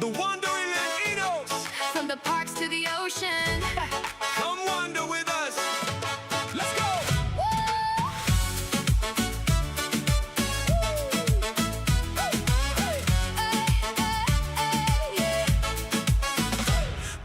the wandering Andinos. From the parks to the ocean. Come wander with us. Let's go.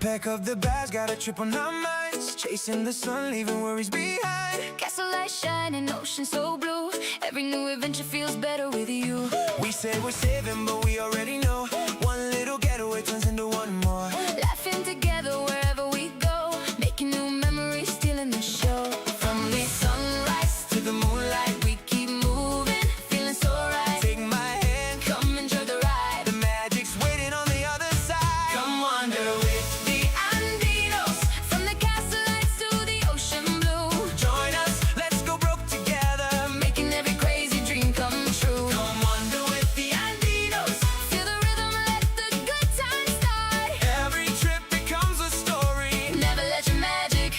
Pack up the bags, got a trip on our minds. Chasing the sun, leaving worries behind. Castle light shining, ocean so blue. Every new adventure feels better with you. We say we're saving, but we already know one little getaway turns into one more. Laughing together wherever we go, making new memories, stealing the show. From the sunrise to the moonlight, we keep moving, feeling so right. Take my hand, Come enjoy the ride. the magic's waiting on the other side. Come wander with the Andinos. From the castle lights to the ocean blue. Join us, let's go broke together. Making every crazy dream come true. Come wander with the Andinos. Feel the rhythm, let the good times start. Every trip becomes a story. Never let your magic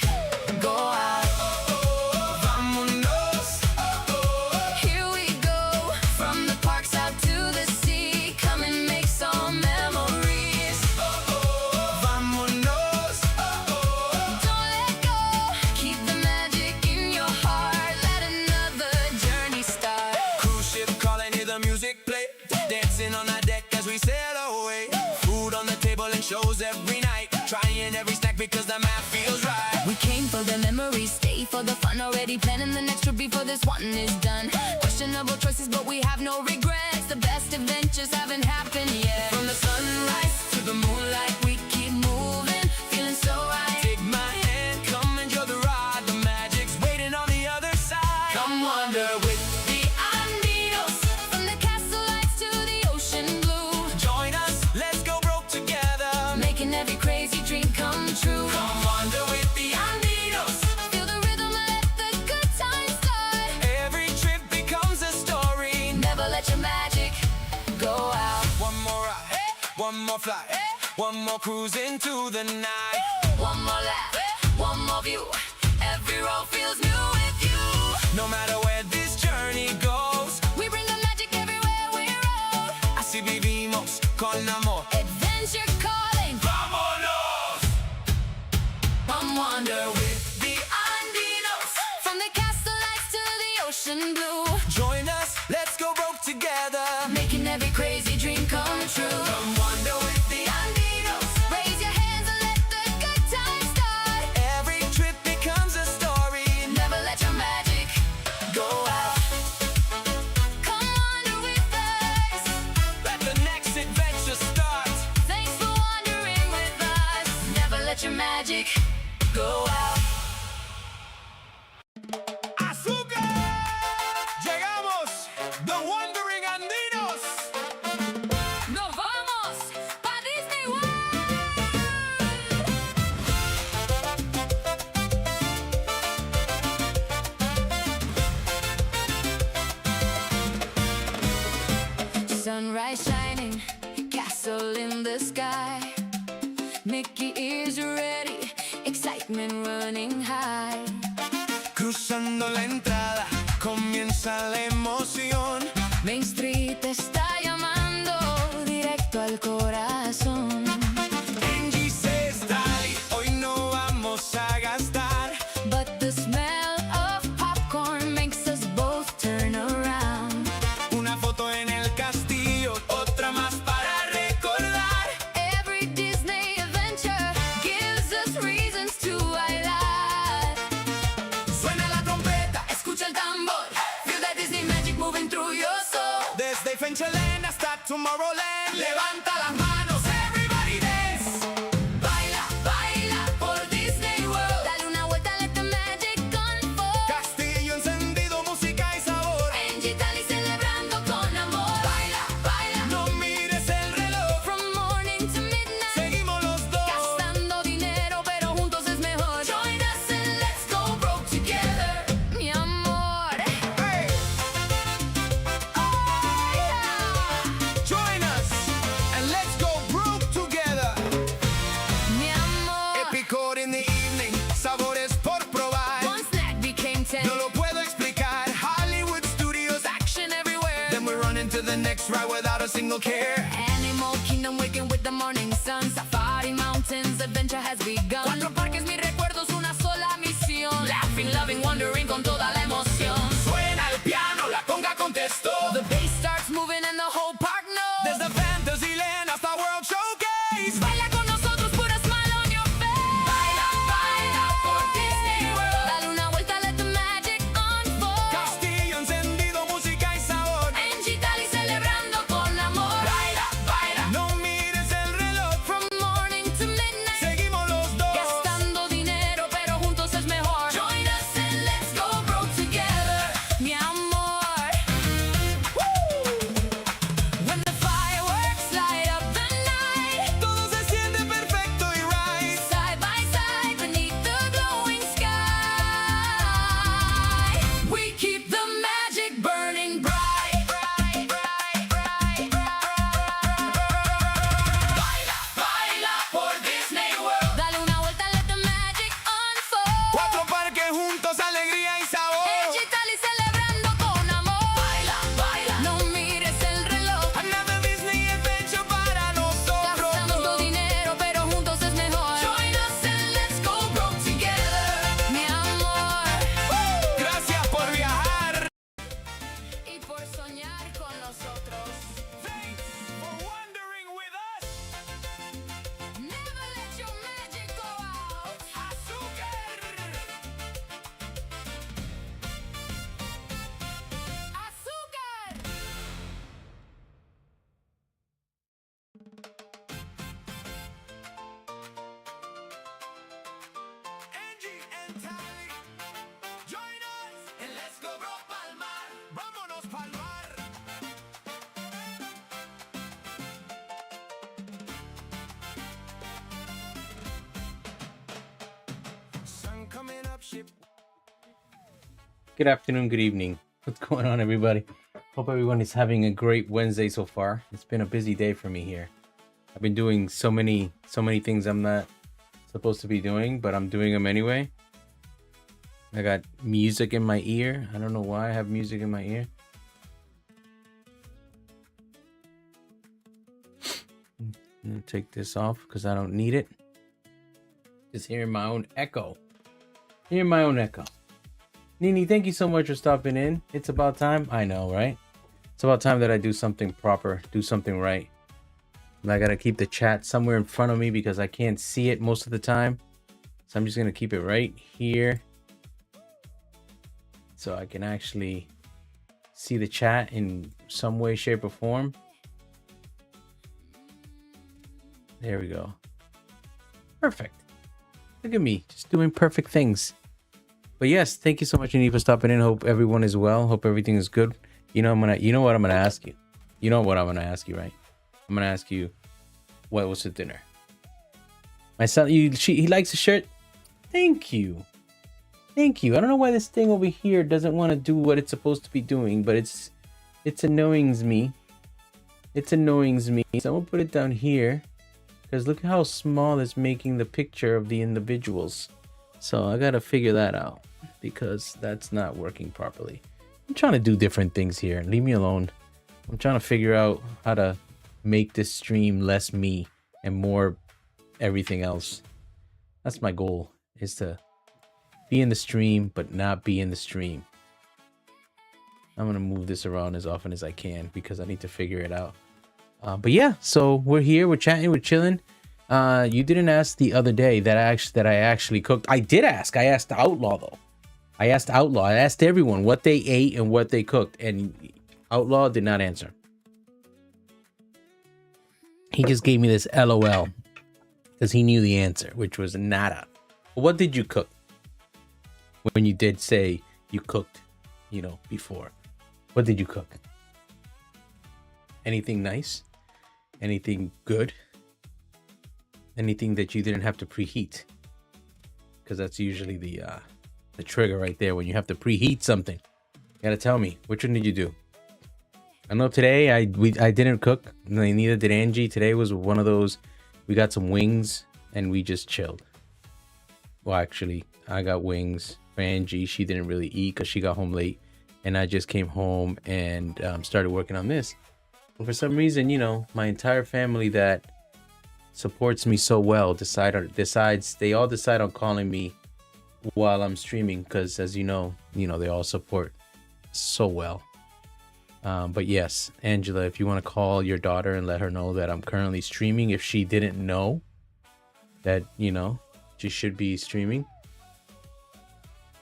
go out. Vámonos. Here we go. From the parks out to the sea. Come and make some memories. Vámonos. Don't let go. Keep the magic in your heart. Let another journey start. Cruise ship calling, hear the music play. Dancing on our deck as we sail away. Food on the table and shows every night. Trying every snack because the math feels right. We came for the memories, stay for the fun. Already planning the next trip before this one is done. Questionable choices, but we have no regrets. The best adventures haven't happened yet. From the sunrise to the moonlight, we keep moving, Feeling so right. take my hand, come enjoy the ride. The magic's waiting on the other side. Come wander with the Andinos. From the castle lights to the ocean blue. Join us, let's go broke together. Making every crazy dream come true. Come wander with the Andinos. Feel the rhythm, let the good times start. Every trip becomes a story. Never let your magic go out. One more ride, one more flight, one more cruise into the night. One more laugh, one more view. Every road feels new with you. No matter where this journey goes, We bring the magic everywhere we roll. así vivimos con amor. Adventure calling. Vámonos. Come wander with the Andinos. From the castle lights to the ocean blue. Join us, let's go broke together. Making every crazy dream come true. Come wander with the Andinos. Raise your hands and let the good times start. Every trip becomes a story. Never let your magic go out. Come wander with us. Let the next adventure start. Thanks for wandering with us. Never let your magic go out. ¡Azúcar! Llegamos, the wandering Andinos. ¡Nos vamos pa' Disney World! Sunrise shining, castle in the sky. Mickey is ready, excitement running high. Cruzando la entrada, comienza la emoción. Main Street está llamando directo al corazón. Angie says, Dali, hoy no vamos a gastar. But the smell of popcorn makes us both turn around. Una foto en el castillo, otra más para recordar. Every Disney adventure gives us reasons to highlight. Suena la trompeta, Escucha el tambor, feel that Disney magic moving through your soul. desde Fantasyland hasta Tomorrowland. Levanta las manos, everybody dance. Baila, baila por Disney World. Dale una vuelta, let the magic unfold. Castillo encendido, música y sabor. Angie Tally celebrando con amor. Baila, baila, No mires el reloj, from morning to midnight. seguimos los dos. Gastando dinero, pero juntos es mejor. Join us and let's go broke together, mi amor. Hey, Oh, yeah. join us and let's go broke together. Mi amor. Epicor in the evening, sabores por probar. One snack became 10. No lo puedo explicar. Hollywood Studios, Action everywhere. then we run into the next ride without a single care. Animal Kingdom waking with the morning ship. Good afternoon, good evening. What's going on, everybody? Hope everyone is having a great Wednesday so far. It's been a busy day for me here. I've been doing so many things I'm not supposed to be doing, but I'm doing them anyway. I got music in my ear. I don't know why I have music in my ear. I'm gonna take this off because I don't need it. Just hearing my own echo. Hearing my own echo. Nini, thank you so much for stopping in. It's about time. I know, right? It's about time that I do something proper, do something right. And I gotta keep the chat somewhere in front of me because I can't see it most of the time. So I'm just gonna keep it right here so I can actually see the chat in some way, shape, or form. There we go. Perfect. Look at me, just doing perfect things. But yes, thank you so much, Nini, for stopping in. Hope everyone is well. Hope everything is good. You know what I'm gonna ask you. You know what I'm gonna ask you, right? I'm gonna ask you, what was for dinner? My son, he likes the shirt. Thank you. Thank you. I don't know why this thing over here doesn't want to do what it's supposed to be doing, but it's annoying me. It's annoying me. So I'm gonna put it down here because look how small it's making the picture of the individuals. So I gotta figure that out because that's not working properly. I'm trying to do different things here. Leave me alone. I'm trying to figure out how to make this stream less me and more everything else. That's my goal, is to be in the stream but not be in the stream. I'm gonna move this around as often as I can because I need to figure it out. But yeah, so we're here, we're chatting, we're chilling. You didn't ask the other day that I actually cooked. I did ask. I asked Outlaw though. I asked Outlaw. I asked everyone what they ate and what they cooked, and Outlaw did not answer. He just gave me this LOL because he knew the answer, which was nada. What did you cook? When you did say you cooked, before, what did you cook? Anything nice? Anything good? Anything that you didn't have to preheat? Because that's usually the trigger right there when you have to preheat something. You gotta tell me, which one did you do? I know today I didn't cook, neither did Angie. Today was one of those, we got some wings and we just chilled. Well, actually, I got wings for Angie. She didn't really eat because she got home late, and I just came home and started working on this. And for some reason, my entire family that supports me so well they all decide on calling me while I'm streaming because, as you know, they all support so well. But yes, Angela, if you want to call your daughter and let her know that I'm currently streaming, if she didn't know that, she should be streaming.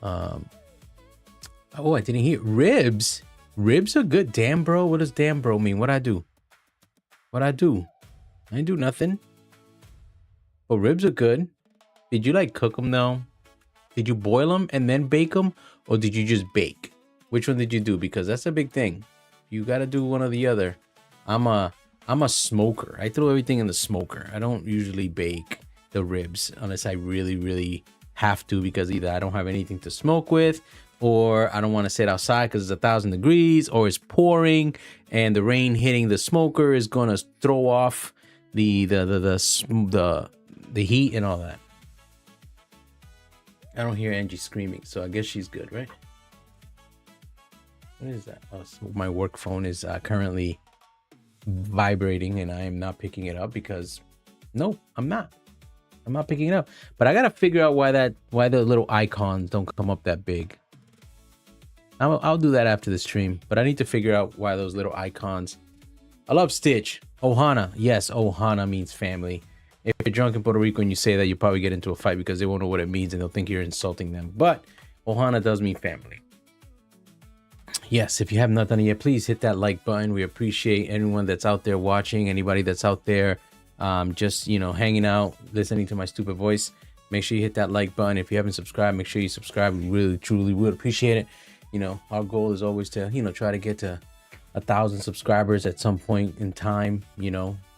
Oh, I didn't hear ribs. Ribs are good. Damn, bro. What does damn, bro mean? What I do? I didn't do nothing. Oh, ribs are good. Did you cook them though? Did you boil them and then bake them, or did you just bake? Which one did you do? Because that's a big thing. You got to do one or the other. I'm a smoker. I throw everything in the smoker. I don't usually bake the ribs unless I really, really have to, because either I don't have anything to smoke with, or I don't want to sit outside because it's 1,000 degrees, or it's pouring and the rain hitting the smoker is gonna throw off the heat and all that. I don't hear Angie screaming, so I guess she's good, right? What is that? Oh, so my work phone is currently vibrating and I am not picking it up because no, I'm not picking it up. But I gotta figure out why the little icons don't come up that big. I'll do that after the stream, but I need to figure out why those little icons. I love Stitch. Ohana. Yes, Ohana means family. If you're drunk in Puerto Rico and you say that, you probably get into a fight because they won't know what it means and they'll think you're insulting them. But Ohana does mean family. Yes, if you have not done it yet, please hit that like button. We appreciate anyone that's out there watching, anybody that's out there just, hanging out, listening to my stupid voice. Make sure you hit that like button. If you haven't subscribed, make sure you subscribe. We really, truly would appreciate it. Our goal is always to, try to get to 1,000 subscribers at some point in time,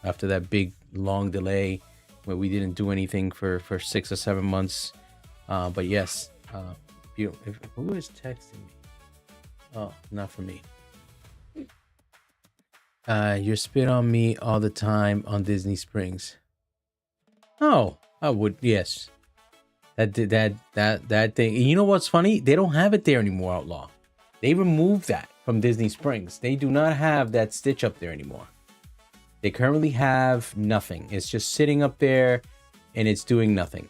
after that big, long delay where we didn't do anything for 6 or 7 months. But yes, Who is texting me? Oh, not for me. You spit on me all the time on Disney Springs. Oh, I would, yes. That thing. You know what's funny? They don't have it there anymore, Outlaw. They removed that from Disney Springs. They do not have that Stitch up there anymore. They currently have nothing. It's just sitting up there and it's doing nothing.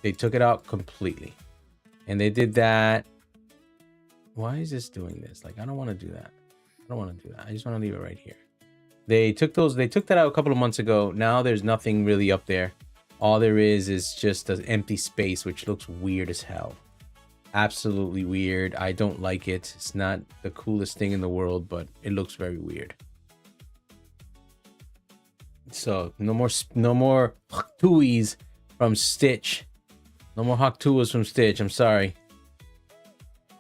They took it out completely. And they did that. Why is this doing this? Like, I don't want to do that. I don't want to do that. I just want to leave it right here. They took that out a couple of months ago. Now there's nothing really up there. All there is just an empty space, which looks weird as hell. Absolutely weird. I don't like it. It's not the coolest thing in the world, but it looks very weird. So no more Hawk-Tuis from Stitch. No more Hawk-Tuas from Stitch. I'm sorry.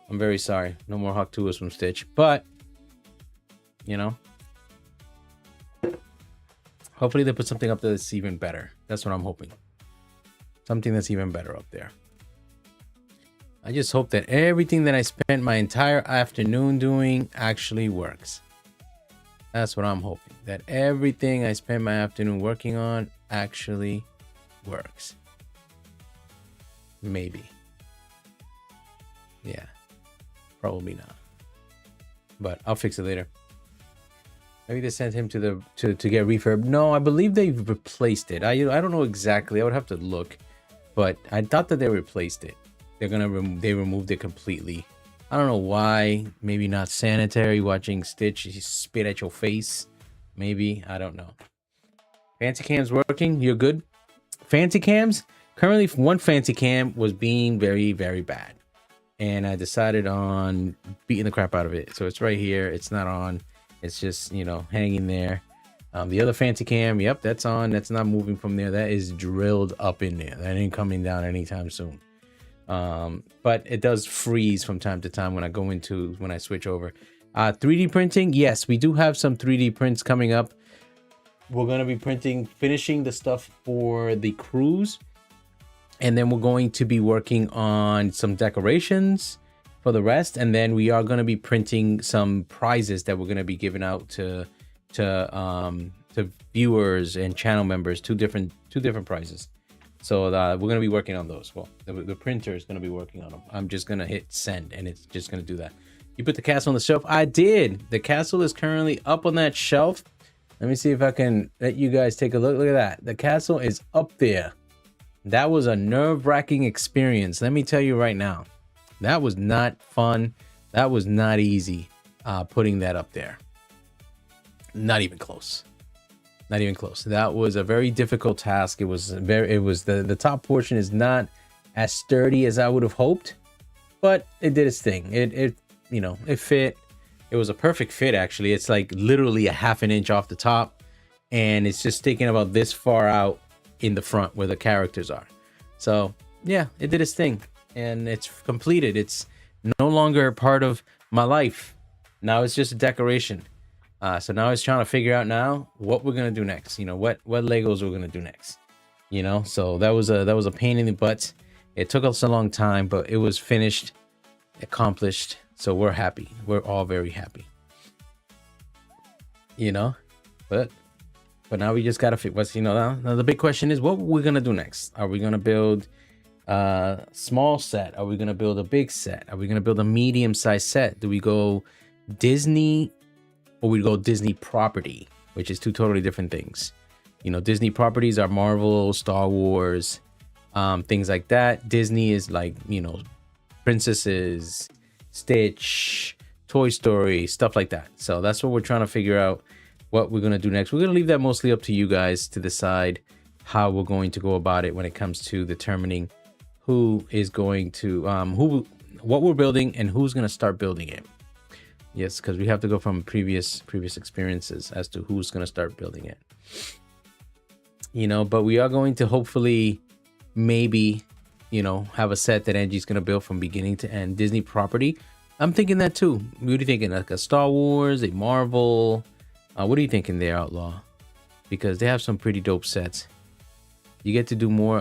I'm very sorry. No more Hawk-Tuas from Stitch. But, you know, hopefully they put something up there that's even better. That's what I'm hoping. Something that's even better up there. I just hope that everything that I spent my entire afternoon doing actually works. That's what I'm hoping. That everything I spent my afternoon working on actually works. Maybe. Yeah. Probably not. But I'll fix it later. Maybe they sent him to get refurb. No, I believe they've replaced it. I don't know exactly. I would have to look. But I thought that they replaced it. They removed it completely. I don't know why. Maybe not sanitary watching Stitch spit at your face. Maybe. I don't know. Fancy cams working? You're good? Fancy cams? Currently, one fancy cam was being very, very bad. And I decided on beating the crap out of it. So it's right here. It's not on. It's just, you know, hanging there. The other fancy cam, yep, that's on. That's not moving from there. That is drilled up in there. That ain't coming down anytime soon. But it does freeze from time to time when I switch over. 3D printing, yes, we do have some 3D prints coming up. We're going to be finishing the stuff for the cruise. And then we're going to be working on some decorations for the rest. And then we are going to be printing some prizes that we're going to be giving out to viewers and channel members, two different prizes. So we're going to be working on those. Well, the printer is going to be working on them. I'm just going to hit send and it's just going to do that. You put the castle on the shelf? I did. The castle is currently up on that shelf. Let me see if I can let you guys take a look. Look at that. The castle is up there. That was a nerve-wracking experience. Let me tell you right now. That was not fun. That was not easy putting that up there. Not even close. Not even close. That was a very difficult task. The top portion is not as sturdy as I would have hoped, but it did its thing. It fit. It was a perfect fit, actually. It's like literally a half an inch off the top, and it's just sticking about this far out in the front where the characters are. So yeah, it did its thing, and it's completed. It's no longer a part of my life. Now it's just a decoration. So now it's trying to figure out now what we're gonna do next. You know, what Legos we're gonna do next. You know, so that was a pain in the butt. It took us a long time, but it was finished, accomplished. So we're happy. We're all very happy. You know, but now we just gotta figure what's, now the big question is what we're gonna do next. Are we gonna build a small set? Are we gonna build a big set? Are we gonna build a medium-sized set? Do we go Disney? Or we go Disney property, which is two totally different things. You know, Disney properties are Marvel, Star Wars, things like that. Disney is like, you know, princesses, Stitch, Toy Story, stuff like that. So that's what we're trying to figure out what we're going to do next. We're going to leave that mostly up to you guys to decide how we're going to go about it when it comes to determining who is going to, what we're building and who's going to start building it. Yes, because we have to go from previous experiences as to who's going to start building it. You know, but we are going to hopefully maybe, you know, have a set that Angie's going to build from beginning to end. Disney property. I'm thinking that too. What are you thinking? Like a Star Wars, a Marvel? What are you thinking there, Outlaw? Because they have some pretty dope sets. You get to do more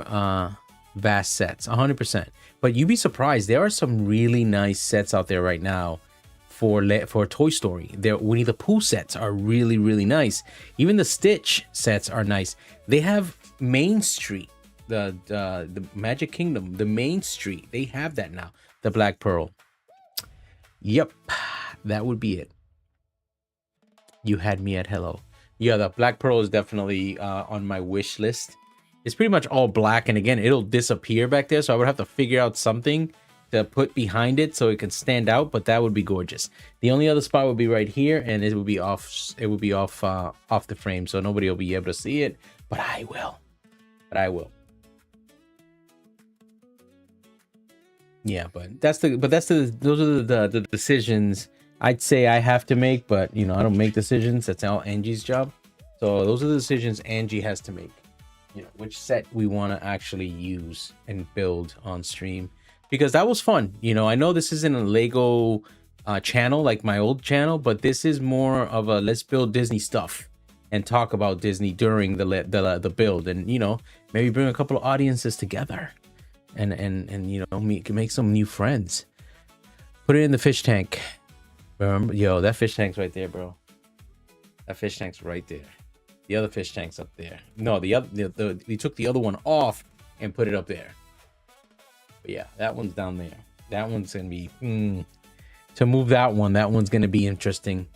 vast sets, 100%. But you'd be surprised. There are some really nice sets out there right now for Toy Story. Their Winnie the Pooh sets are really, really nice. Even the Stitch sets are nice. They have Main Street, the Magic Kingdom, the Main Street. They have that now. The Black Pearl. Yep, that would be it. You had me at hello. Yeah, the Black Pearl is definitely on my wish list. It's pretty much all black, and again, it'll disappear back there, so I would have to figure out something to put behind it so it can stand out, but that would be gorgeous. The only other spot would be right here, and it would be off off the frame, so nobody will be able to see it, but I will. Yeah, those are the decisions I'd say I have to make, but you know, I don't make decisions. That's all Angie's job. So those are the decisions Angie has to make. You know, which set we want to actually use and build on stream, because that was fun. You know, I know this isn't a Lego channel like my old channel, but this is more of a let's build Disney stuff and talk about Disney during the build, and you know, maybe bring a couple of audiences together and you know, make some new friends. Put it in the fish tank. Remember, yo, that fish tank's right there, bro. That fish tank's right there. The other fish tank's up there. No, we took the other one off and put it up there. But yeah, that one's down there. That one's gonna be to move that one's gonna be interesting.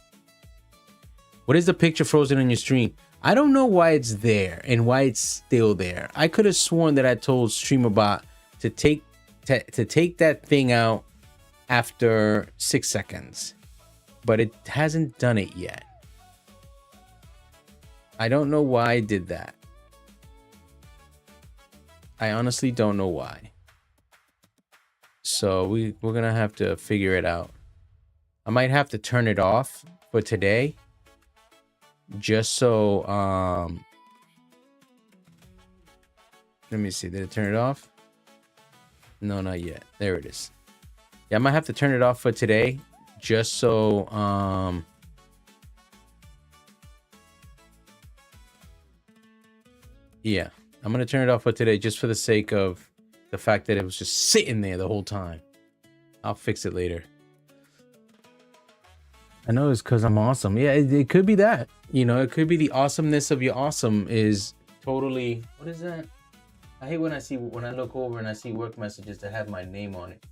What is the picture frozen on your stream? I don't know why it's there and why it's still there. I could have sworn that I told StreamerBot to take that thing out after 6 seconds, but it hasn't done it yet. I don't know why I did that. I honestly don't know why. So we're gonna have to figure it out. I might have to turn it off for today, just so let me see, did it turn it off? No, not yet. There it is. Yeah, I might have to turn it off for today, just so yeah, I'm gonna turn it off for today, just for the sake of the fact that it was just sitting there the whole time. I'll fix it later. I know it's because I'm awesome. Yeah, it could be that. You know, it could be the awesomeness of your awesome is totally. What is that? I hate when I look over and I see work messages that have my name on it.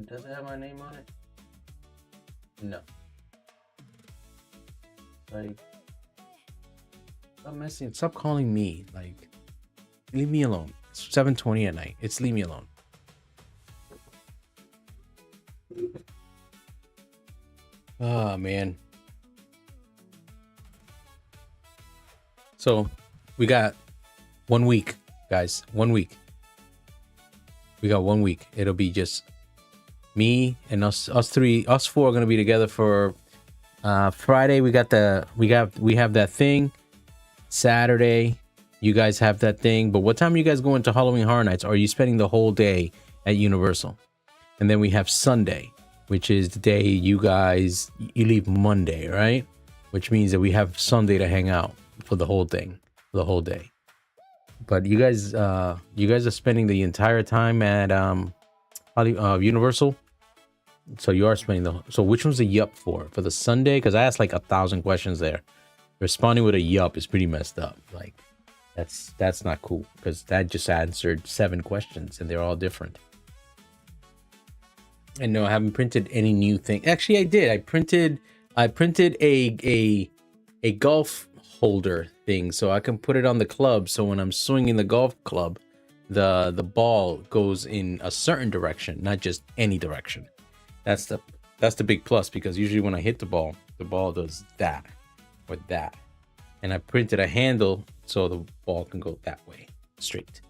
Does it have my name on it? No. Like, stop messing. Stop calling me. Like, leave me alone. It's 7:20 at night. It's leave me alone. Oh man. So we got 1 week, guys. 1 week. We got 1 week. It'll be just me and us four are gonna be together for Friday. We have that thing. Saturday, you guys have that thing. But what time are you guys going to Halloween Horror Nights? Or are you spending the whole day at Universal? And then we have Sunday, which is the day you leave Monday, right? Which means that we have Sunday to hang out for the whole thing, for the whole day. But you guys are spending the entire time at Universal. So you are spending so which one's a yup for the Sunday? Because I asked like 1,000 questions there. Responding with a yup is pretty messed up. Like that's not cool, because that just answered 7 questions and they're all different. And no, I haven't printed any new thing. Actually, I did. I printed a golf holder thing, so I can put it on the club. So when I'm swinging the golf club, the ball goes in a certain direction, not just any direction. That's the big plus, because usually when I hit the ball does that or that. And I printed a handle so the ball can go that way, straight.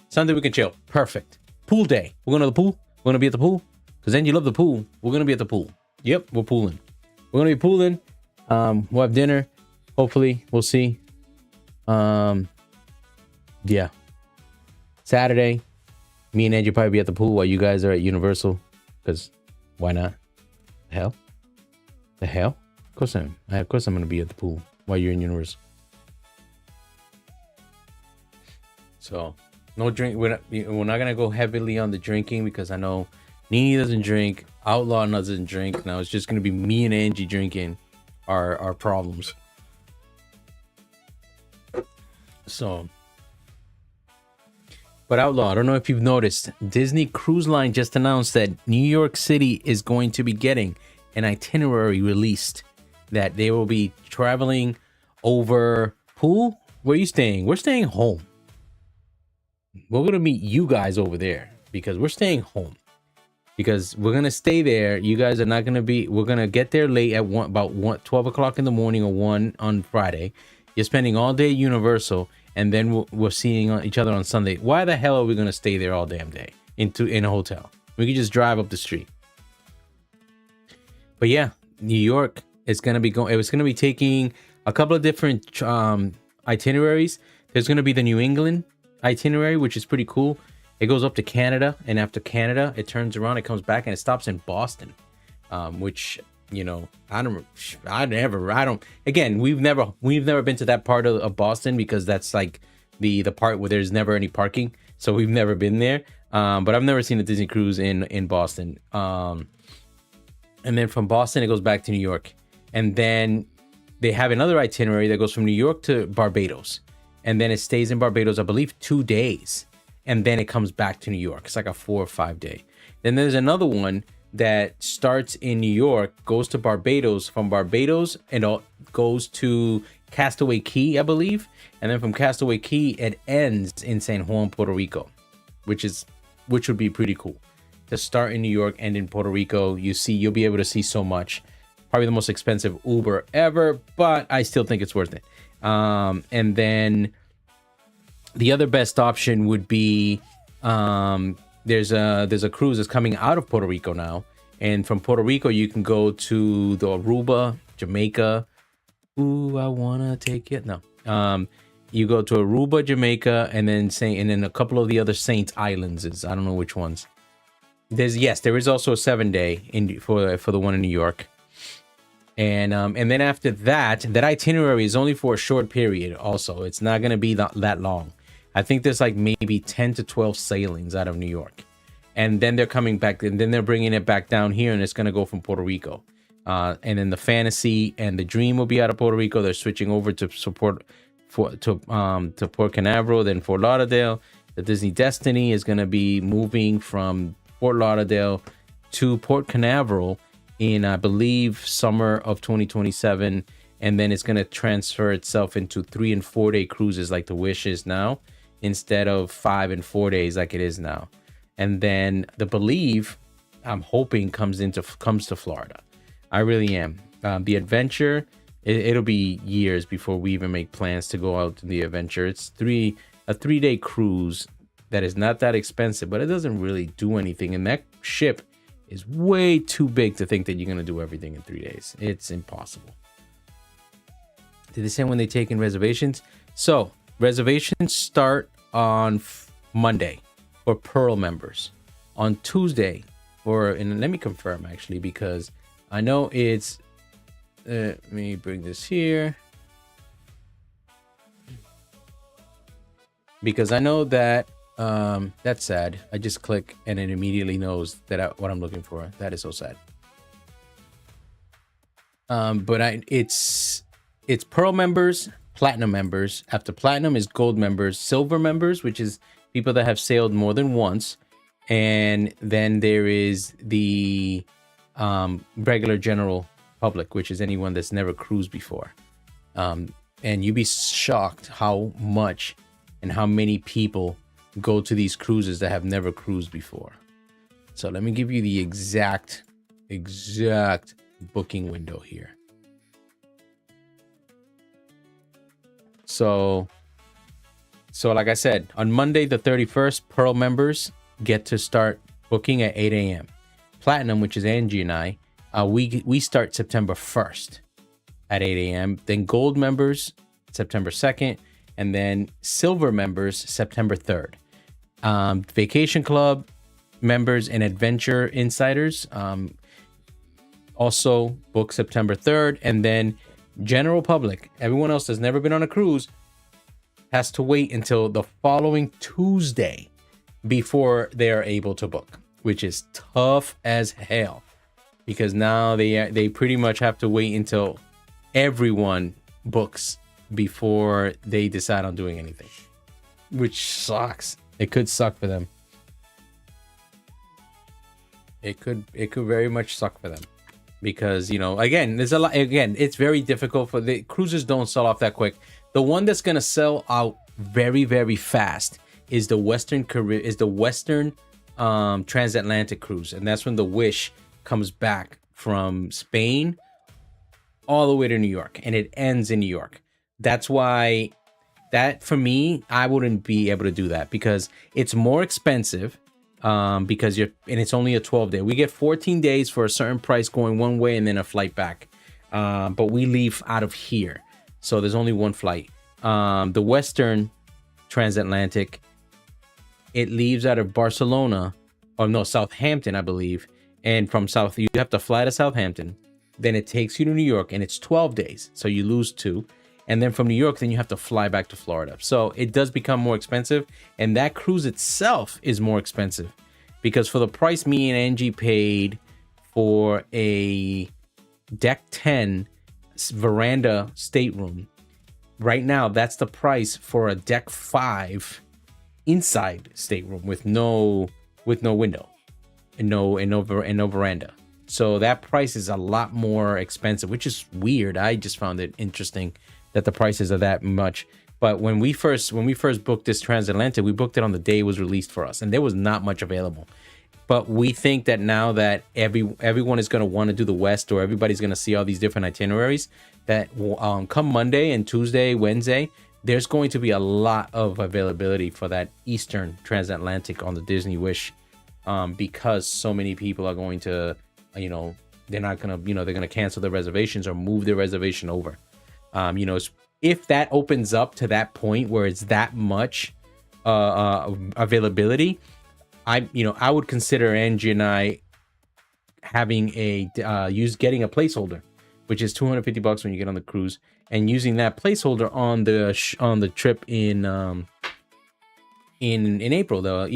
Sunday we can chill. Perfect. Pool day. We're going to the pool. We're going to be at the pool. Because then you love the pool. We're going to be at the pool. Yep, we're pooling. We're going to be pooling. We'll have dinner. Hopefully, we'll see. Yeah. Saturday, me and Angie probably be at the pool while you guys are at Universal. Because why not? The hell? Of course I'm going to be at the pool while you're in Universal. So no drink. We're not gonna go heavily on the drinking because I know Nini doesn't drink, Outlaw doesn't drink. Now it's just gonna be me and Angie drinking our problems. So, but Outlaw, I don't know if you've noticed, Disney Cruise Line just announced that New York City is going to be getting an itinerary released, that they will be traveling over. Pool, where are you staying? We're staying home. We're gonna meet you guys over there because we're staying home, because we're gonna stay there. You guys are not gonna be. We're gonna get there late at about 12 o'clock in the morning or 1 on Friday. You're spending all day at Universal, and then we're seeing each other on Sunday. Why the hell are we gonna stay there all damn day in a hotel? We could just drive up the street. But yeah, New York is gonna be going. It was gonna be taking a couple of different itineraries. There's going to be the New England itinerary, which is pretty cool. It goes up to Canada, and after Canada, it turns around, it comes back, and it stops in Boston, which, you know, again, we've never been to that part of Boston because that's like the part where there's never any parking. So we've never been there. But I've never seen a Disney cruise in Boston. And then from Boston, it goes back to New York. And then they have another itinerary that goes from New York to Barbados. And then it stays in Barbados, I believe, 2 days. And then it comes back to New York. It's like a 4 or 5 day. Then there's another one that starts in New York, goes to Barbados, from Barbados, and goes to Castaway Cay, I believe. And then from Castaway Cay, it ends in San Juan, Puerto Rico, which would be pretty cool. To start in New York and in Puerto Rico, you'll be able to see so much. Probably the most expensive Uber ever, but I still think it's worth it. And then the other best option would be there's a cruise that's coming out of Puerto Rico now, and from Puerto Rico you can go to the Aruba, Jamaica. Ooh, I wanna take it. No, you go to Aruba, Jamaica, and then a couple of the other Saint Islands. I don't know which ones. There is also a 7-day for the one in New York. And then after that itinerary is only for a short period. Also, it's not going to be that long. I think there's like maybe 10 to 12 sailings out of New York, and then they're coming back, and then they're bringing it back down here, and it's going to go from Puerto Rico. And then the Fantasy and the Dream will be out of Puerto Rico. They're switching over to Port Canaveral, then Fort Lauderdale. The Disney Destiny is going to be moving from Fort Lauderdale to Port Canaveral in, I believe, summer of 2027, and then it's going to transfer itself into 3 and 4 day cruises like the Wish is now, instead of 5 and 4 days like it is now. And then the Believe, I'm hoping comes to Florida. I really am. The Adventure, it'll be years before we even make plans to go out to the Adventure. It's a 3 day cruise that is not that expensive, but it doesn't really do anything, and that ship is way too big to think that you're going to do everything in 3 days. It's impossible. Did they say when they take in reservations? So reservations start on Monday for Pearl members. On Tuesday, and let me confirm actually, because I know it's, let me bring this here. Because I know that, that's sad. I just click and it immediately knows that what I'm looking for. That is so sad. But it's Pearl members, Platinum members. After Platinum is Gold members, Silver members, which is people that have sailed more than once, and then there is the regular general public, which is anyone that's never cruised before. And you'd be shocked how much and how many people go to these cruises that have never cruised before. So let me give you the exact booking window here. So like I said, on Monday the 31st, Pearl members get to start booking at 8 a.m. Platinum, which is Angie and I, we start September 1st at 8 a.m. Then Gold members, September 2nd. And then Silver members, September 3rd. Vacation Club members and Adventure Insiders also book September 3rd. And then General Public, everyone else that's never been on a cruise, has to wait until the following Tuesday before they are able to book, which is tough as hell, because now they pretty much have to wait until everyone books before they decide on doing anything, which sucks. It could suck for them. It could very much suck for them, because, you know, again, there's a lot. Again, it's very difficult for the cruises. Don't sell off that quick. The one that's gonna sell out very, very fast is the Western transatlantic cruise, and that's when the Wish comes back from Spain all the way to New York, and it ends in New York. That's why that, for me, I wouldn't be able to do that, because it's more expensive. Because it's only a 12-day. We get 14 days for a certain price going one way and then a flight back. But we leave out of here, so there's only one flight. The Western transatlantic, it leaves out of Barcelona, or no, Southampton, I believe. And from South, you have to fly to Southampton. Then it takes you to New York, and it's 12 days. So you lose 2. And then from New York, then you have to fly back to Florida. So it does become more expensive. And that cruise itself is more expensive, because for the price me and Angie paid for a deck 10 veranda stateroom, right now, that's the price for a deck 5 inside stateroom with no window and no veranda. So that price is a lot more expensive, which is weird. I just found it interesting that the prices are that much. But when we first booked this transatlantic, we booked it on the day it was released for us, and there was not much available. But we think that now that everyone is going to want to do the West, or everybody's going to see all these different itineraries, that come Monday and Tuesday, Wednesday, there's going to be a lot of availability for that Eastern transatlantic on the Disney Wish, because so many people are going to, you know, they're not going to, you know, they're going to cancel their reservations or move their reservation over. You know, if that opens up to that point where it's that much availability, I would consider Angie and I having getting a placeholder, which is $250 when you get on the cruise, and using that placeholder on the trip in April, the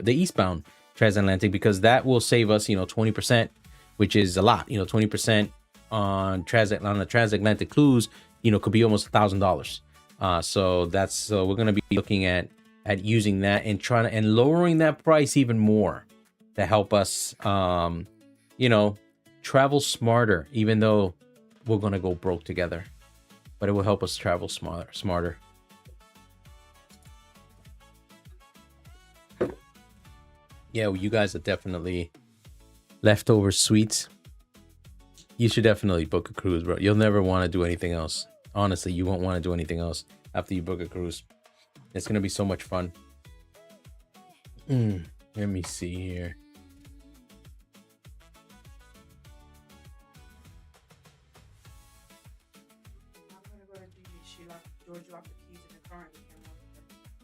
eastbound transatlantic, because that will save us, you know, 20%, which is a lot. You know, 20% on the transatlantic cruise, you know, could be almost $1,000. So we're gonna be looking at using that and lowering that price even more to help us, you know, travel smarter. Even though we're gonna go broke together, but it will help us travel smarter. Yeah, well, you guys are definitely leftover sweets. You should definitely book a cruise, bro. You'll never want to do anything else. Honestly, you won't want to do anything else after you book a cruise. It's going to be so much fun. Let me see here.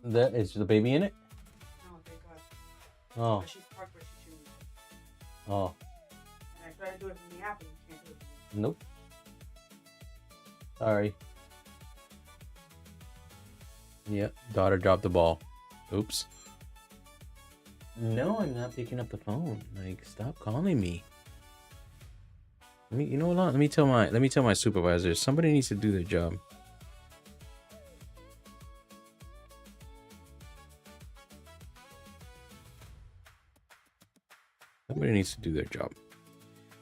That is the baby in it? No, thank God. Oh. But she's parked where she chooses. Oh. And I try to do it from the app, and you can't do it. Nope. Sorry. Yep, daughter dropped the ball. Oops. No, I'm not picking up the phone. Like, stop calling me. You know what? Let me tell my supervisor. Somebody needs to do their job. Somebody needs to do their job.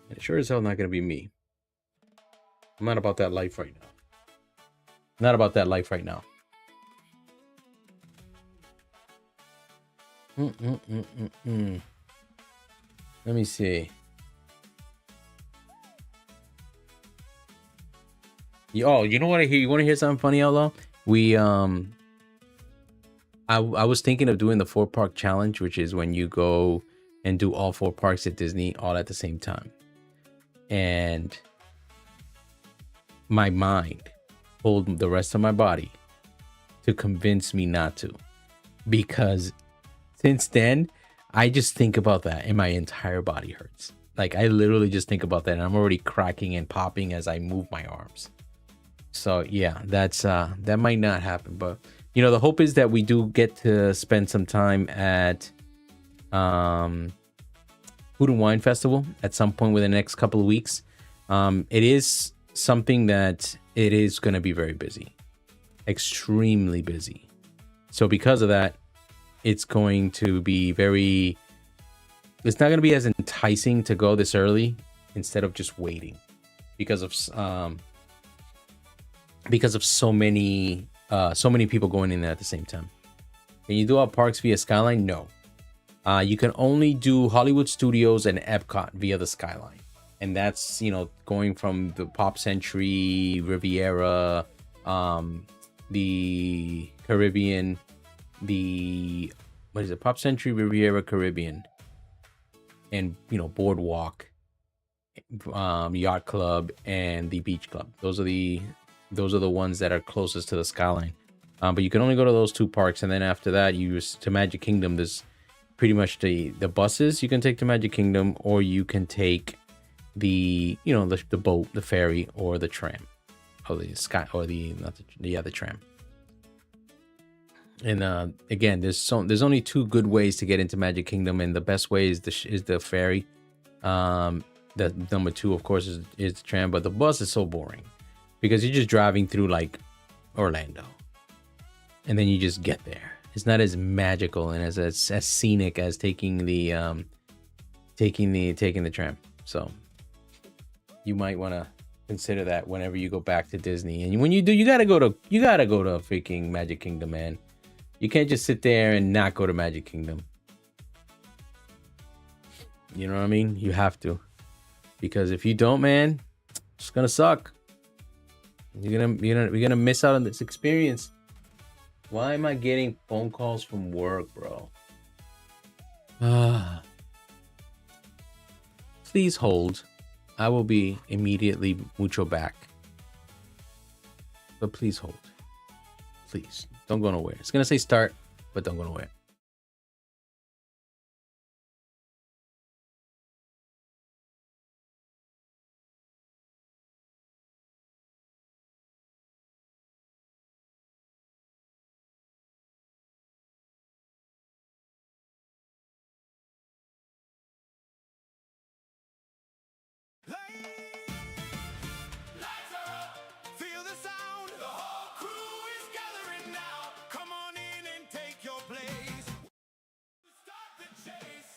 And it sure as hell not going to be me. I'm not about that life right now. Not about that life right now. Let me see. Oh, you know what I hear? You want to hear something funny, Outlaw? I was thinking of doing the 4-park challenge, which is when you go and do all 4 parks at Disney all at the same time. And my mind told the rest of my body to convince me not to, because since then I just think about that and my entire body hurts. Like, I literally just think about that and I'm already cracking and popping as I move my arms. So yeah, that's that might not happen, but you know, the hope is that we do get to spend some time at Food and Wine Festival at some point within the next couple of weeks. It is something that it is going to be very busy, extremely busy. So because of that, it's going to be very, it's not going to be as enticing to go this early instead of just waiting because of so many people going in there at the same time. Can you do our parks via Skyline? No. You can only do Hollywood Studios and Epcot via the Skyline. And that's, you know, going from the Pop Century, Riviera, the Caribbean, what is it? Pop Century, Riviera, Caribbean, and, you know, Boardwalk, Yacht Club, and the Beach Club. Those are the ones that are closest to the Skyline. But you can only go to those two parks, and then after that, you use to Magic Kingdom. There's pretty much the buses you can take to Magic Kingdom, or you can take the, you know, the boat, the ferry, or the tram, or the sky, or the tram. And again, there's only two good ways to get into Magic Kingdom, and the best way is the ferry. The number two, of course, is the tram, but the bus is so boring because you're just driving through like Orlando, and then you just get there. It's not as magical and as scenic as taking the tram. So you might want to consider that whenever you go back to Disney. And when you do, you gotta go to freaking Magic Kingdom, man. You can't just sit there and not go to Magic Kingdom. You know what I mean? You have to, because if you don't, man, it's gonna suck. You're gonna miss out on this experience. Why am I getting phone calls from work, bro? Please hold. I will be immediately mucho back. But please hold. Please. Don't go nowhere. It's going to say start, but don't go nowhere. Lights are up, feel the sound. The whole crew is gathering now. Come on in and take your place. Start the chase.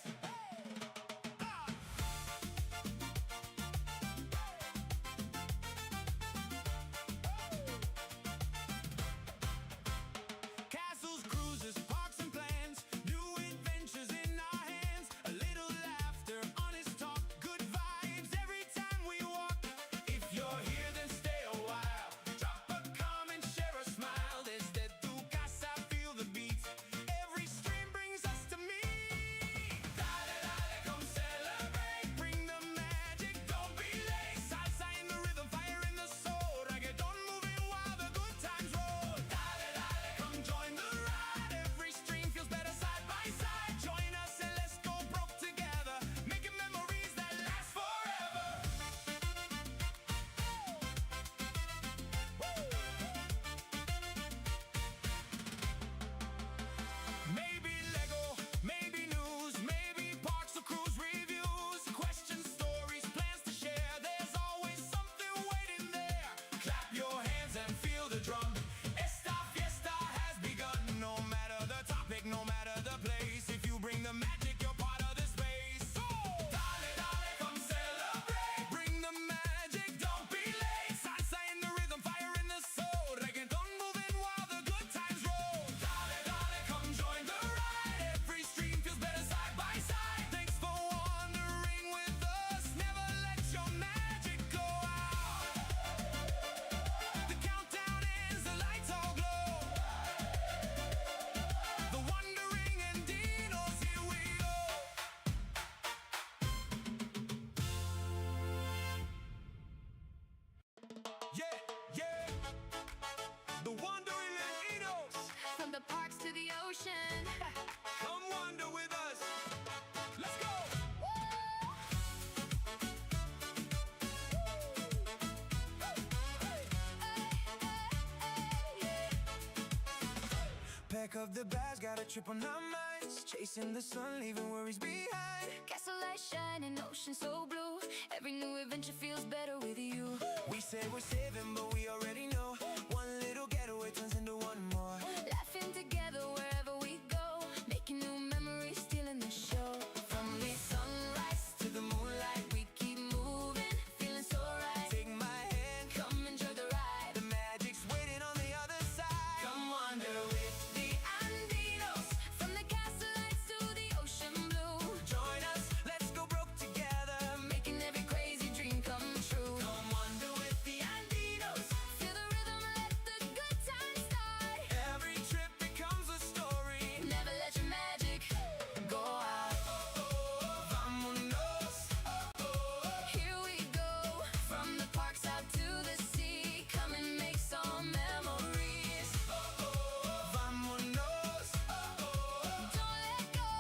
Castles, cruises, parks and plans. New adventures in our hands. A little laughter, honest talk, good vibes every time we walk. If you're here, then stay a while. Drop a comment, share a smile. Desde tu casa, feel the beat. Every stream brings us to meet. Dale, dale, come celebrate. Bring the magic, don't be late. Salsa in the rhythm, fire in the soul. Reggaeton moving while the good times roll. Dale, dale, come join the ride. Every stream feels better side by side. Join us and let's go broke together. Making memories that last forever. Maybe Lego, maybe news, maybe parks or cruise reviews. Questions, stories, plans to share. There's always something waiting there. Clap your hands and feel the drum. Esta fiesta has begun. No matter the topic, no matter the place. If you bring the magic, you're part of the space. So, dale, dale, come celebrate. Bring the magic, don't be late. Salsa in the rhythm, fire in the soul. Reggaeton moving while the good times roll. Dale, dale, come join the ride. Every stream feels better side by side. Thanks for wandering with us. Never let your magic go out. The countdown ends, the lights all glow. The wandering Andinos, here we go. Yeah, yeah. The wandering Andinos. From the parks to the ocean. Come wander with us. Let's go. pack up the bags, got a trip on our minds. Chasing the sun, leaving worries behind. Gaslight shining, ocean so blue. Every new adventure feels better with you. We say we're saving, but we already know. One little getaway turns into one more. Laughing together wherever we go, making new memories, stealing the show. From the sunrise to the moonlight, we keep moving, feeling so right. Take my hand, Come enjoy the ride. the magic's waiting on the other side. Come wander with the Andinos, from the castle lights to the ocean blue. Join us, let's go broke together. Making every crazy dream come true. Come wander with the Andinos. Feel the rhythm, let the good times start. Every trip becomes a story. Never let your magic go out. Vámonos. Here we go, from the parks out to the sea. Come and make some memories. Vámonos. Don't let go,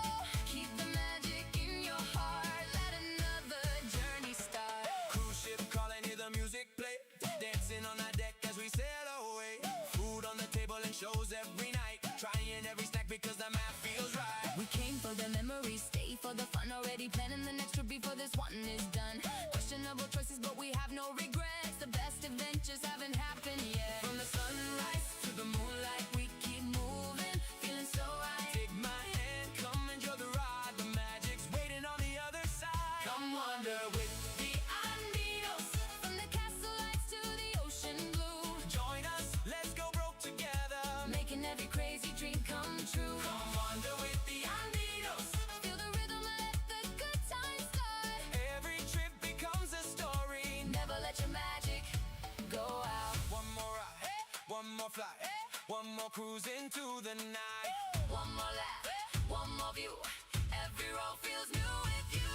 keep the magic in your heart. Let another journey start. Cruise ship calling, hear the music play. Dancing on that deck as we sail away. Food on the table and shows every night. Trying every snack because the math feels right. We came for the memories, stay for the fun. Already planning the next trip before this one is done. Questionable choices, but we have no regrets. The best adventures haven't happened yet. From the sunrise to the moonlight, We keep moving, feeling so right. take my hand, come enjoy the ride. The magic's waiting on the other side. Come wander with the Andinos, from the castle lights to the ocean blue. Join us, let's go broke together. Making every crazy dream come true. Come wander with the Andinos. Feel the rhythm, let the good times start. Every trip becomes a story. Never let your magic go out. One more ride, one more flight, one more cruise into the night. One more laugh, one more view. Every road feels new with you.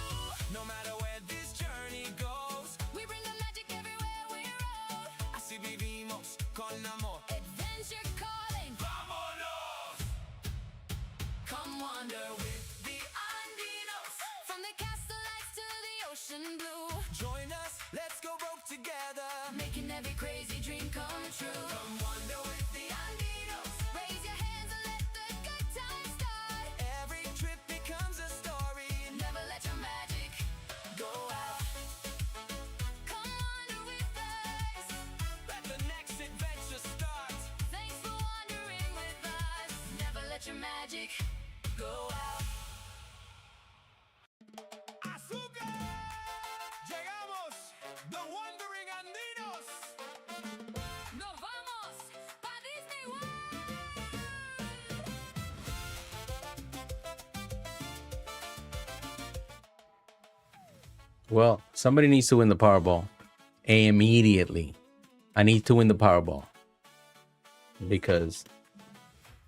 No matter where this journey goes, We bring the magic everywhere we roll. así vivimos con amor. Adventure calling. Vámonos. Come wander with the Andinos, from the castle lights to the ocean blue. Join us, let's go broke together. Making every crazy dream come true. Come wander with the Andinos. Raise your hands and let the good times start. Every trip becomes a story. Never let your magic go out. Come wander with us. Let the next adventure start. Thanks for wandering with us. Never let your magic go out. ¡Azúcar! Llegamos, the Wandering Andinos. Nos vamos pa Disney World. Well, somebody needs to win the Powerball immediately. I need to win the Powerball because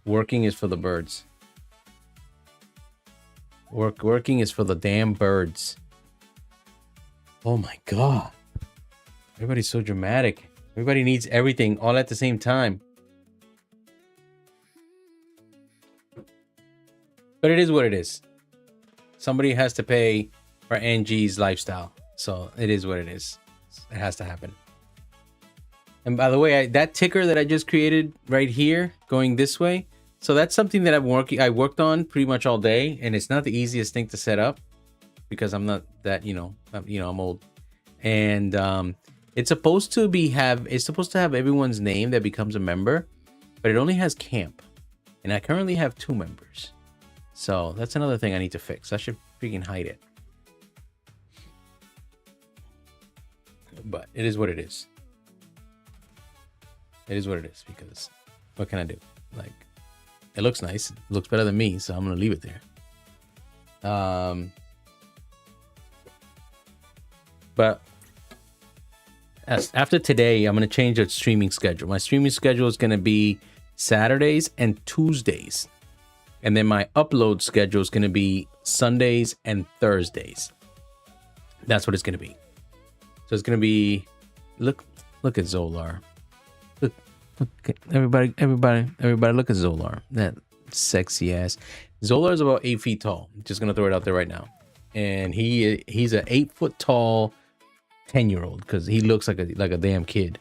working is for the birds. Working is for the damn birds. Oh my god. Everybody's so dramatic. Everybody needs everything all at the same time. But it is what it is. Somebody has to pay for Angie's lifestyle. So it is what it is. It has to happen. And by the way, that ticker that I just created right here going this way. So that's something that I worked on pretty much all day, and it's not the easiest thing to set up because I'm not that, I'm old. And it's supposed to have everyone's name that becomes a member, but it only has camp. And I currently have 2 members. So that's another thing I need to fix. I should freaking hide it. But it is what it is. It is what it is because what can I do? Like, it looks nice. It looks better than me, so I'm going to leave it there. But after today, I'm going to change the streaming schedule. My streaming schedule is going to be Saturdays and Tuesdays. And then my upload schedule is going to be Sundays and Thursdays. That's what it's going to be. So it's going to be, look at Zolar. Look, everybody, look at Zolar. That sexy ass. Zolar is about 8 feet tall. Just going to throw it out there right now. And he's an 8 foot tall 10-year-old because he looks like a damn kid.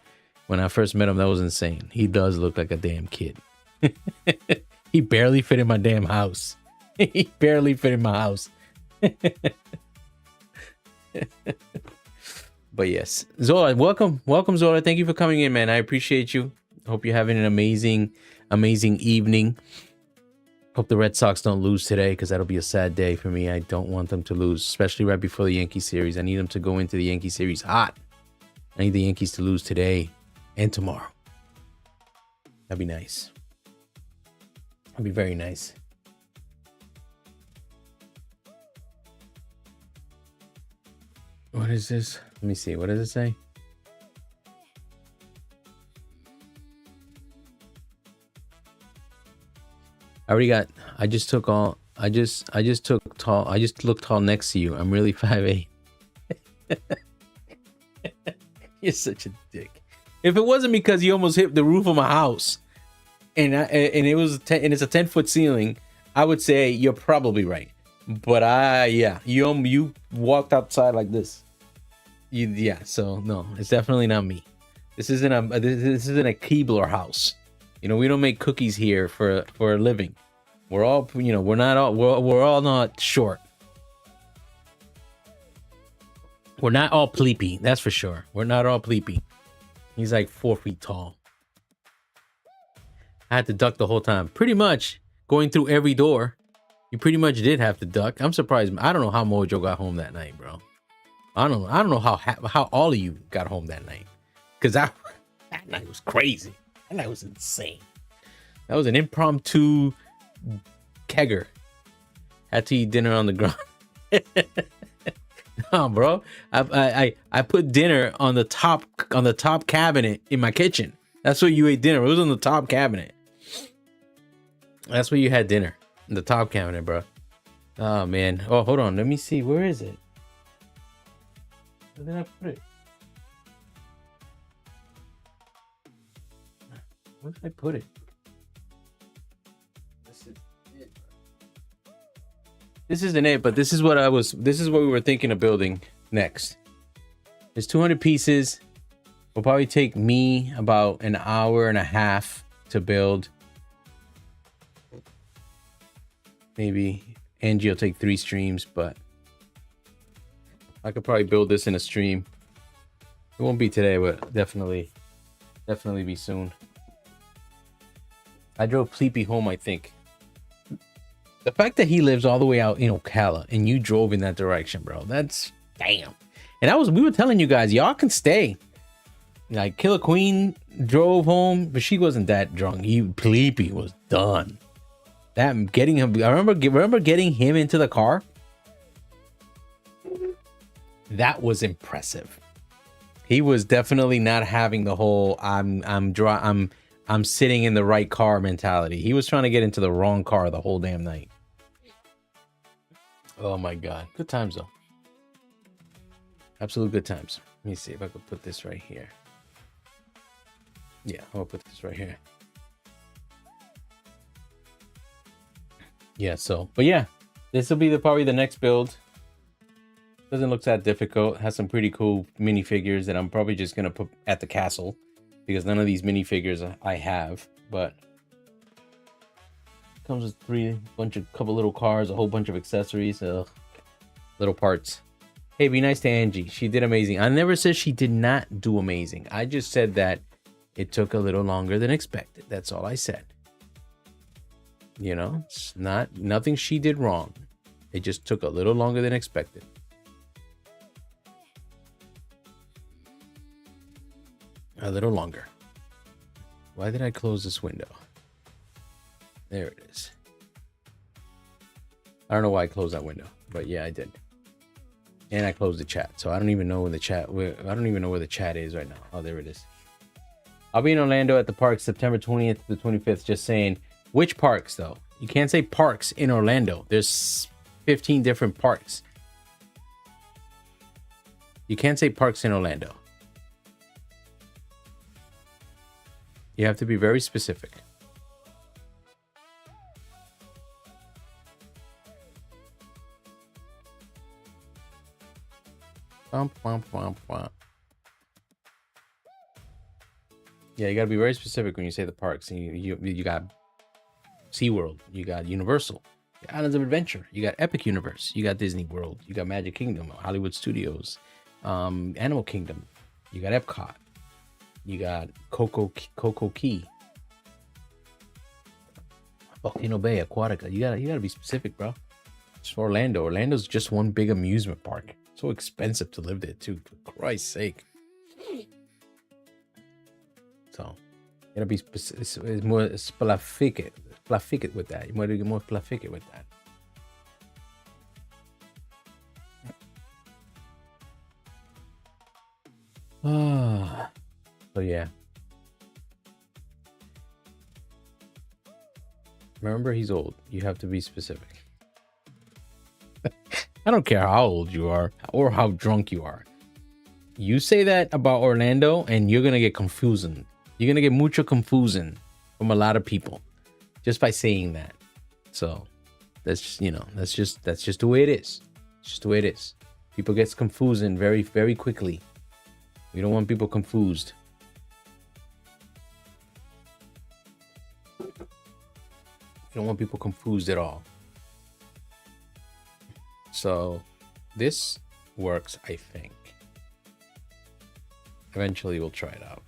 When I first met him, that was insane. He does look like a damn kid. He barely fit in my damn house. He barely fit in my house. But yes, Zola, welcome, Zola. Thank you for coming in, man. I appreciate you. Hope you're having an amazing evening. Hope the Red Sox don't lose today, because that'll be a sad day for me. I don't want them to lose, especially right before the Yankee series. I need them to go into the Yankee series hot. I need the Yankees to lose today and tomorrow. That'd be nice. That'd be very nice. What is this? Let me see. What does it say? I just looked tall next to you. I'm really 5'8". You're such a dick. If it wasn't because you almost hit the roof of my house and it's a 10-foot ceiling, I would say you're probably right. But you walked outside like this. So no, it's definitely not me. This isn't a Keebler house. You know, we don't make cookies here for a living. We're all, we're all not short. We're not all pleepy, that's for sure. We're not all pleepy. He's like 4 feet tall. I had to duck the whole time. Pretty much going through every door. You pretty much did have to duck. I'm surprised. I don't know how Mojo got home that night, bro. I don't know how all of you got home that night. Because that night was crazy. That night was insane. That was an impromptu kegger. Had to eat dinner on the ground. No, bro. I put dinner on the top cabinet in my kitchen. That's where you ate dinner. It was on the top cabinet. That's where you had dinner. In the top cabinet, bro. Oh man. Oh, hold on. Let me see. Where is it? Where did I put it? Where did I put it? This isn't it, but this is what we were thinking of building next. There's 200 pieces. Will probably take me about an hour and a half to build. Maybe Angie will take 3 streams, but I could probably build this in a stream. It won't be today, but definitely be soon. I drove Sleepy home, I think. The fact that he lives all the way out in Ocala and you drove in that direction, bro, that's damn. And we were telling you guys, y'all can stay. Like Killer Queen drove home, but she wasn't that drunk. Sleepy was done. That getting him, I remember getting him into the car. That was impressive. He was definitely not having the whole I'm sitting in the right car mentality. He was trying to get into the wrong car the whole damn night. Oh my god. Good times though. Absolute good times. Let me see if I could put this right here. Yeah, I'll put this right here. Yeah, but yeah, this will be probably the next build. Doesn't look that difficult. Has some pretty cool minifigures that I'm probably just gonna put at the castle because none of these minifigures I have. But comes with couple little cars, a whole bunch of accessories, little parts. Hey, be nice to Angie. She did amazing. I never said she did not do amazing. I just said that it took a little longer than expected. That's all I said. You know, it's nothing she did wrong. It just took a little longer than expected. A little longer. Why did I close this window? There it is. I don't know why I closed that window, but yeah, I did. And I closed the chat, so I don't even know where the chat is right now. Oh, there it is. I'll be in Orlando at the park September 20th to the 25th. Just saying, which parks though? You can't say parks in Orlando. There's 15 different parks. You can't say parks in Orlando. You have to be very specific. Yeah, you gotta be very specific when you say the parks. You got SeaWorld, you got Universal, you got Islands of Adventure, you got Epic Universe, you got Disney World, you got Magic Kingdom, Hollywood Studios, Animal Kingdom, you got Epcot, you got Coco Key, Volcano Bay, Aquatica. You gotta be specific, bro. It's Orlando. Orlando's just one big amusement park. So expensive to live there too, for Christ's sake. So you gotta be more specific with that. You might get more specific with that. So yeah. Remember, he's old. You have to be specific. I don't care how old you are or how drunk you are. You say that about Orlando and you're going to get confusing. You're going to get mucho confusing from a lot of people just by saying that. So that's just, that's just the way it is. It's just the way it is. People get confusing very, very quickly. We don't want people confused. You don't want people confused at all. So this works, I think. Eventually we'll try it out.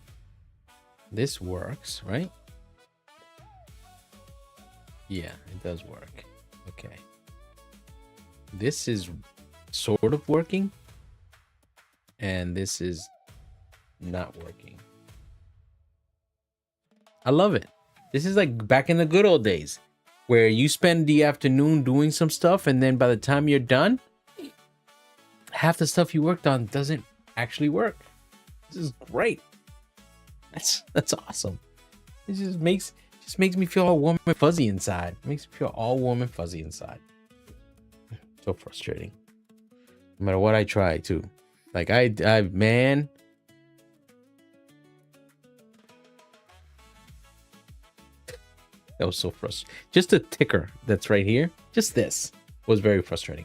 This works, right? Yeah, it does work. Okay. This is sort of working. And this is not working. I love it. This is like back in the good old days, where you spend the afternoon doing some stuff, and then by the time you're done, half the stuff you worked on doesn't actually work. This is great. That's awesome. It just makes me feel all warm and fuzzy inside. It makes me feel all warm and fuzzy inside. So frustrating. No matter what I try too. Like man. That was so frustrating. Just a ticker that's right here. Just this was very frustrating.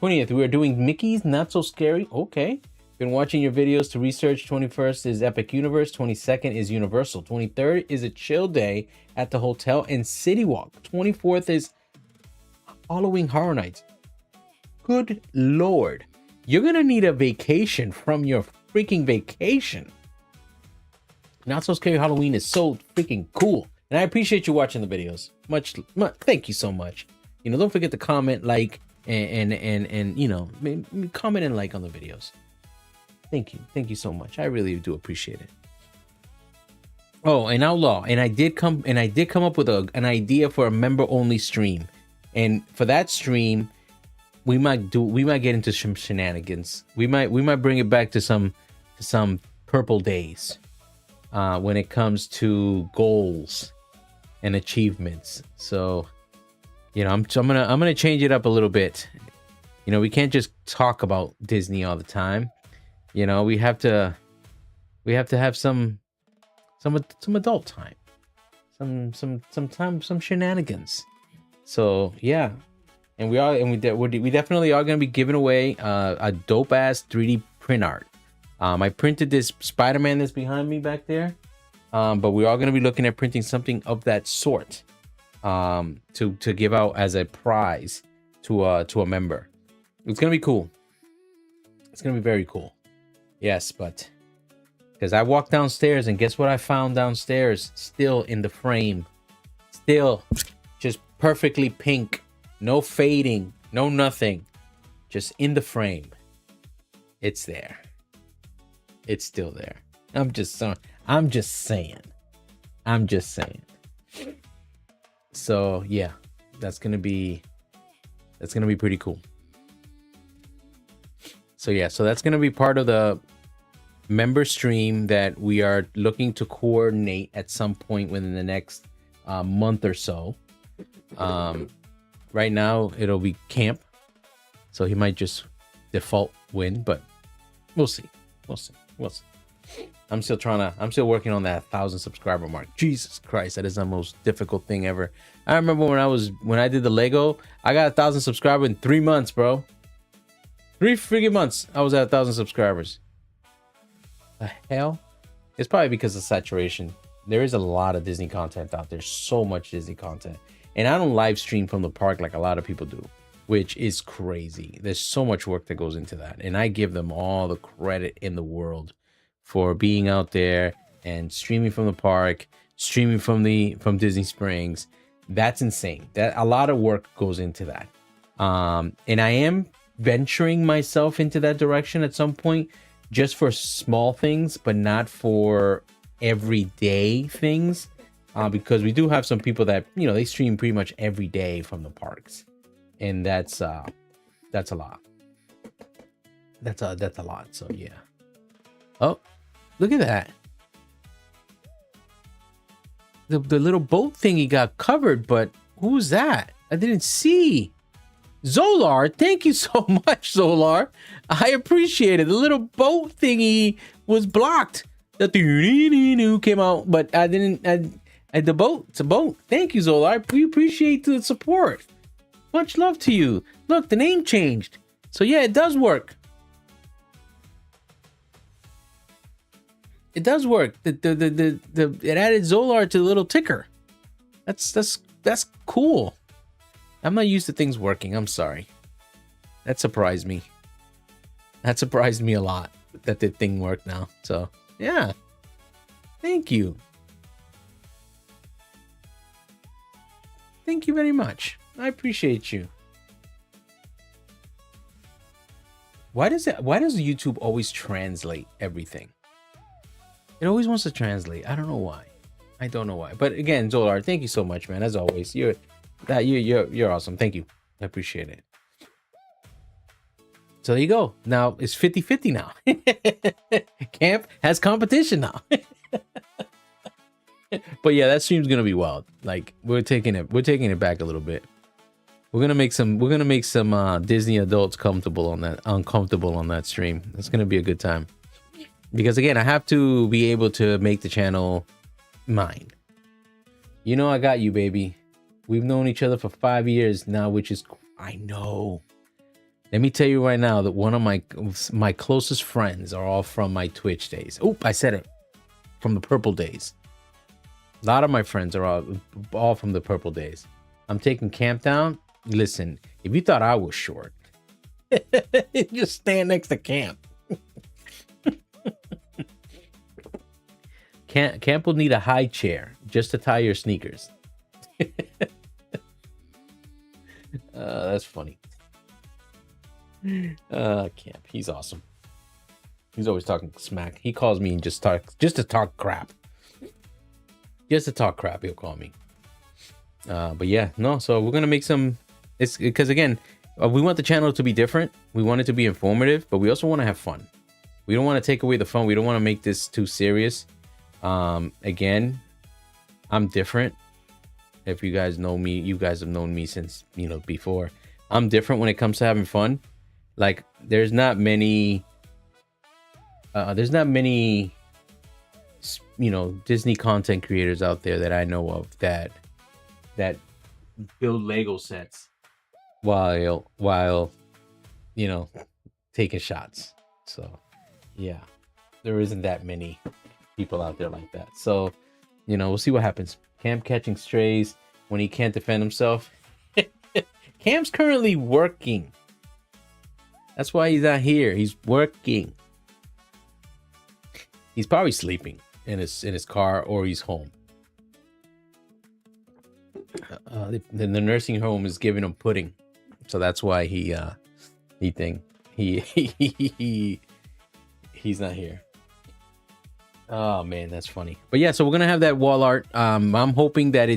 20th, we are doing Mickey's Not So Scary. Okay. Been watching your videos to research. 21st is Epic Universe. 22nd is Universal. 23rd is a chill day at the hotel and City Walk. 24th is Halloween Horror Nights. Good Lord. You're going to need a vacation from your freaking vacation. Not So Scary Halloween is so freaking cool. And I appreciate you watching the videos. Much thank you so much. Don't forget to comment, like, and comment and like on the videos. Thank you so much. I really do appreciate it. Oh, and Outlaw, and I did come up with an idea for a member only stream, and for that stream, we might get into some shenanigans. We might bring it back to some purple days, when it comes to goals and achievements. So, I'm gonna change it up a little bit. We can't just talk about Disney all the time. We have to have some adult time, some time, some shenanigans. So yeah, and we definitely are gonna be giving away a dope ass 3D print art. I printed this Spider-Man that's behind me back there. But we are going to be looking at printing something of that sort to give out as a prize to a member. It's going to be cool. It's going to be very cool. Yes, but because I walked downstairs and guess what I found downstairs? Still in the frame. Still just perfectly pink. No fading. No nothing. Just in the frame. It's there. It's still there. I'm just saying. So yeah, that's gonna be pretty cool. So yeah, so that's gonna be part of the member stream that we are looking to coordinate at some point within the next month or so. Right now it'll be camp, so he might just default win, but we'll see. I'm still working on that 1,000 subscriber mark. Jesus Christ, that is the most difficult thing ever. I remember when I did the Lego, I got 1,000 subscribers in 3 months, bro. 3 freaking months, I was at 1,000 subscribers. The hell? It's probably because of saturation. There is a lot of Disney content out there. So much Disney content. And I don't live stream from the park like a lot of people do, which is crazy. There's so much work that goes into that. And I give them all the credit in the world for being out there and streaming from the park, streaming from Disney Springs. That's insane. That a lot of work goes into that. And I am venturing myself into that direction at some point, just for small things, but not for everyday things. Because we do have some people that, you know, they stream pretty much every day from the parks, and that's a lot. That's a lot. So yeah. Oh, look at that. The little boat thingy got covered, but who's that? I didn't see. Zolar, thank you so much, Zolar. I appreciate it. The little boat thingy was blocked. The came out, but I didn't. The boat, it's a boat. Thank you, Zolar. We appreciate the support. Much love to you. Look, the name changed. So yeah, it does work. It does work. It added Zolar to the little ticker. That's cool. I'm not used to things working. I'm sorry. That surprised me. That surprised me a lot that the thing worked now. So yeah. Thank you. Thank you very much. I appreciate you. Why does YouTube always translate everything? It always wants to translate. I don't know why. I don't know why. But again, Zolar, thank you so much, man. As always, you're awesome. Thank you. I appreciate it. So there you go. Now it's 50-50 now. Camp has competition now. But yeah, that stream's gonna be wild. Like we're taking it back a little bit. We're gonna make some Disney adults uncomfortable on that stream. It's gonna be a good time. Because again, I have to be able to make the channel mine. You know I got you, baby. We've known each other for 5 years now, which is, I know. Let me tell you right now that one of my closest friends are all from my Twitch days. Oop, I said it. From the Purple days. A lot of my friends are all from the Purple days. I'm taking Camp down. Listen, if you thought I was short, just stand next to Camp. Camp will need a high chair just to tie your sneakers. That's funny. Camp, he's awesome. He's always talking smack. He calls me and just to talk crap. Just to talk crap, he'll call me. But yeah, no. So we're gonna make some. It's because again, we want the channel to be different. We want it to be informative, but we also want to have fun. We don't want to take away the fun. We don't want to make this too serious. Again, I'm different. If you guys know me, you guys have known me since, you know, before. I'm different when it comes to having fun. Like there's not many, you know, Disney content creators out there that I know of that build Lego sets while you know, taking shots. So yeah, there isn't that many people out there like that. So, you know, we'll see what happens. Camp catching strays when he can't defend himself. Camp's currently working. That's why he's not here. He's working. He's probably sleeping in his car, or he's home. The nursing home is giving him pudding, so that's why he's not here. Oh man, that's funny. But yeah, so we're gonna have that wall art. I'm hoping that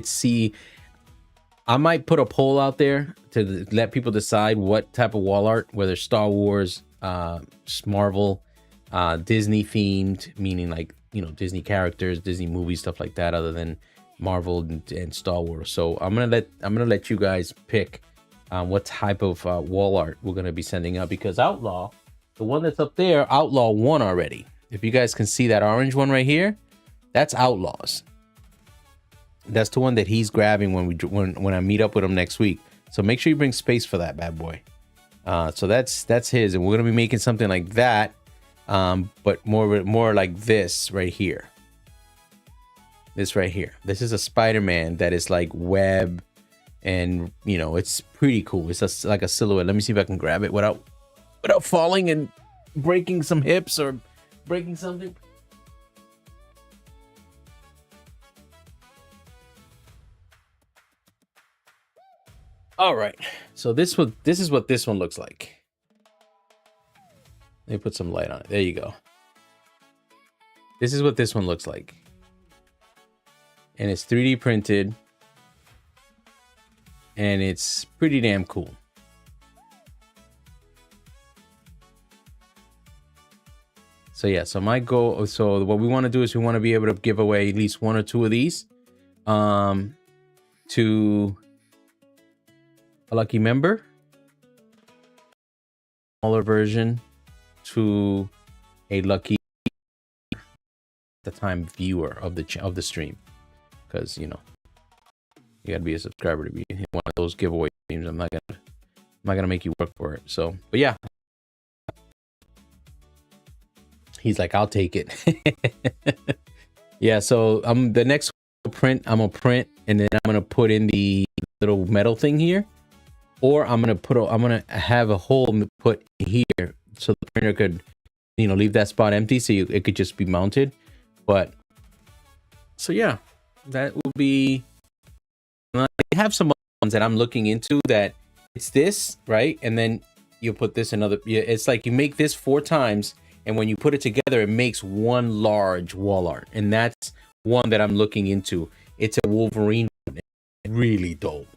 I might put a poll out there to let people decide what type of wall art, whether Star Wars, Marvel, Disney themed, meaning like, you know, Disney characters, Disney movies, stuff like that, other than Marvel and Star Wars. So I'm gonna let you guys pick what type of wall art we're gonna be sending out, because Outlaw, the one that's up there, Outlaw won already. If you guys can see that orange one right here, that's Outlaws. That's the one that he's grabbing when I meet up with him next week. So make sure you bring space for that bad boy. So that's his, and we're gonna be making something like that, but more like this right here. This right here. This is a Spider-Man that is like web, and you know, it's pretty cool. It's like a silhouette. Let me see if I can grab it without falling and breaking some hips or breaking something. All right, so this is what this one looks like. Let me put some light on it. There you go. This is what this one looks like. And it's 3D printed. And it's pretty damn cool. So yeah, so my goal, so what we want to do is we want to be able to give away at least 1 or 2 of these to a lucky member. Smaller version to a lucky the time viewer of the stream, because you know you gotta be a subscriber to be in one of those giveaway streams. I'm not gonna make you work for it. So, but yeah, he's like, I'll take it. Yeah. So the next print I'm gonna print, and then I'm gonna put in the little metal thing here, or I'm gonna have a hole put here so the printer could, you know, leave that spot empty so it could just be mounted. But so yeah, that will be. I have some ones that I'm looking into that it's this, right? And then you put this another. It's like you make this 4 times, and when you put it together, it makes one large wall art, and that's one that I'm looking into. It's a Wolverine one. It's really dope.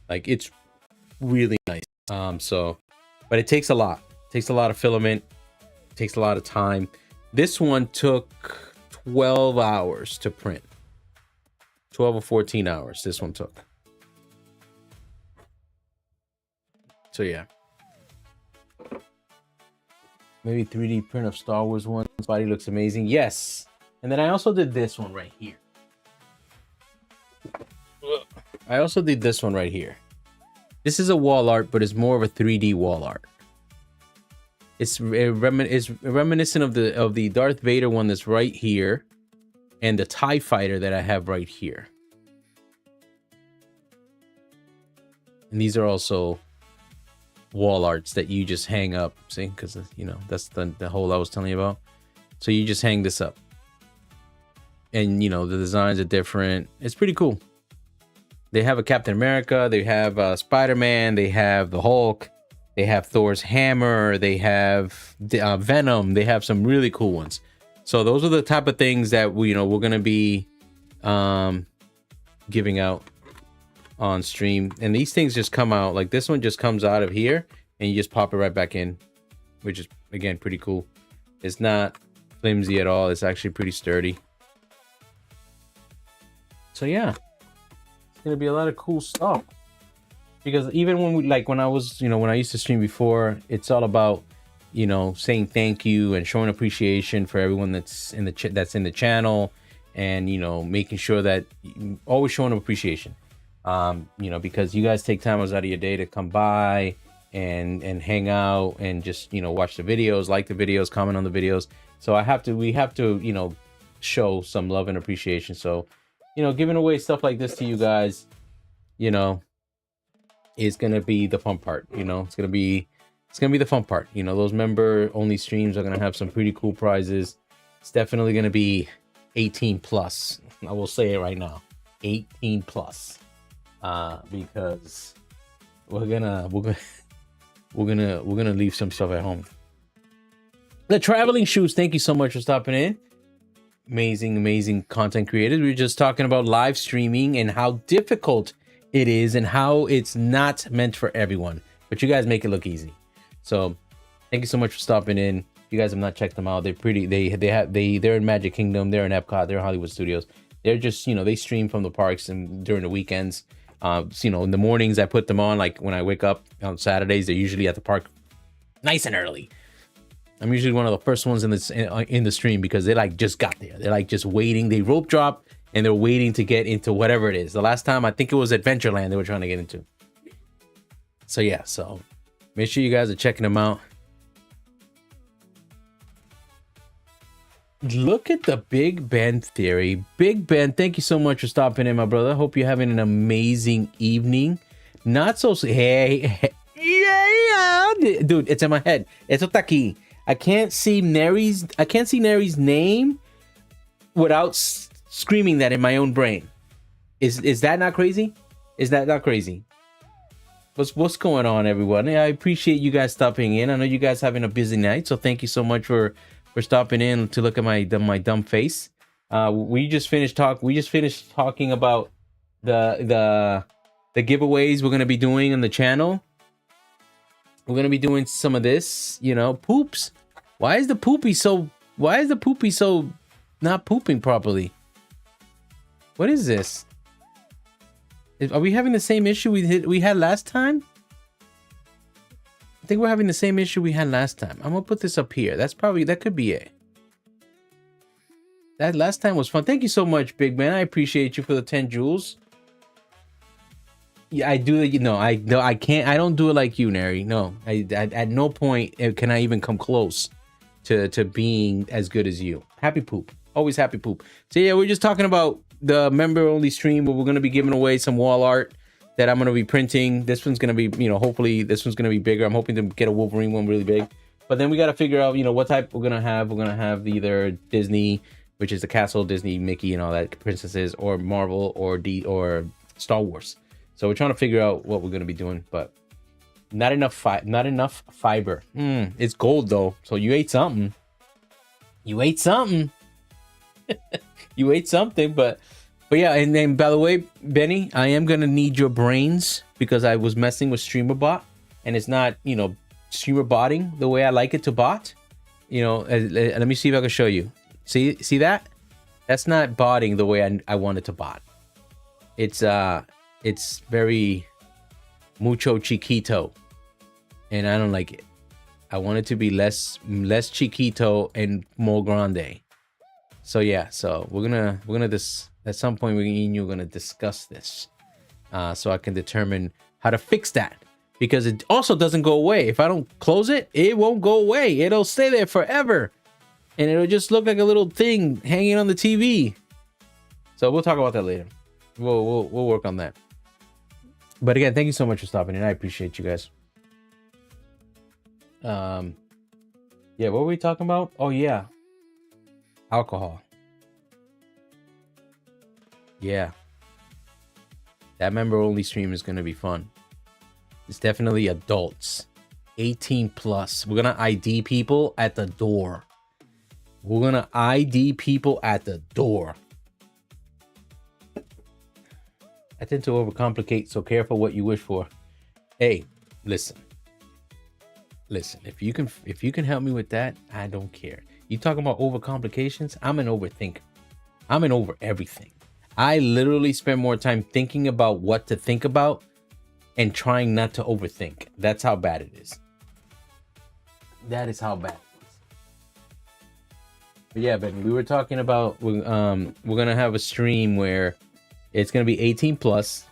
Like, it's really nice. So, but it takes a lot. It takes a lot of filament. It takes a lot of time. This one took 12 hours to print. 12 or 14 hours this one took. So yeah. Maybe 3D print of Star Wars one. This body looks amazing. Yes. And then I also did this one right here. I also did this one right here. This is a wall art, but it's more of a 3D wall art. It's reminiscent of the Darth Vader one that's right here, and the TIE Fighter that I have right here. And these are also wall arts that you just hang up. See, because you know that's the hole I was telling you about. So you just hang this up, and you know the designs are different. It's pretty cool. They have a Captain America. They have Spider-Man. They have the Hulk. They have Thor's hammer. They have Venom. They have some really cool ones. So those are the type of things that we're gonna be giving out on stream. And these things just come out, like this one just comes out of here, and you just pop it right back in, which is again pretty cool. It's not flimsy at all. It's actually pretty sturdy. So yeah, it's gonna be a lot of cool stuff. Because even when when I was, when I used to stream before, it's all about, saying thank you and showing appreciation for everyone that's in the channel, and making sure that always showing appreciation. Because you guys take time out of your day to come by and hang out and just watch the videos, like the videos, comment on the videos. So we have to show some love and appreciation. So giving away stuff like this to you guys, is gonna be the fun part. It's gonna be the fun part. Those member only streams are gonna have some pretty cool prizes. It's definitely gonna be 18 plus. I will say it right now, 18 plus, because we're gonna leave some stuff at home. The traveling shoes, thank you so much for stopping in. Amazing content creators. We were just talking about live streaming and how difficult it is and how it's not meant for everyone, but you guys make it look easy. So thank you so much for stopping in. If you guys have not checked them out, they're pretty. They're in Magic Kingdom, they're in Epcot, they're in Hollywood Studios. They're just they stream from the parks and during the weekends. In the mornings I put them on, like when I wake up on Saturdays, they're usually at the park nice and early. I'm usually one of the first ones in the stream because they just got there. They're just waiting. They rope drop and they're waiting to get into whatever it is. The last time I think it was Adventureland they were trying to get into. So yeah, so make sure you guys are checking them out. Look at the Big Ben theory. Big Ben, thank you so much for stopping in, my brother. Hope you're having an amazing evening. Not so... Hey, yeah. Dude, it's in my head. It's aquí. I can't see Neri's name without screaming that in my own brain. Is that not crazy? Is that not crazy? What's going on, everyone? Yeah, I appreciate you guys stopping in. I know you guys having a busy night, so thank you so much for stopping in to look at my dumb face. We just finished talking about the giveaways we're gonna be doing on the channel. We're gonna be doing some of this, poops. Why is the poopy so not pooping properly? What is this? Are we having the same issue we had last time? I think we're having the same issue we had last time. I'm gonna put this up here. That could be it. That last time was fun. Thank you so much, Big Man. I appreciate you for the 10 jewels. Yeah, I do. I can't. I don't do it like you, Neri. No, at no point can I even come close to being as good as you. Happy poop. Always happy poop. So yeah, we're just talking about the member only stream where we're gonna be giving away some wall art that I'm gonna be printing. This one's gonna be, hopefully this one's gonna be bigger. I'm hoping to get a Wolverine one really big. But then we gotta figure out, what type we're gonna have. We're gonna have either Disney, which is the castle, Disney, Mickey, and all that princesses, or Marvel, or Star Wars. So we're trying to figure out what we're gonna be doing, but not enough fiber. It's gold though, so you ate something. You ate something. You ate something, but yeah. And then, by the way, Benny, I am gonna need your brains because I was messing with StreamerBot, and it's not, streamer botting the way I like it to bot. Let me see if I can show you. See that? That's not botting the way I want it to bot. It's very mucho chiquito, and I don't like it. I want it to be less chiquito and more grande. So yeah, so we're gonna at some point we're gonna discuss this, so I can determine how to fix that, because it also doesn't go away. If I don't close it, it won't go away. It'll stay there forever, and it'll just look like a little thing hanging on the TV. So we'll talk about that later. We'll work on that. But again, thank you so much for stopping in. I appreciate you guys. Yeah, what were we talking about? Oh yeah, alcohol. Yeah, that member only stream is gonna be fun. It's definitely adults, 18 plus. We're gonna ID people at the door. We're gonna ID people at the door. I tend to overcomplicate, so careful what you wish for. Hey, listen. If you can help me with that, I don't care. You talking about overcomplications? I'm an overthinker. I'm an over everything. I literally spend more time thinking about what to think about and trying not to overthink. That's how bad it is. That is how bad it is. But yeah, but we were talking about we're gonna have a stream where it's gonna be 18 plus.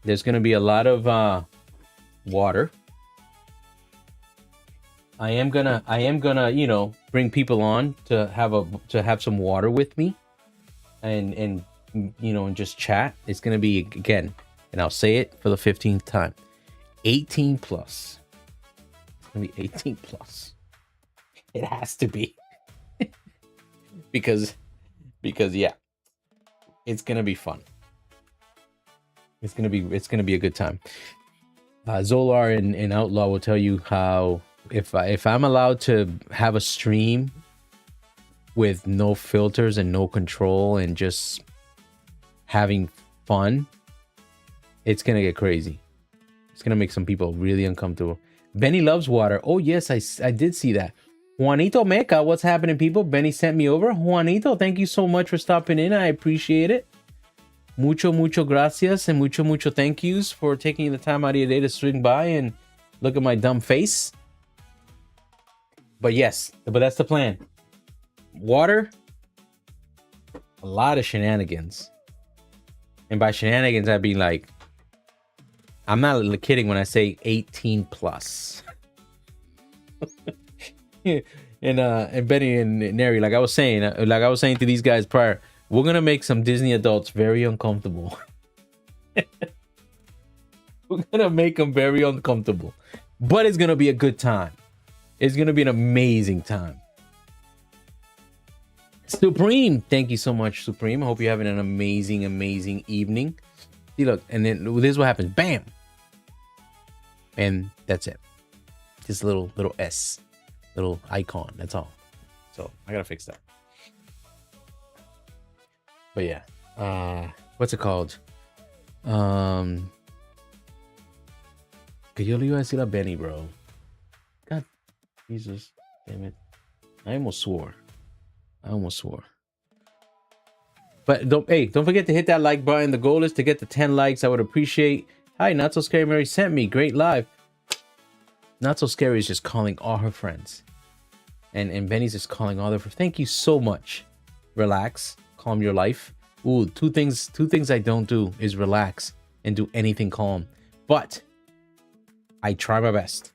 There's gonna be a lot of water. I am gonna bring people on to have some water with me, and just chat. It's gonna be, again, and I'll say it for the 15th time, 18 plus. It's gonna be 18 plus. It has to be. because yeah, it's gonna be fun. It's gonna be a good time. Zolar and Outlaw will tell you how if I'm allowed to have a stream with no filters and no control and just having fun, it's gonna get crazy. It's gonna make some people really uncomfortable. Benny loves water. Oh yes, I did see that. Juanito Meca, what's happening, people? Benny sent me over. Juanito, thank you so much for stopping in. I appreciate it. Mucho gracias and mucho thank yous for taking the time out of your day to swing by and look at my dumb face. But yes, that's the plan. Water, a lot of shenanigans. And by shenanigans, I mean, like, I'm not kidding when I say 18 plus. and Benny and Neri, like I was saying to these guys prior, we're gonna make some Disney adults very uncomfortable. We're gonna make them very uncomfortable, but it's gonna be a good time. It's gonna be an amazing time. Supreme, thank you so much, Supreme. I hope you're having an amazing, amazing evening. See, look, and then this is what happens. Bam, and that's it. This little S, little icon. That's all. So I gotta fix that. But yeah, what's it called? Que yo le iba a decir a Benny, bro. God, Jesus, damn it! I almost swore. But don't forget to hit that like button. The goal is to get to 10 likes. I would appreciate. Hi, Not So Scary Mary sent me. Great live. Not So Scary is just calling all her friends. And Benny's just calling all their friends. Thank you so much. Relax. Calm your life. Ooh, two things I don't do is relax and do anything calm. But I try my best.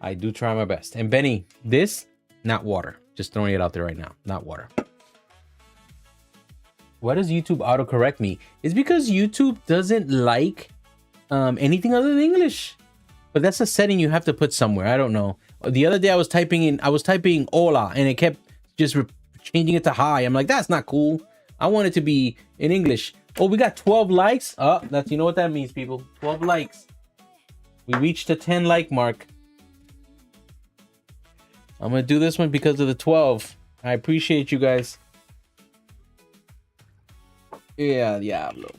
I do try my best. And Benny, this, not water. Just throwing it out there right now. Not water. Why does YouTube autocorrect me? It's because YouTube doesn't like anything other than English. But that's a setting you have to put somewhere. I don't know. The other day I was typing hola and it kept just changing it to hi. I'm like, that's not cool. I want it to be in English. Oh, we got 12 likes. Oh, that's, you know what that means, people. 12 likes. We reached the 10 like mark. I'm going to do this one because of the 12. I appreciate you guys. Yeah, Diablo.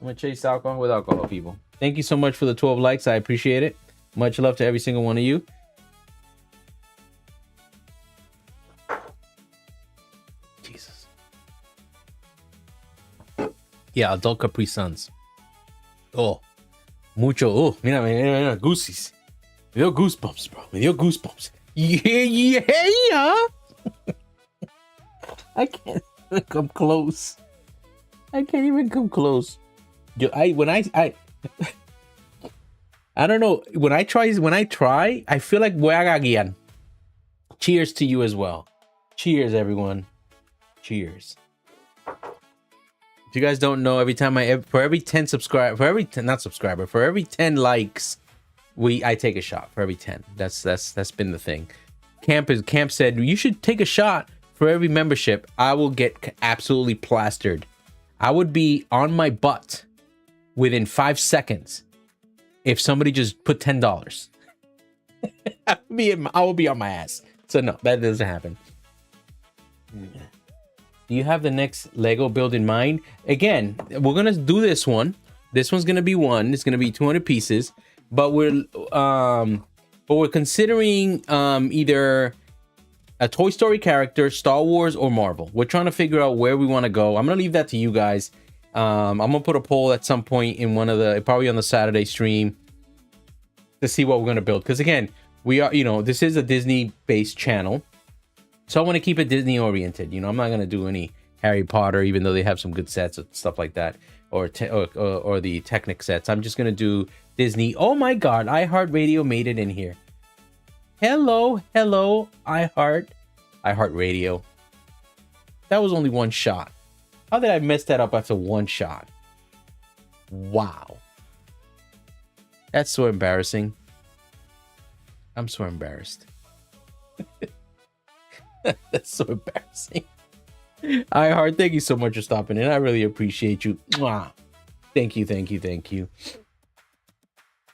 I'm going to chase alcohol with alcohol, people. Thank you so much for the 12 likes. I appreciate it. Much love to every single one of you. Jesus. Yeah, adult Capri Suns. Oh, mucho. Oh, mira, goosies. Me dio goosebumps, bro. Me dio goosebumps. Yeah. I can't even come close. I can't even come close. I don't know. When I try, I feel like voy a gaguear. Cheers to you as well. Cheers, everyone. Cheers. If you guys don't know, for every 10 likes, I take a shot for every 10. That's been the thing. Camp said you should take a shot for every membership. I will get absolutely plastered. I would be on my butt within 5 seconds if somebody just put $10. I will be on my ass. So no, that doesn't happen. Do you have the next Lego build in mind? Again, we're gonna do this one. This one's gonna be one. It's gonna be 200 pieces. But we're considering either a Toy Story character, Star Wars, or Marvel. We're trying to figure out where we want to go. I'm gonna leave that to you guys. I'm gonna put a poll at some point in probably on the Saturday stream to see what we're gonna build. Because again, we are, this is a Disney-based channel, so I want to keep it Disney-oriented. I'm not gonna do any Harry Potter, even though they have some good sets and stuff like that, or the Technic sets. I'm just gonna do Disney. Oh my God, iHeartRadio made it in here. Hello, iHeartRadio. That was only one shot. How did I mess that up after one shot? Wow. That's so embarrassing. I'm so embarrassed. That's so embarrassing. iHeart, thank you so much for stopping in. I really appreciate you. Mwah. Thank you.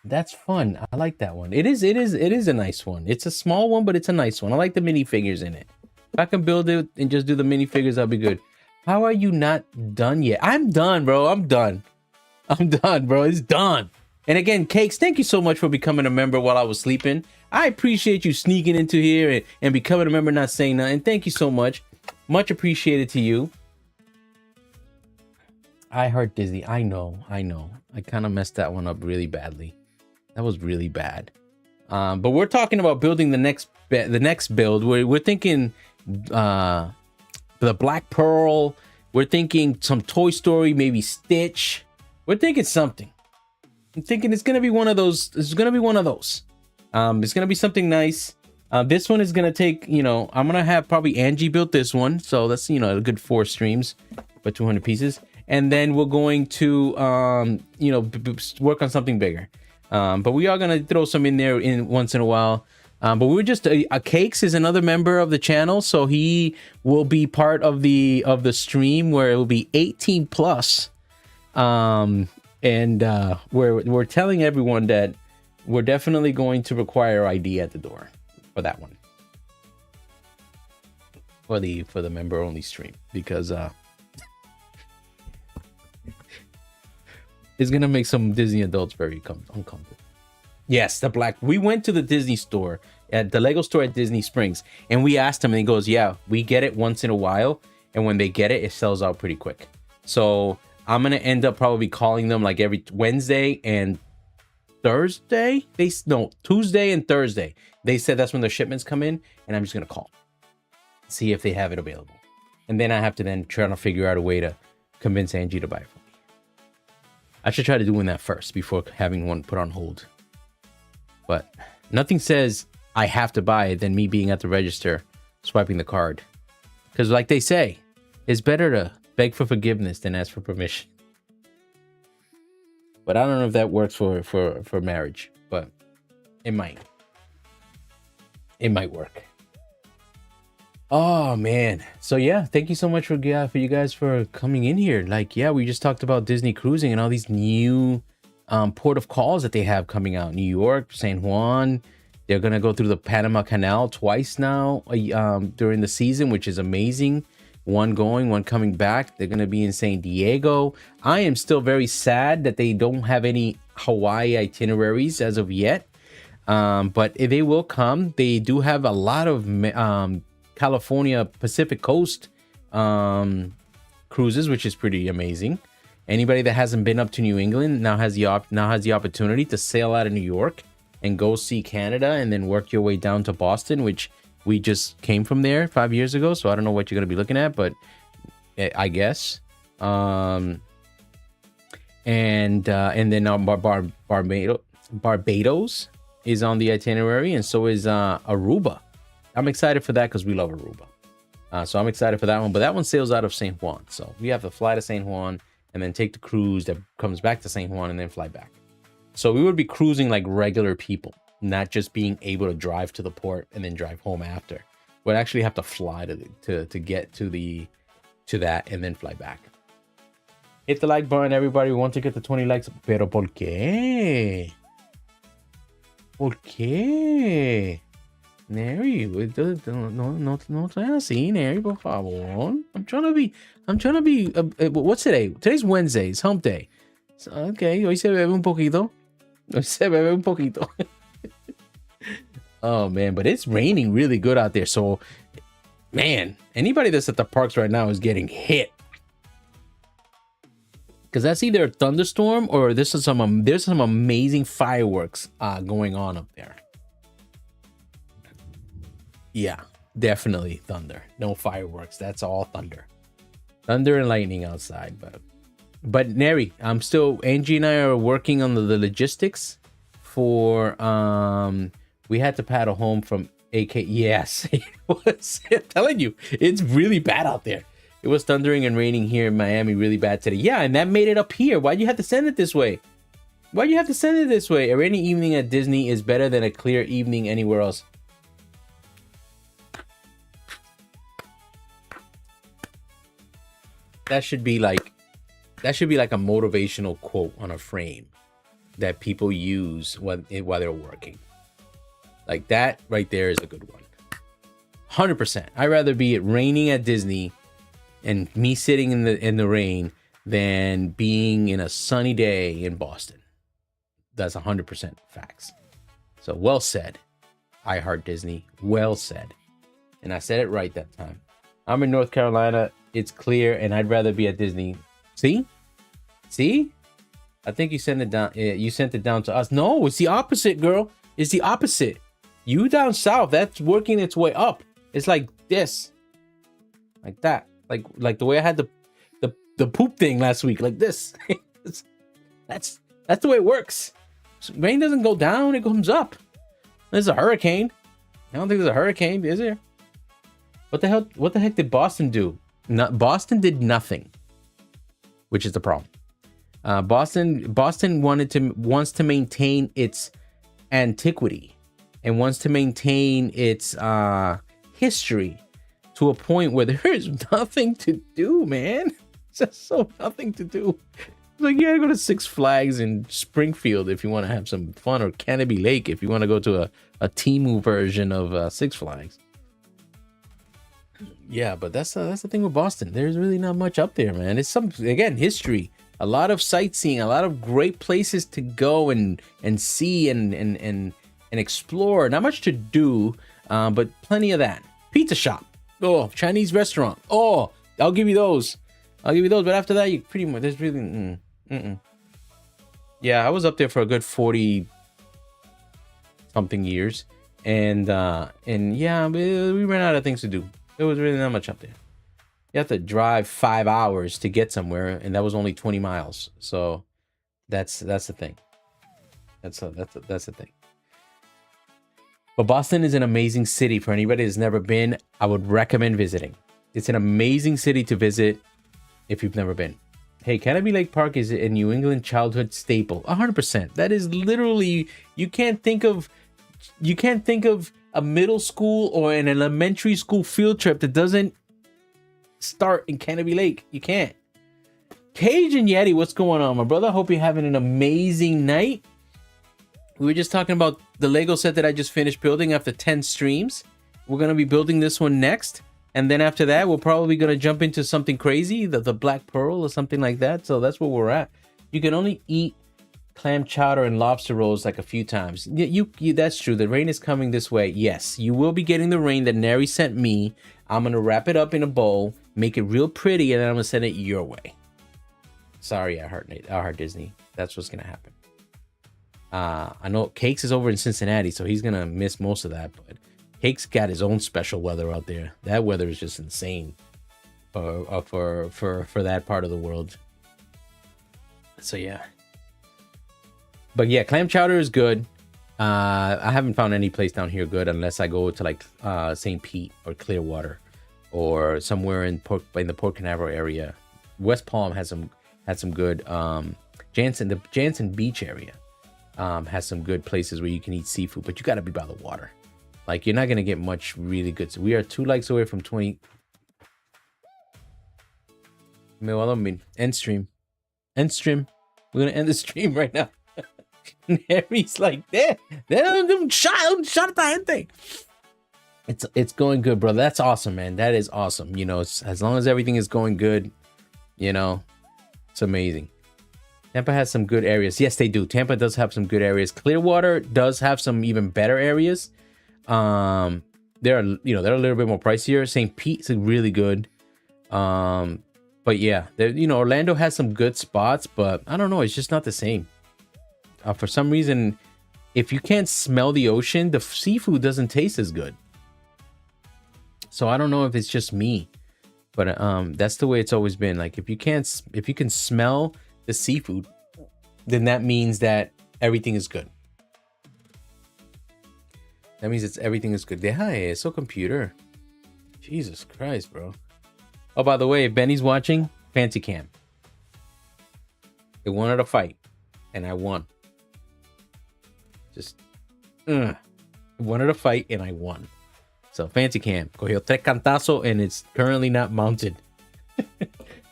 That's fun. I like that one. It is a nice one. It's a small one, but it's a nice one. I like the minifigures in it. If I can build it and just do the minifigures, that'll be good. How are you not done yet? I'm done, bro. I'm done, bro. It's done. And again, Cakes, thank you so much for becoming a member while I was sleeping. I appreciate you sneaking into here and becoming a member, not saying nothing. Thank you so much. Much appreciated to you. I heart Disney. I know. I kind of messed that one up really badly. That was really bad. But we're talking about building the next build. We're thinking the Black Pearl. We're thinking some Toy Story, maybe Stitch. We're thinking something. I'm thinking it's gonna be one of those. It's gonna be something nice. This one is gonna take, I'm gonna have probably Angie built this one, so that's a good 4 streams, but 200 pieces, and then we're going to work on something bigger. But we are gonna throw some in there once in a while. But we were just Cakes is another member of the channel, so he will be part of the stream where it will be 18 plus. And we're telling everyone that we're definitely going to require ID at the door for that one, for the member only stream, because it's gonna make some Disney adults very uncomfortable. Yes, we went to the Disney store, at the Lego store at Disney Springs, and we asked him, and he goes, yeah, we get it once in a while, and when they get it, it sells out pretty quick. So I'm gonna end up probably calling them like every Wednesday and Thursday. Tuesday and Thursday. They said that's when the shipments come in, and I'm just gonna call, see if they have it available, and then I have to then try to figure out a way to convince Angie to buy it for me. I should try to doing that first before having one put on hold. But nothing says I have to buy it than me being at the register swiping the card, because like they say, it's better to beg for forgiveness than ask for permission. But I don't know if that works for marriage, but it might work. Oh man, so yeah, thank you so much for you guys for coming in here. Like, yeah, we just talked about Disney cruising and all these new port of calls that they have coming out. New York, San Juan. They're gonna go through the Panama Canal twice now during the season, which is amazing. One going, one coming back. They're gonna be in San Diego. I am still very sad that they don't have any Hawaii itineraries as of yet, but they will come. They do have a lot of California Pacific Coast cruises, which is pretty amazing. Anybody that hasn't been up to New England now has the opportunity to sail out of New York and go see Canada, and then work your way down to Boston, which we just came from there 5 years ago. So I don't know what you're going to be looking at, but I guess. And then Barbados is on the itinerary, and so is Aruba. I'm excited for that because we love Aruba. So I'm excited for that one, but that one sails out of San Juan. So we have to fly to San Juan and then take the cruise that comes back to San Juan and then fly back. So we would be cruising like regular people, not just being able to drive to the port and then drive home after. We'd actually have to fly to get to that and then fly back. Hit the like button, everybody. We want to get to 20 likes. Pero ¿por qué? ¿Por qué? Neri, no seas así, Neri, por favor. I'm trying to be, what's today? Today's Wednesday, it's hump day. So, okay, hoy se bebe un poquito. Oh man, but it's raining really good out there. So, man, anybody that's at the parks right now is getting hit. Because that's either a thunderstorm or there's some amazing fireworks going on up there. Yeah, definitely thunder. No fireworks. That's all thunder. Thunder and lightning outside. But Neri, Angie and I are working on the logistics for we had to paddle home from AK. Yes, it was. I'm telling you, it's really bad out there. It was thundering and raining here in Miami really bad today. Yeah, and that made it up here. Why'd you have to send it this way? A rainy evening at Disney is better than a clear evening anywhere else. That should be like a motivational quote on a frame that people use while they're working. Like that right there is a good one. 100%. I'd rather be it raining at Disney and me sitting in the rain than being in a sunny day in Boston. That's 100% facts. So well said. I heart Disney. Well said. And I said it right that time. I'm in North Carolina. It's clear, and I'd rather be at Disney. See? I think you sent it down. You sent it down to us. No, it's the opposite, girl. It's the opposite. You down south, that's working its way up. It's like this, like that, like the way I had the poop thing last week, like this. That's the way it works. So rain doesn't go down; it comes up. There's a hurricane. I don't think there's a hurricane, is there? What the hell? What the heck did Boston do? Boston did nothing, which is the problem. Boston wants to maintain its antiquity and wants to maintain its history to a point where there is nothing to do, man. There's so nothing to do. Like, you gotta go to Six Flags in Springfield if you want to have some fun, or Canopy Lake if you want to go to a Temu version of Six Flags. Yeah, but that's the thing with Boston. There's really not much up there, man. It's again, history, a lot of sightseeing, a lot of great places to go and see and explore. Not much to do, but plenty of that. Pizza shop, oh, Chinese restaurant, oh, I'll give you those. But after that, you pretty much, there's really Yeah, I was up there for a good 40 something years, and yeah, we ran out of things to do. There was really not much up there. You have to drive 5 hours to get somewhere, and that was only 20 miles. So that's the thing. That's the thing. But Boston is an amazing city. For anybody that's never been, I would recommend visiting. It's an amazing city to visit if you've never been. Hey, Canopy Lake Park is a New England childhood staple. 100%. That is literally, you can't think of a middle school or an elementary school field trip that doesn't start in Canopy Lake. You can't. Cajun Yeti, what's going on, my brother? Hope you're having an amazing night. We were just talking about the Lego set that I just finished building after 10 streams. We're going to be building this one next. And then after that, we're probably going to jump into something crazy, the Black Pearl or something like that. So that's where we're at. You can only eat clam chowder and lobster rolls like a few times. You that's true. The rain is coming this way. Yes, you will be getting the rain that Neri sent me. I'm going to wrap it up in a bowl, make it real pretty, and then I'm going to send it your way. Sorry, I heart Disney. That's what's going to happen. I know Cakes is over in Cincinnati, so he's going to miss most of that, but Cake's got his own special weather out there. That weather is just insane for that part of the world. So yeah. But yeah, clam chowder is good. I haven't found any place down here good unless I go to like St. Pete or Clearwater or somewhere in the Port Canaveral area. West Palm had some good. The Jansen Beach area has some good places where you can eat seafood, but you got to be by the water. Like, you're not going to get much really good. So we are 2 likes away from 20. End stream. We're going to end the stream right now. Harry's like, shut the thing. It's going good, bro. That's awesome, man. That is awesome. You know, as long as everything is going good, you know, it's amazing. Tampa has some good areas. Yes, they do. Tampa does have some good areas. Clearwater does have some even better areas. They're a little bit more pricier. St. Pete's really good. But yeah, Orlando has some good spots, but I don't know, it's just not the same. For some reason, if you can't smell the ocean, the seafood doesn't taste as good. So I don't know if it's just me, but that's the way it's always been. Like, if you can smell the seafood, then that means that everything is good. That means everything is good. Hi, it's so computer. Jesus Christ, bro. Oh, by the way, if Benny's watching, Fancy Cam. They wanted a fight, and I won. Wanted a fight, and I won. So, Fancy Cam. Cogió 3 cantazo, and it's currently not mounted.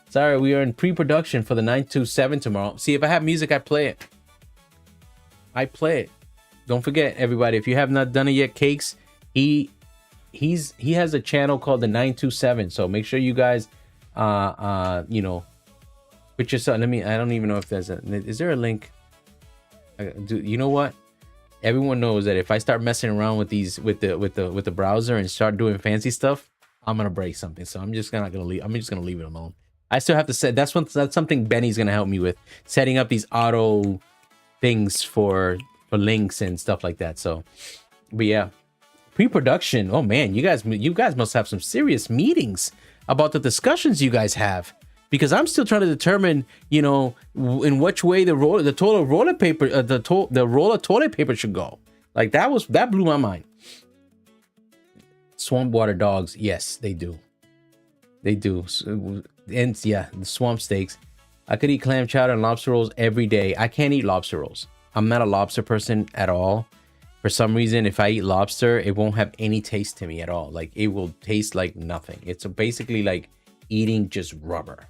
Sorry, we are in pre-production for the 927 tomorrow. See, if I have music, I play it. Don't forget, everybody, if you have not done it yet, Cakes, he has a channel called the 927. So make sure you guys, put yourself. I don't even know if is there a link? You know what? Everyone knows that if I start messing around with the browser and start doing fancy stuff, I'm gonna break something. So I'm just gonna leave it alone. I still have to set. That's something Benny's gonna help me with, setting up these auto things for links and stuff like that. So, but yeah, pre-production. Oh man, you guys must have some serious meetings about the discussions you guys have, because I'm still trying to determine, in which way the roll of toilet paper should go. Like, that blew my mind. Swamp water dogs. Yes, they do. They do. And yeah, the swamp steaks. I could eat clam chowder and lobster rolls every day. I can't eat lobster rolls. I'm not a lobster person at all. For some reason, if I eat lobster, it won't have any taste to me at all. Like, it will taste like nothing. It's basically like eating just rubber.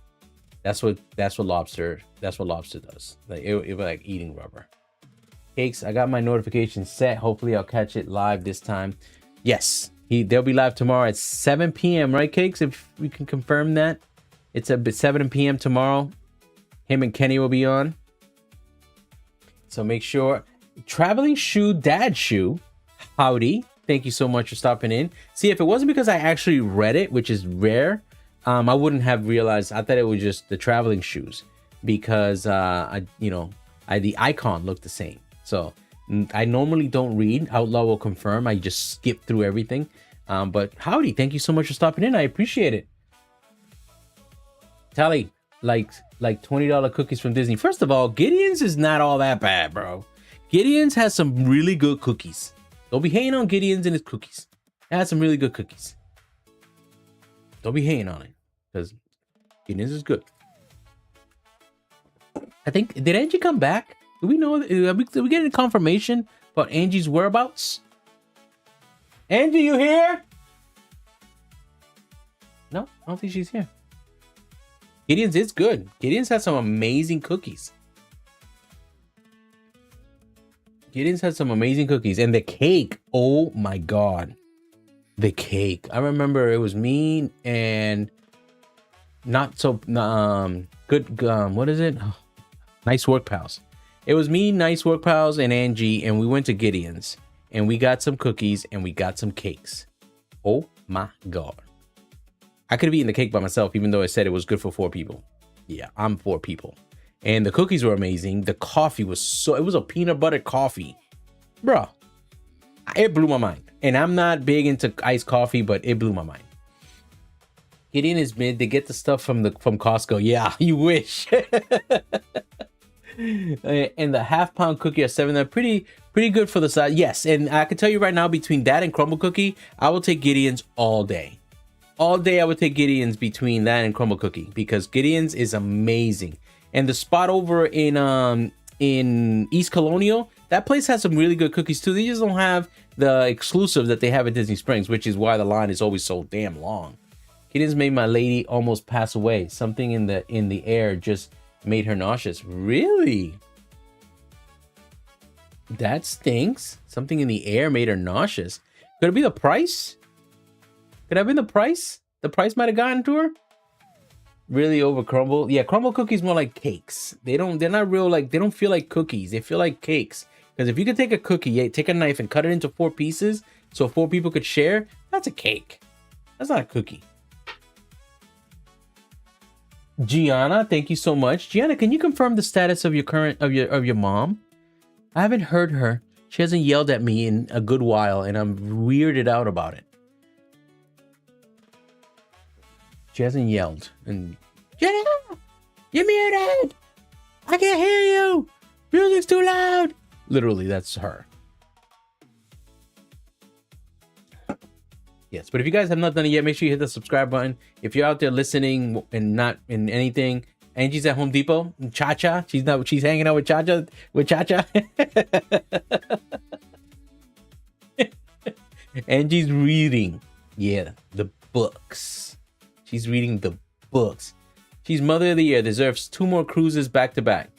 That's what lobster does. Like, it like eating rubber. Cakes, I got my notification set. Hopefully I'll catch it live this time. Yes, they'll be live tomorrow at 7 p.m. right, Cakes? If we can confirm that. It's at 7 p.m. tomorrow. Him and Kenny will be on. So make sure. Traveling Shoe Dad Shoe. Howdy. Thank you so much for stopping in. See, if it wasn't because I actually read it, which is rare, I wouldn't have realized. I thought it was just the traveling shoes because the icon looked the same. So I normally don't read. Outlaw will confirm. I just skip through everything. But howdy, thank you so much for stopping in. I appreciate it. Tally, like $20 cookies from Disney. First of all, Gideon's is not all that bad, bro. Gideon's has some really good cookies. Don't be hating on Gideon's and his cookies. It has some really good cookies. Don't be hating on it because Gideon's is good. I think, did Angie come back? Do we know? Did we get any confirmation about Angie's whereabouts? Angie, you here? No, I don't think she's here. Gideon's is good. Gideon's has some amazing cookies. Gideon's had some amazing cookies. And the cake, oh my God. The cake. I remember it was me and not so good, what is it? Oh, Nice Work Pals. It was me, Nice Work Pals, and Angie, and we went to Gideon's. And we got some cookies and we got some cakes. Oh my God. I could have eaten the cake by myself, even though it said it was good for 4 people. Yeah, I'm 4 people. And the cookies were amazing. The coffee was it was a peanut butter coffee. Bro, it blew my mind. And I'm not big into iced coffee, but it blew my mind. Gideon is mid. They get the stuff from Costco. Yeah, you wish. And the half-pound cookie are $7. They're pretty good for the size. Yes, and I can tell you right now, between that and crumble cookie, I will take Gideon's all day. All day I would take Gideon's between that and crumble cookie because Gideon's is amazing. And the spot over in East Colonial, that place has some really good cookies too. They just don't have the exclusive that they have at Disney Springs, which is why the line is always so damn long. Gideon's made my lady almost pass away. Something in the air just made her nauseous. Really? That stinks. Something in the air made her nauseous. Could it be the price? Could it have been the price? The price might have gotten to her. Really over crumble. Yeah, crumble cookies more like cakes. They're not real, like, they don't feel like cookies. They feel like cakes. Because if you could take a cookie, take a knife and cut it into 4 pieces so 4 people could share, that's a cake. That's not a cookie. Gianna, thank you so much. Gianna, can you confirm the status of your mom? I haven't heard her. She hasn't yelled at me in a good while, and I'm weirded out about it. She hasn't yelled. And Gianna, you're muted. I can't hear you. Music's too loud. Literally, that's her. Yes, but if you guys have not done it yet, make sure you hit the subscribe button. If you're out there listening and not in anything, Angie's at Home Depot. Cha-Cha, she's hanging out with Cha-Cha. Angie's reading, the books. She's reading the books. She's Mother of the Year. Deserves 2 more cruises back to back.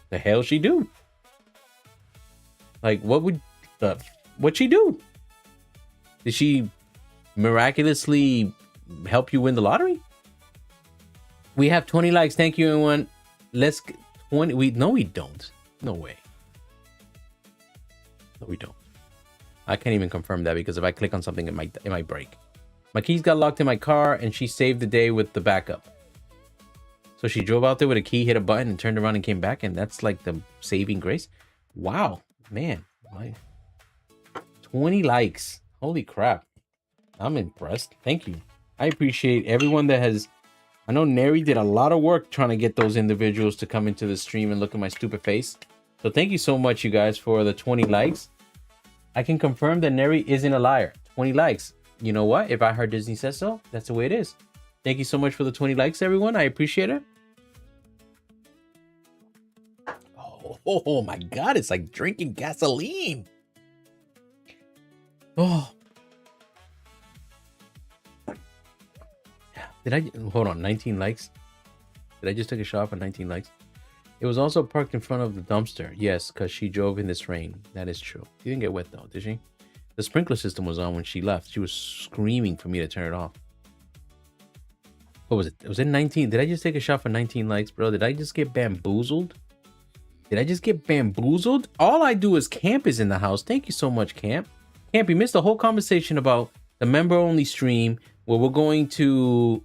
The hell she do? Like, what'd she do? Did she miraculously help you win the lottery? We have 20 likes. Thank you, everyone. Let's get 20. No, we don't. No way. No, we don't. I can't even confirm that because if I click on something, it might break. My keys got locked in my car and she saved the day with the backup. So she drove out there with a key, hit a button, and turned around and came back, and that's like the saving grace. Wow, man. 20 likes. Holy crap. I'm impressed. Thank you. I appreciate everyone that has... I know Neri did a lot of work trying to get those individuals to come into the stream and look at my stupid face. So thank you so much, you guys, for the 20 likes. I can confirm that Neri isn't a liar. 20 likes. You know what? If I heard Disney says so, that's the way it is. Thank you so much for the 20 likes, everyone. I appreciate it. Oh my God, it's like drinking gasoline. Oh. Did I hold on? 19 likes. Did I just take a shot for 19 likes? It was also parked in front of the dumpster. Yes, because she drove in this rain. That is true. She didn't get wet though, did she? The sprinkler system was on when she left. She was screaming for me to turn it off. What was it? Was it 19? Did I just take a shot for 19 likes, bro? Did I just get bamboozled? Did I just get bamboozled? All I do is Camp is in the house. Thank you so much, Camp. Camp, you missed the whole conversation about the member-only stream where we're going to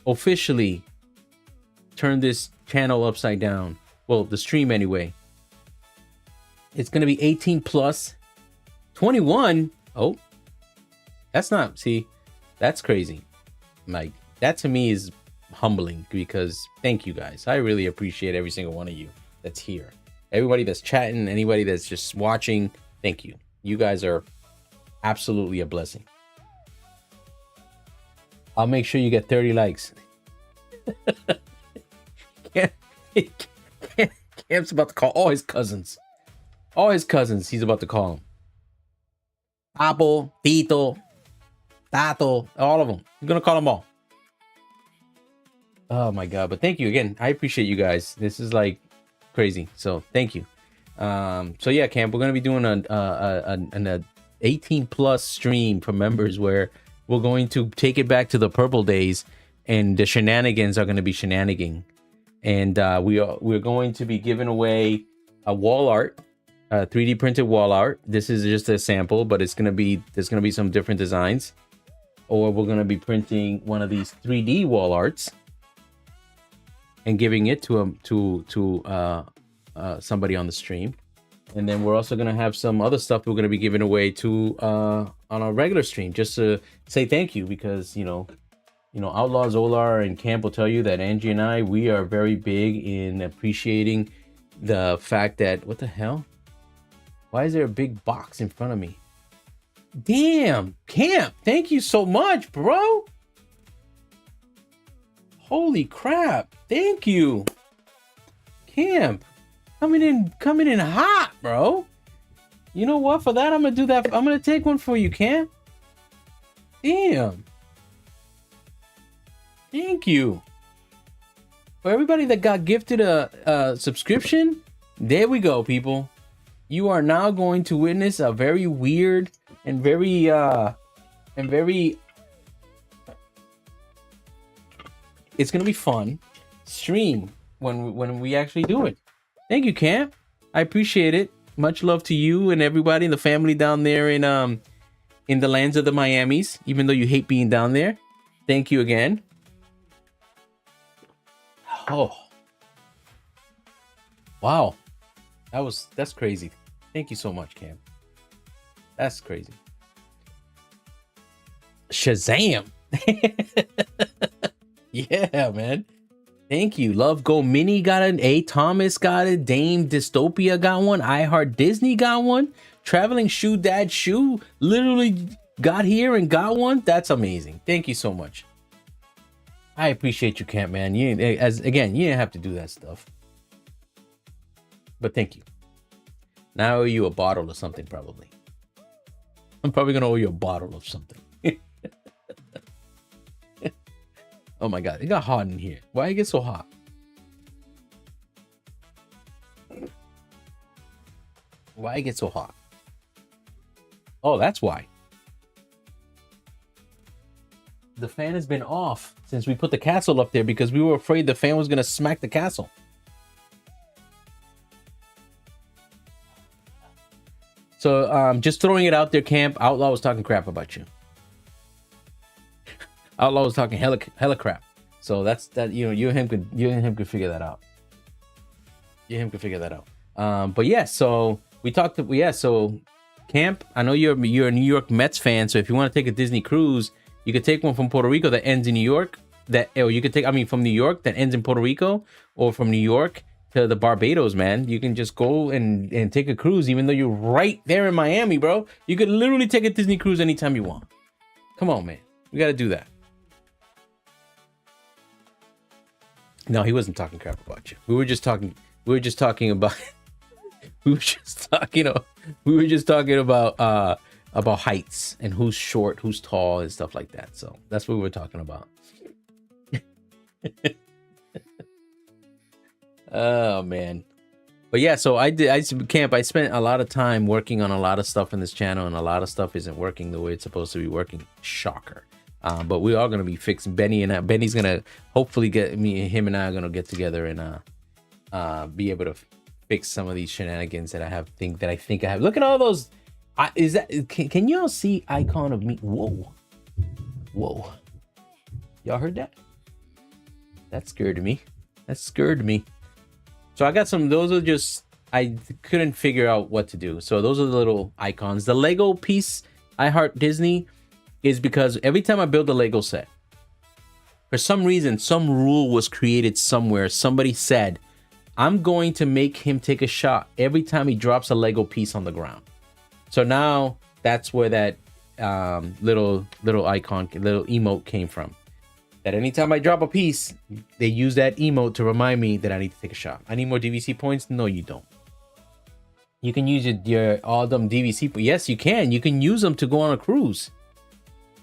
officially turn this channel upside down. Well, the stream anyway. It's going to be 18 plus. 21? Oh. That's not, see, that's crazy. Like, that to me is humbling because thank you guys. I really appreciate every single one of you that's here. Everybody that's chatting, anybody that's just watching, thank you. You guys are absolutely a blessing. I'll make sure you get 30 likes. Camp's about to call all his cousins. All his cousins, he's about to call them. Papo, Tito, Tato, all of them. He's going to call them all. Oh my God. But thank you again. I appreciate you guys. This is like crazy. So thank you. So yeah, Camp, we're going to be doing an 18 plus stream for members where we're going to take it back to the purple days and the shenanigans are going to be shenanigan. And we're going to be giving away a wall art, 3D printed wall art. This is just a sample, but there's going to be some different designs. Or we're going to be printing one of these 3D wall arts and giving it to somebody on the stream. And then we're also going to have some other stuff we're going to be giving away to on our regular stream, just to say thank you, because you know Outlaw Zolar and Camp will tell you that Angie and I, we are very big in appreciating the fact that, what the hell? Why is there a big box in front of me? Damn, Camp, thank you so much, bro. Holy crap, thank you. Camp, coming in hot, bro. You know what? For that, I'm gonna do that. I'm gonna take one for you, Camp. Damn. Thank you. For everybody that got gifted a subscription, there we go, people. You are now going to witness a very weird and very it's gonna be fun stream when we actually do it. Thank you, Camp. I appreciate it. Much love to you and everybody in the family down there in the lands of the Miamis, even though you hate being down there. Thank you again. Oh. Wow. That's crazy. Thank you so much, Cam. That's crazy. Shazam. Yeah, man. Thank you. Love Go Mini got it. A Thomas got it. Dame Dystopia got one. I Heart Disney got one. Traveling Shoe Dad Shoe literally got here and got one. That's amazing. Thank you so much. I appreciate you, Camp, man. You didn't have to do that stuff. But thank you. Now I owe you a bottle of something, probably. I'm probably gonna owe you a bottle of something. Oh my God, it got hot in here. Why it get so hot? Why it get so hot? Oh, that's why. The fan has been off since we put the castle up there because we were afraid the fan was gonna smack the castle. So just throwing it out there, Camp. Outlaw was talking crap about you. Outlaw was talking hella crap. So that's that. You and him could figure that out. You and him could figure that out. But yeah, so we talked. So Camp, I know you're a New York Mets fan. So if you want to take a Disney cruise, you could take one from Puerto Rico that ends in New York. Or you could take, from New York that ends in Puerto Rico, or from New York to the Barbados, man. You can just go and take a cruise, even though you're right there in Miami, bro. You could literally take a Disney cruise anytime you want. Come on, man. We got to do that. No, he wasn't talking crap about you. We were just talking about we were just talking about heights and who's short, who's tall, and stuff like that. So that's what we were talking about. Oh man. But yeah, so I spent a lot of time working on a lot of stuff in this channel, and a lot of stuff isn't working the way it's supposed to be working. Shocker. But we are gonna be fixing. Benny's gonna hopefully him and I are gonna get together and be able to fix some of these shenanigans that I think I have. Look at all those. Can y'all see icon of me? Whoa. Y'all heard that? That scared me. So I got some. Those are just, I couldn't figure out what to do. So those are the little icons. The Lego piece, I Heart Disney, is because every time I build a Lego set, for some reason, some rule was created somewhere. Somebody said, I'm going to make him take a shot every time he drops a Lego piece on the ground. So now that's where that little icon, little emote came from. That anytime I drop a piece, they use that emote to remind me that I need to take a shot. I need more DVC points. No, you don't. You can use your all them DVC. Yes, you can. You can use them to go on a cruise.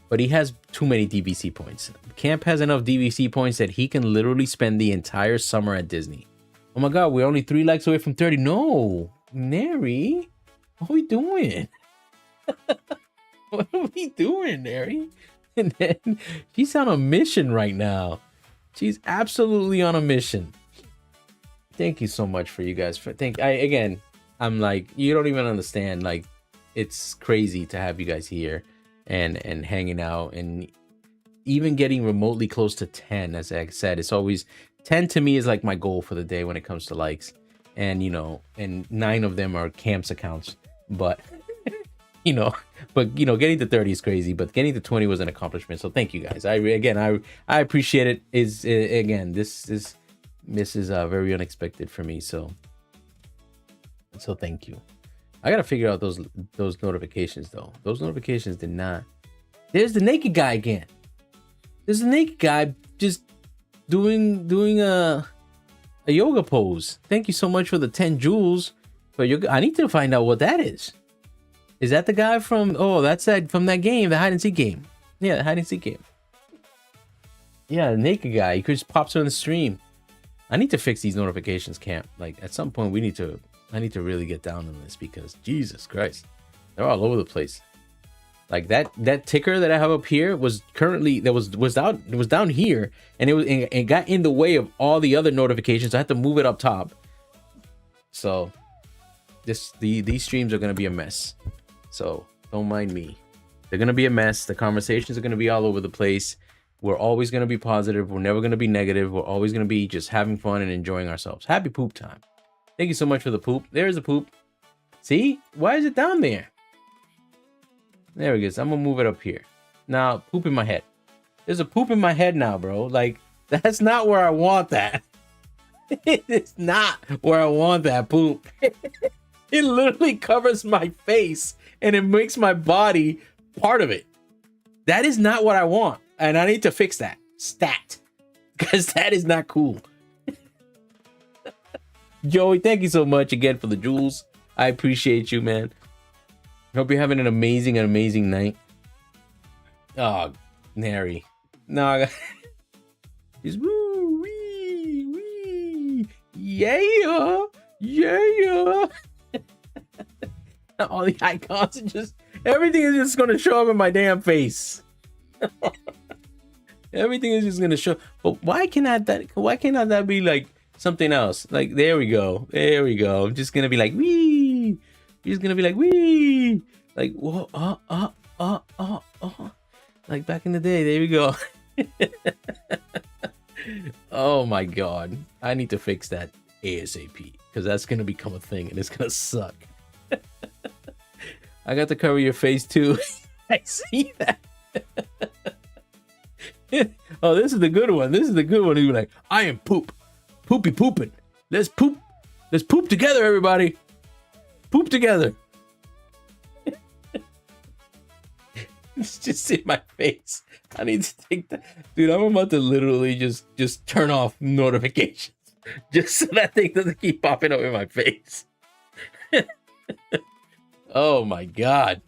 But he has too many DVC points. Camp has enough DVC points that he can literally spend the entire summer at Disney. Oh my God, we're only 3 likes away from 30. No, Neri, what are we doing? What are we doing, Neri? And then she's on a mission right now. She's absolutely on a mission. Thank you so much for you guys. I'm like, you don't even understand. Like, it's crazy to have you guys here and hanging out, and even getting remotely close to 10. As I said, it's always 10 to me is like my goal for the day when it comes to likes. And and 9 of them are Camp's accounts. But getting to 30 is crazy, but getting to 20 was an accomplishment. So thank you guys. I appreciate it. This is very unexpected for me. So thank you. I gotta figure out those notifications though. Those notifications did not. There's the naked guy again. There's the naked guy just doing a yoga pose. Thank you so much for the 10 jewels. But I need to find out what that is. Is that the guy from? Oh, that's from that game, the hide and seek game. Yeah, the hide and seek game. Yeah, the naked guy. He just pops on the stream. I need to fix these notifications, Camp. Like at some point, I need to really get down on this, because Jesus Christ, they're all over the place. Like that ticker that I have up here was down here, and it got in the way of all the other notifications. I had to move it up top. So these streams are gonna be a mess. So don't mind me. They're gonna be a mess. The conversations are gonna be all over the place. We're always gonna be positive. We're never gonna be negative. We're always gonna be just having fun and enjoying ourselves. Happy poop time. Thank you so much for the poop. There's the poop. See? Why is it down there? There it is. I'm gonna move it up here. Now, poop in my head. There's a poop in my head now, bro. Like, that's not where I want that. It's not where I want that poop. It literally covers my face, and it makes my body part of it. That is not what I want. And I need to fix that. Stat. Because that is not cool. Joey, thank you so much again for the jewels. I appreciate you, man. Hope you're having an amazing night. Oh, Nary. No, he's woo wee wee. Yeah. All the icons are just, everything is just gonna show up in my damn face. Everything is just gonna show. But why cannot that be like something else? Like, there we go. I'm just gonna be like wee. He's gonna be like wee. Like whoa, like back in the day. There we go. Oh my god, I need to fix that ASAP, because that's gonna become a thing and it's gonna suck. I got to cover your face too. I see that. Oh, this is the good one. You're like, I am poopy pooping. Let's poop. Let's poop together, everybody. Poop together. It's just in my face. I need to take that. Dude, I'm about to literally just turn off notifications. Just so that thing doesn't keep popping up in my face. Oh my God.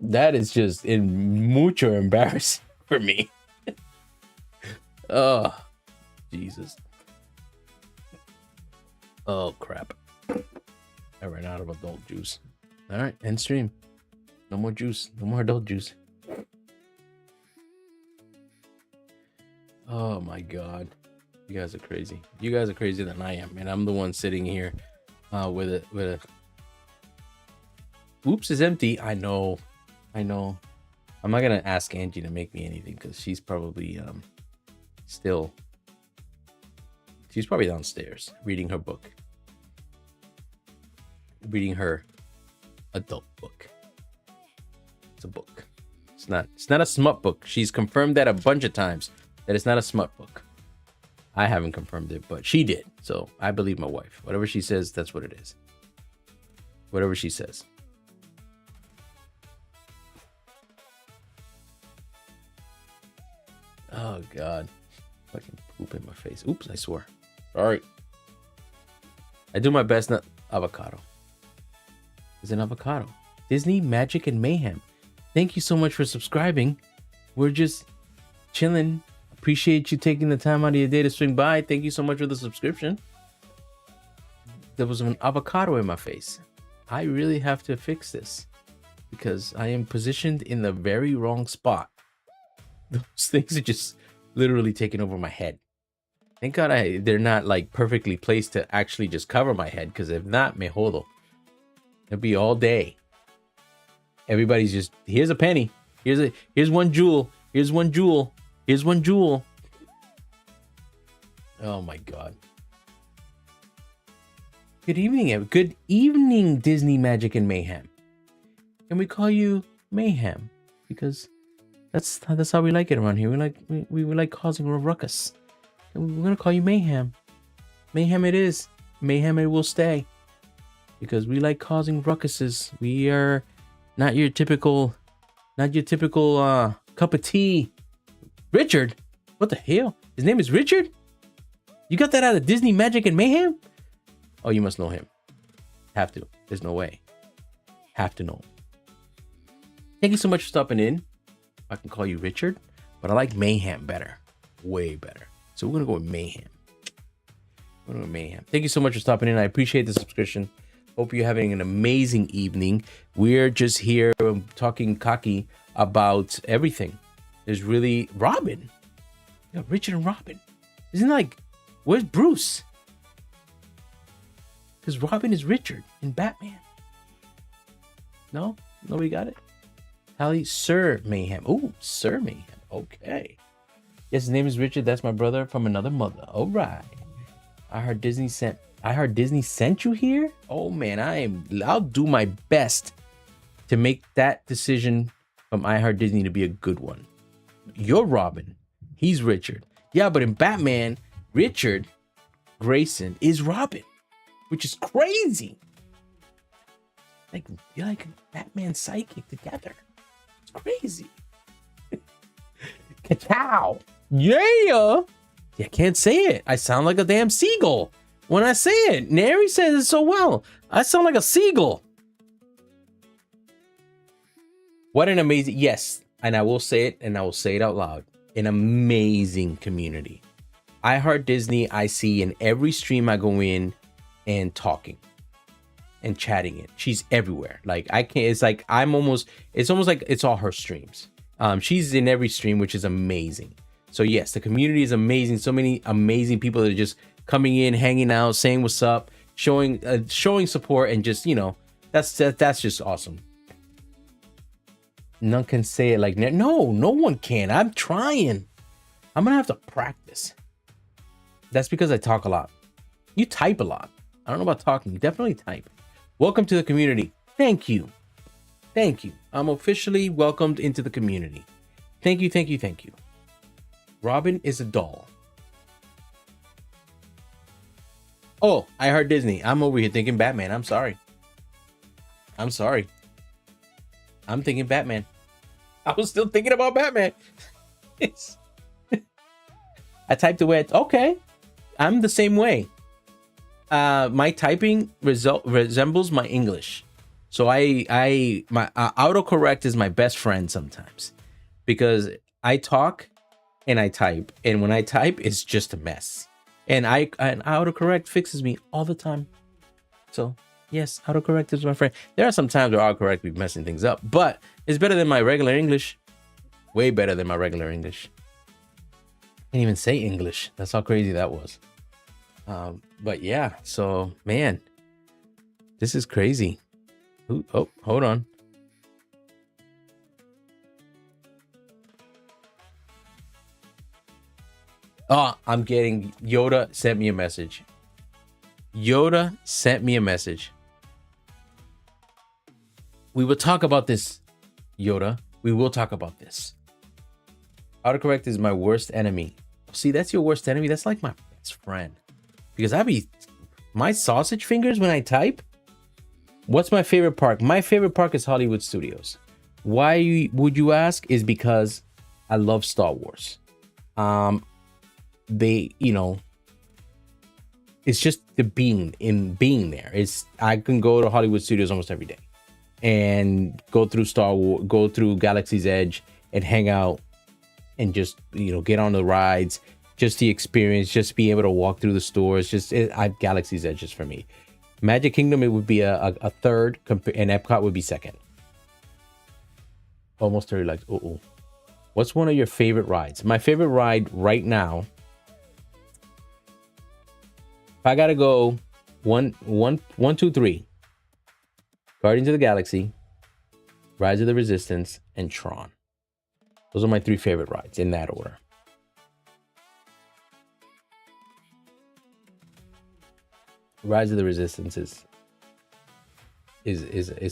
That is just mucho embarrassing for me. Oh, Jesus. Oh, crap. I ran out of adult juice. All right, end stream. No more juice. No more adult juice. Oh my God. You guys are crazy. You guys are crazier than I am. And I'm the one sitting here with a... Oops is empty. I know. I'm not going to ask Angie to make me anything because she's probably she's probably downstairs reading her book. Reading her adult book. It's a book. It's not a smut book. She's confirmed that a bunch of times that it's not a smut book. I haven't confirmed it, but she did. So I believe my wife. Whatever she says, that's what it is. Whatever she says. Oh God. Fucking poop in my face. Oops, I swore. All right. I do my best. Not avocado. It's an avocado. Disney Magic and Mayhem. Thank you so much for subscribing. We're just chilling. Appreciate you taking the time out of your day to swing by. Thank you so much for the subscription. There was an avocado in my face. I really have to fix this because I am positioned in the very wrong spot. Those things are just literally taking over my head. Thank God they're not like perfectly placed to actually just cover my head, because if not, me jodo. It'll be all day. Everybody's just, here's a penny. Here's one jewel. Here's one jewel. Here's one jewel. Oh my God. Good evening, good evening, Disney Magic and Mayhem. Can we call you Mayhem? Because that's how we like it around here. We like causing a ruckus. And we're gonna call you Mayhem. Mayhem it is. Mayhem it will stay. Because we like causing ruckuses. We are not your typical cup of tea. Richard? What the hell? His name is Richard? You got that out of Disney Magic and Mayhem? Oh, you must know him. Have to. There's no way. Have to know. Thank you so much for stopping in. I can call you Richard, but I like Mayhem better. Way better. So we're going to go with Mayhem. We're going to go with Mayhem. Thank you so much for stopping in. I appreciate the subscription. Hope you're having an amazing evening. We're just here talking cocky about everything. There's really Robin. Yeah, Richard and Robin. Isn't it like, where's Bruce? Because Robin is Richard in Batman. No? Nobody got it? Hallie, Sir Mayhem. Oh, Sir Mayhem. Okay. Yes, his name is Richard. That's my brother from another mother. All right. I heard Disney sent you here? Oh man, I'll do my best to make that decision from iHeart Disney to be a good one. You're Robin. He's Richard. Yeah, but in Batman, Richard Grayson is Robin, which is crazy. Like, you're like Batman psychic together. It's crazy. Ka-chow. Yeah. I can't say it. I sound like a damn seagull when I say it. Neri says it so well. I sound like a seagull. What an amazing, yes, and I will say it, and I will say it out loud. An amazing community. iHeart Disney, I see in every stream I go in and talking and chatting it. She's everywhere. Like I can't, it's like it's almost like it's all her streams. She's in every stream, which is amazing. So yes, the community is amazing. So many amazing people that are just coming in, hanging out, saying what's up, showing support, and just, you know, that's just awesome. None can say it like that. No one can. I'm trying. I'm gonna have to practice. That's because I talk a lot. You type a lot. I don't know about talking. You definitely type. Welcome to the community. Thank you. Thank you. I'm officially welcomed into the community. Thank you, thank you, thank you. Robin is a doll. Oh, I heard Disney. I'm over here thinking Batman. I'm sorry. I'm thinking Batman. I was still thinking about Batman. I typed away. Okay. I'm the same way. My typing resembles my English. So my autocorrect is my best friend sometimes, because I talk and I type, and when I type, it's just a mess. And autocorrect fixes me all the time. So yes, autocorrect is my friend. There are some times where autocorrect be messing things up, but it's better than my regular English. Way better than my regular English. Can't even say English. That's how crazy that was. But yeah, so man, this is crazy. Ooh, oh, hold on. Oh, I'm getting Yoda sent me a message. Yoda sent me a message. We will talk about this, Yoda. We will talk about this. Autocorrect is my worst enemy. See, that's your worst enemy. That's like my best friend. Because my sausage fingers when I type. What's my favorite park? My favorite park is Hollywood Studios. Why would you ask? Is because I love Star Wars. It's just the being there. I can go to Hollywood Studios almost every day and go through Star Wars, go through Galaxy's Edge and hang out and just, get on the rides, just the experience, just be able to walk through the stores. Galaxy's Edge is for me. Magic Kingdom, it would be a third, and Epcot would be second. Almost 30 likes. What's one of your favorite rides? My favorite ride right now, if I gotta go one, two, three, Guardians of the Galaxy, Rise of the Resistance, and Tron. Those are my three favorite rides in that order. Rise of the Resistance is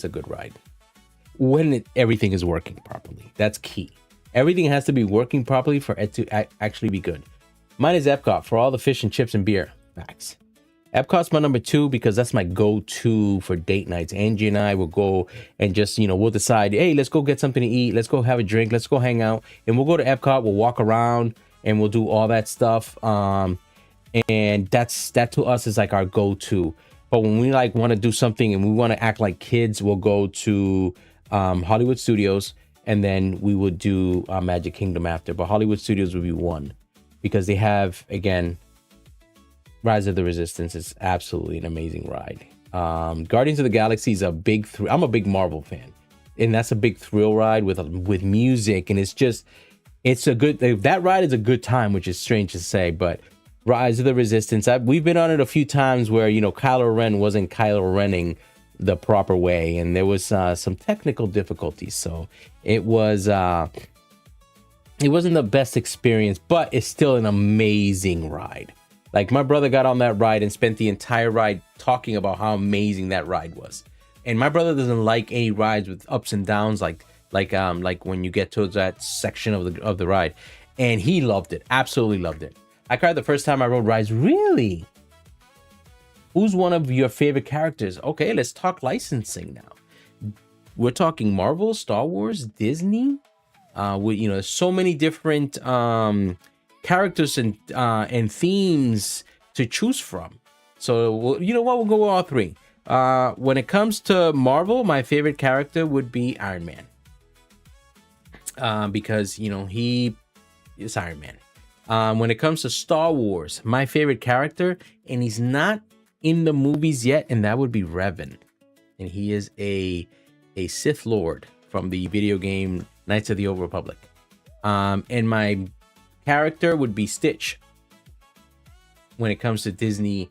a good ride when everything is working properly. That's key. Everything has to be working properly for it to actually be good. Mine is Epcot for all the fish and chips and beer. Facts. Epcot's my number 2 because that's my go-to for date nights. Angie and I will go and just, we'll decide, hey, let's go get something to eat. Let's go have a drink. Let's go hang out. And we'll go to Epcot. We'll walk around and we'll do all that stuff. And that to us is like our go-to. But when we want to do something and we want to act like kids, we'll go to Hollywood Studios, and then we would do Magic Kingdom after. But Hollywood Studios would be 1 because they have, again, Rise of the Resistance is absolutely an amazing ride. Guardians of the Galaxy is a big I'm a big Marvel fan, and that's a big thrill ride with music, and that ride is a good time, which is strange to say, but Rise of the Resistance, we've been on it a few times where Kylo Ren wasn't Kylo Renning the proper way, and there was some technical difficulties, so it wasn't the best experience, but it's still an amazing ride. Like, my brother got on that ride and spent the entire ride talking about how amazing that ride was. And my brother doesn't like any rides with ups and downs, like when you get towards that section of the ride. And he loved it, absolutely loved it. I cried the first time I rode rides. Really? Who's one of your favorite characters? Okay, let's talk licensing now. We're talking Marvel, Star Wars, Disney. There's so many different characters and themes to choose from. So we'll go with all three. When it comes to Marvel, my favorite character would be Iron Man, because he is Iron Man. When it comes to Star Wars, my favorite character, and he's not in the movies yet, and that would be Revan, and he is a Sith Lord from the video game Knights of the Old Republic. And my character would be Stitch when it comes to Disney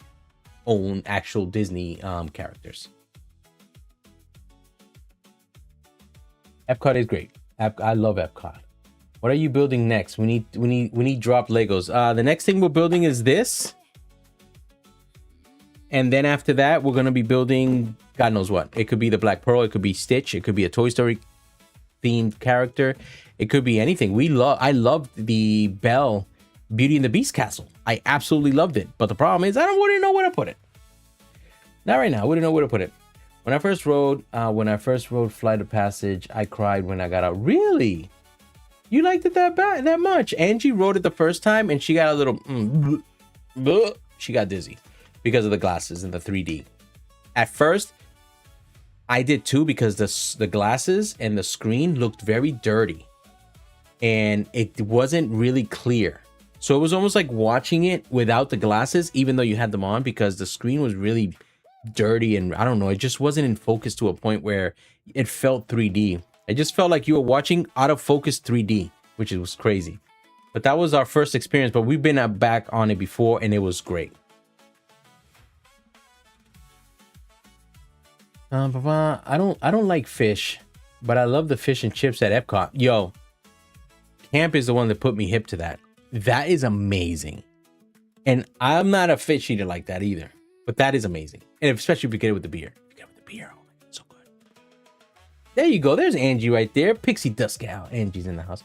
own actual Disney characters. Epcot is great. I love Epcot. What are you building next? We need drop Legos. The next thing we're building is this, and then after that we're gonna be building God knows what. It could be the Black Pearl. It could be Stitch. It could be a Toy Story themed character. It could be anything. I loved the Beauty and the Beast castle. I absolutely loved it. But the problem is I don't really know where to put it. Not right now. We don't know where to put it. When I first rode Flight of Passage, I cried when I got out. Really? You liked it that much? Angie rode it the first time and she got a little she got dizzy because of the glasses and the 3D. At first, I did too, because the glasses and the screen looked very dirty and it wasn't really clear. So it was almost like watching it without the glasses, even though you had them on, because the screen was really dirty and I don't know, it just wasn't in focus to a point where it felt 3D. It just felt like you were watching out of focus 3D, which was crazy. But that was our first experience, but we've been back on it before and it was great. I don't like fish, but I love the fish and chips at Epcot. Yo, Camp is the one that put me hip to that. That is amazing. And I'm not a fish eater like that either, but that is amazing. And especially if you get it with the beer. If you get it with the beer, oh my God, so good. There you go. There's Angie right there. Pixie Dust Gal. Angie's in the house.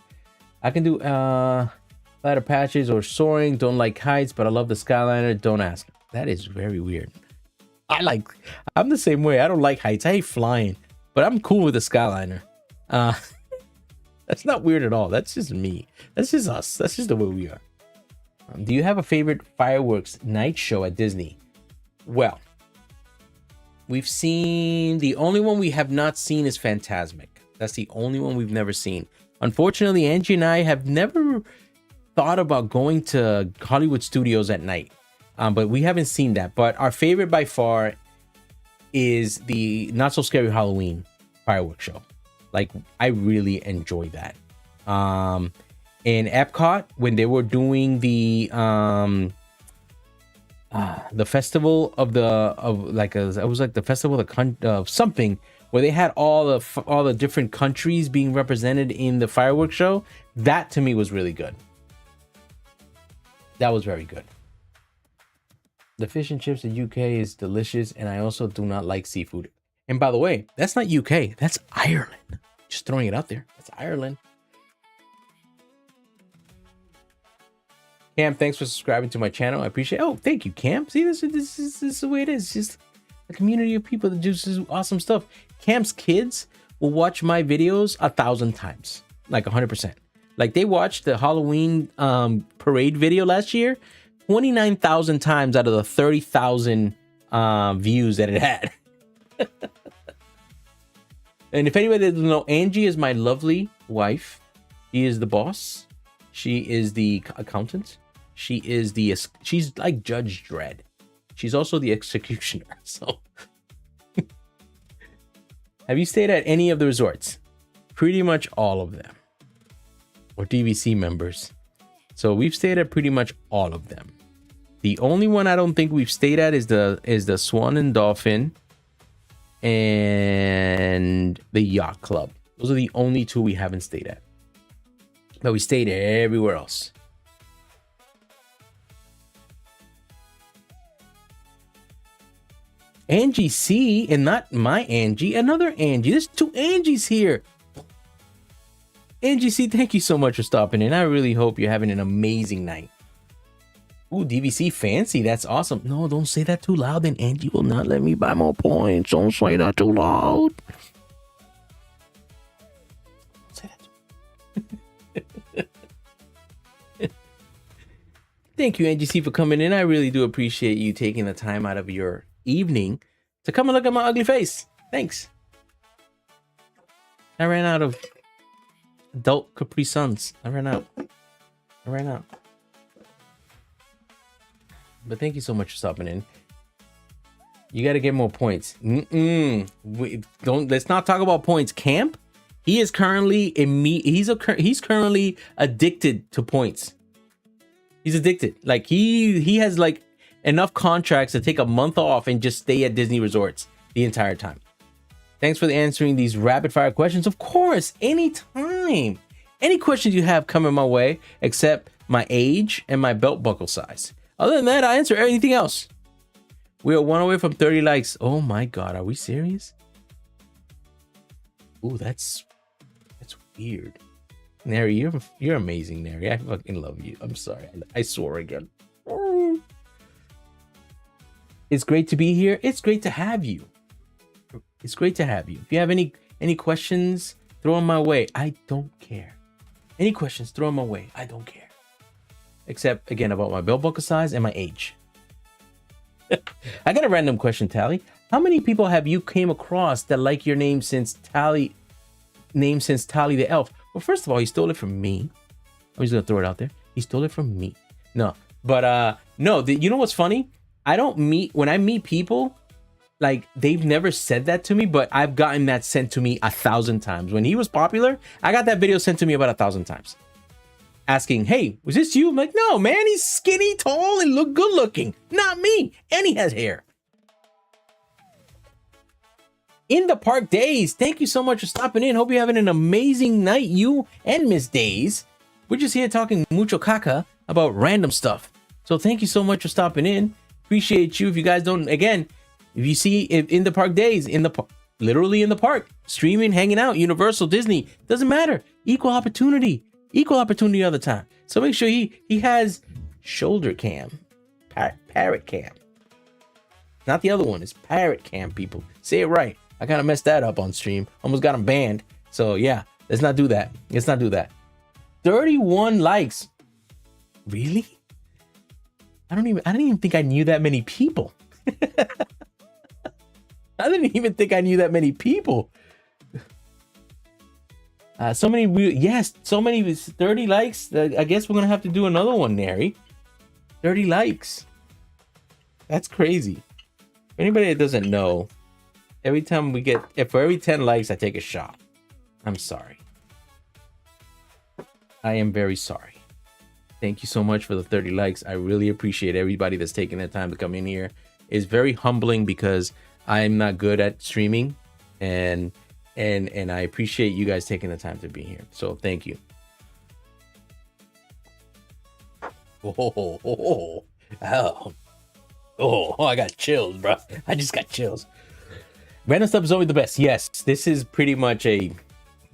I can do ladder patches or soaring. Don't like heights, but I love the Skyliner. Don't ask. That is very weird. I'm the same way. I don't like heights. I hate flying, but I'm cool with the Skyliner. That's not weird at all. That's just me. That's just us. That's just the way we are. Do you have a favorite fireworks night show at Disney? Well, we've seen, the only one we have not seen is Fantasmic. That's the only one we've never seen. Unfortunately, Angie and I have never thought about going to Hollywood Studios at night. But we haven't seen that. But our favorite by far is the Not So Scary Halloween fireworks show. Like, I really enjoy that. In Epcot, when they were doing the festival of it was like the festival of something, where they had all the different countries being represented in the fireworks show. That to me was really good. That was very good. The fish and chips in UK is delicious, and I also do not like seafood. And by the way, that's not UK, that's Ireland. Just throwing it out there. That's Ireland. Cam, thanks for subscribing to my channel. I appreciate it. Oh, thank you, Cam. See, this is the way it is. It's just a community of people that do this awesome stuff. Cam's kids will watch my videos 1,000 times, like 100%. Like, they watched the Halloween parade video last year 29,000 times out of the 30,000 views that it had. And if anybody doesn't know, Angie is my lovely wife. She is the boss. She is the accountant. She's like Judge Dredd. She's also the executioner. So, have you stayed at any of the resorts? Pretty much all of them. Or DVC members. So we've stayed at pretty much all of them. The only one I don't think we've stayed at is the Swan and Dolphin and the Yacht Club. Those are the only two we haven't stayed at. But we stayed everywhere else. Angie C, and not my Angie, another Angie. There's two Angies here. Angie C, thank you so much for stopping in. I really hope you're having an amazing night. Ooh, DVC fancy. That's awesome. No, don't say that too loud. Then Angie will not let me buy more points. Don't say that too loud. Don't say that too. Thank you, Angie C, for coming in. I really do appreciate you taking the time out of your evening to come and look at my ugly face. Thanks. I ran out of adult Capri Suns. I ran out. But thank you so much for stopping in. You got to get more points. Let's not talk about points. Camp, he is currently he's currently addicted to points. He's addicted. Like he has like enough contracts to take a month off and just stay at Disney resorts the entire time. Thanks for answering these rapid fire questions. Of course, anytime. Any questions you have coming my way, except my age and my belt buckle size. Other than that, I answer anything else. We are 1 away from 30 likes. Oh my God, are we serious? Ooh, that's weird. Neri, you're amazing, Neri. I fucking love you. I'm sorry. I swore again. It's great to be here. It's great to have you. It's great to have you. If you have any questions, throw them my way. I don't care. Any questions, throw them my way. I don't care. Except, again, about my belt buckle size and my age. I got a random question, Tally. How many people have you came across that like your name since Tally the Elf? Well, first of all, he stole it from me. I'm just gonna throw it out there. He stole it from me. No, but no. You know what's funny? When I meet people, like they've never said that to me, but I've gotten that sent to me 1,000 times. When he was popular, I got that video sent to me about 1,000 times. Asking, hey, was this you? I'm like, no, man, he's skinny, tall, and look good looking. Not me. And he has hair. In the Park Days, thank you so much for stopping in. Hope you're having an amazing night, you and Miss Days. We're just here talking mucho caca about random stuff. So thank you so much for stopping in. Appreciate you. If you guys don't, again, if you see in the Park Days, literally in the park, streaming, hanging out, Universal, Disney, doesn't matter. Equal opportunity all the time. So make sure he has shoulder cam, parrot cam. Not the other one, it's parrot cam, people. Say it right. I kind of messed that up on stream. Almost got him banned. So yeah, let's not do that. 31 likes. Really? I didn't even think I knew that many people. I didn't even think I knew that many people. So many 30 likes. I guess we're gonna have to do another one, Neri. 30 likes. That's crazy. For anybody that doesn't know, every time for every 10 likes, I take a shot. I'm sorry. I am very sorry. Thank you so much for the 30 likes. I really appreciate everybody that's taking their time to come in here. It's very humbling because I'm not good at streaming, and I appreciate you guys taking the time to be here. So thank you. Oh, I got chills, bro. I just got chills. Random stuff is always the best. Yes, this is pretty much a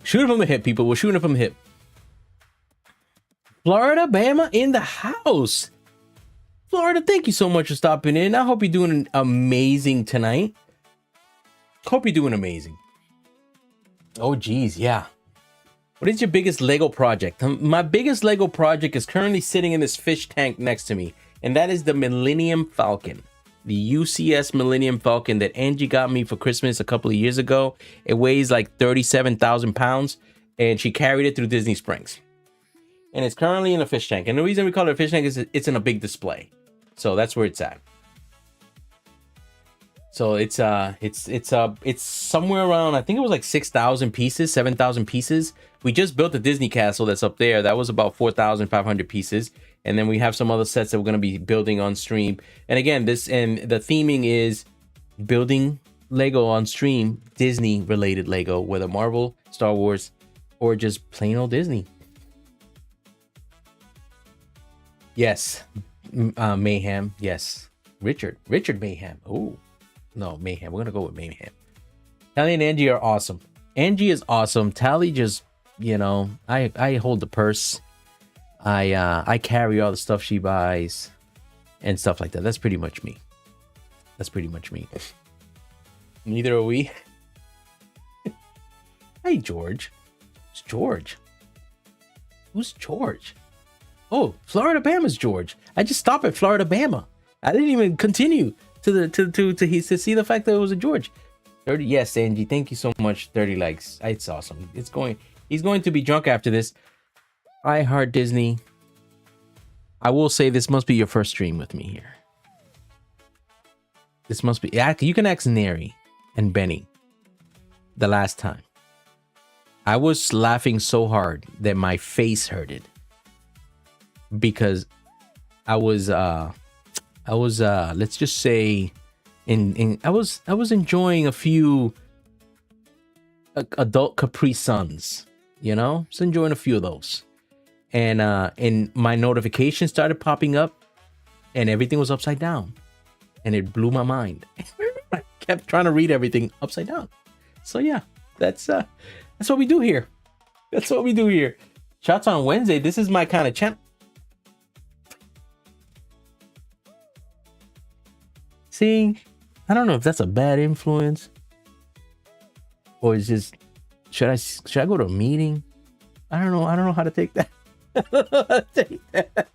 shoot it from the hip, people. We're shooting it from the hip. Florida, Bama in the house. Florida, thank you so much for stopping in. I hope you're doing amazing tonight. Hope you're doing amazing. Oh, geez, yeah. What is your biggest Lego project? My biggest Lego project is currently sitting in this fish tank next to me, and that is the Millennium Falcon. The UCS Millennium Falcon that Angie got me for Christmas a couple of years ago. It weighs like 37,000 pounds, and she carried it through Disney Springs. And it's currently in a fish tank. And the reason we call it a fish tank is it's in a big display. So that's where it's at. So it's somewhere around, I think it was like 6,000 pieces, 7,000 pieces. We just built the Disney castle that's up there. That was about 4,500 pieces. And then we have some other sets that we're going to be building on stream. And again, the theming is building Lego on stream, Disney related Lego, whether Marvel, Star Wars, or just plain old Disney. Yes. Mayhem. Yes. Richard Mayhem. Oh, no, Mayhem. We're going to go with Mayhem. Tally and Angie are awesome. Angie is awesome. Tally just, I hold the purse. I carry all the stuff she buys and stuff like that. That's pretty much me. Neither are we. Hey, George. It's George. Who's George? Oh, Florida Bama's George. I just stopped at Florida Bama. I didn't even continue to see the fact that it was a George. 30. Yes, Angie. Thank you so much. 30 likes. It's awesome. He's going to be drunk after this. I heart Disney. I will say this must be your first stream with me here. This must be. You can ask Neri and Benny. The last time, I was laughing so hard that my face hurted. Because I was let's just say I was enjoying a few adult Capri Suns, just enjoying a few of those, and my notifications started popping up and everything was upside down, and it blew my mind. I kept trying to read everything upside down. So yeah, that's what we do here. Shots on Wednesday. This is my kind of channel. See, I don't know if that's a bad influence or it's just should I go to a meeting? I don't know. I don't know how to take that. I don't know how to take that.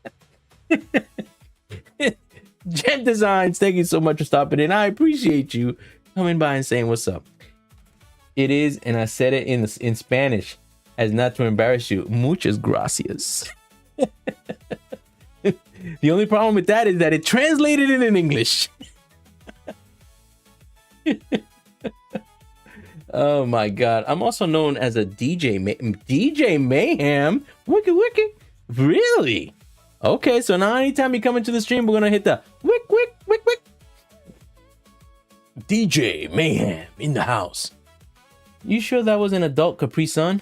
Gen Designs, thank you so much for stopping in. I appreciate you coming by and saying what's up. It is, and I said it in Spanish as not to embarrass you. Muchas gracias. The only problem with that is that it translated it in English. Oh my God. I'm also known as a DJ Mayhem. Wiki. Really? Okay, so now anytime you come into the stream, we're gonna hit the wick. DJ Mayhem in the house. You sure that was an adult Capri Sun?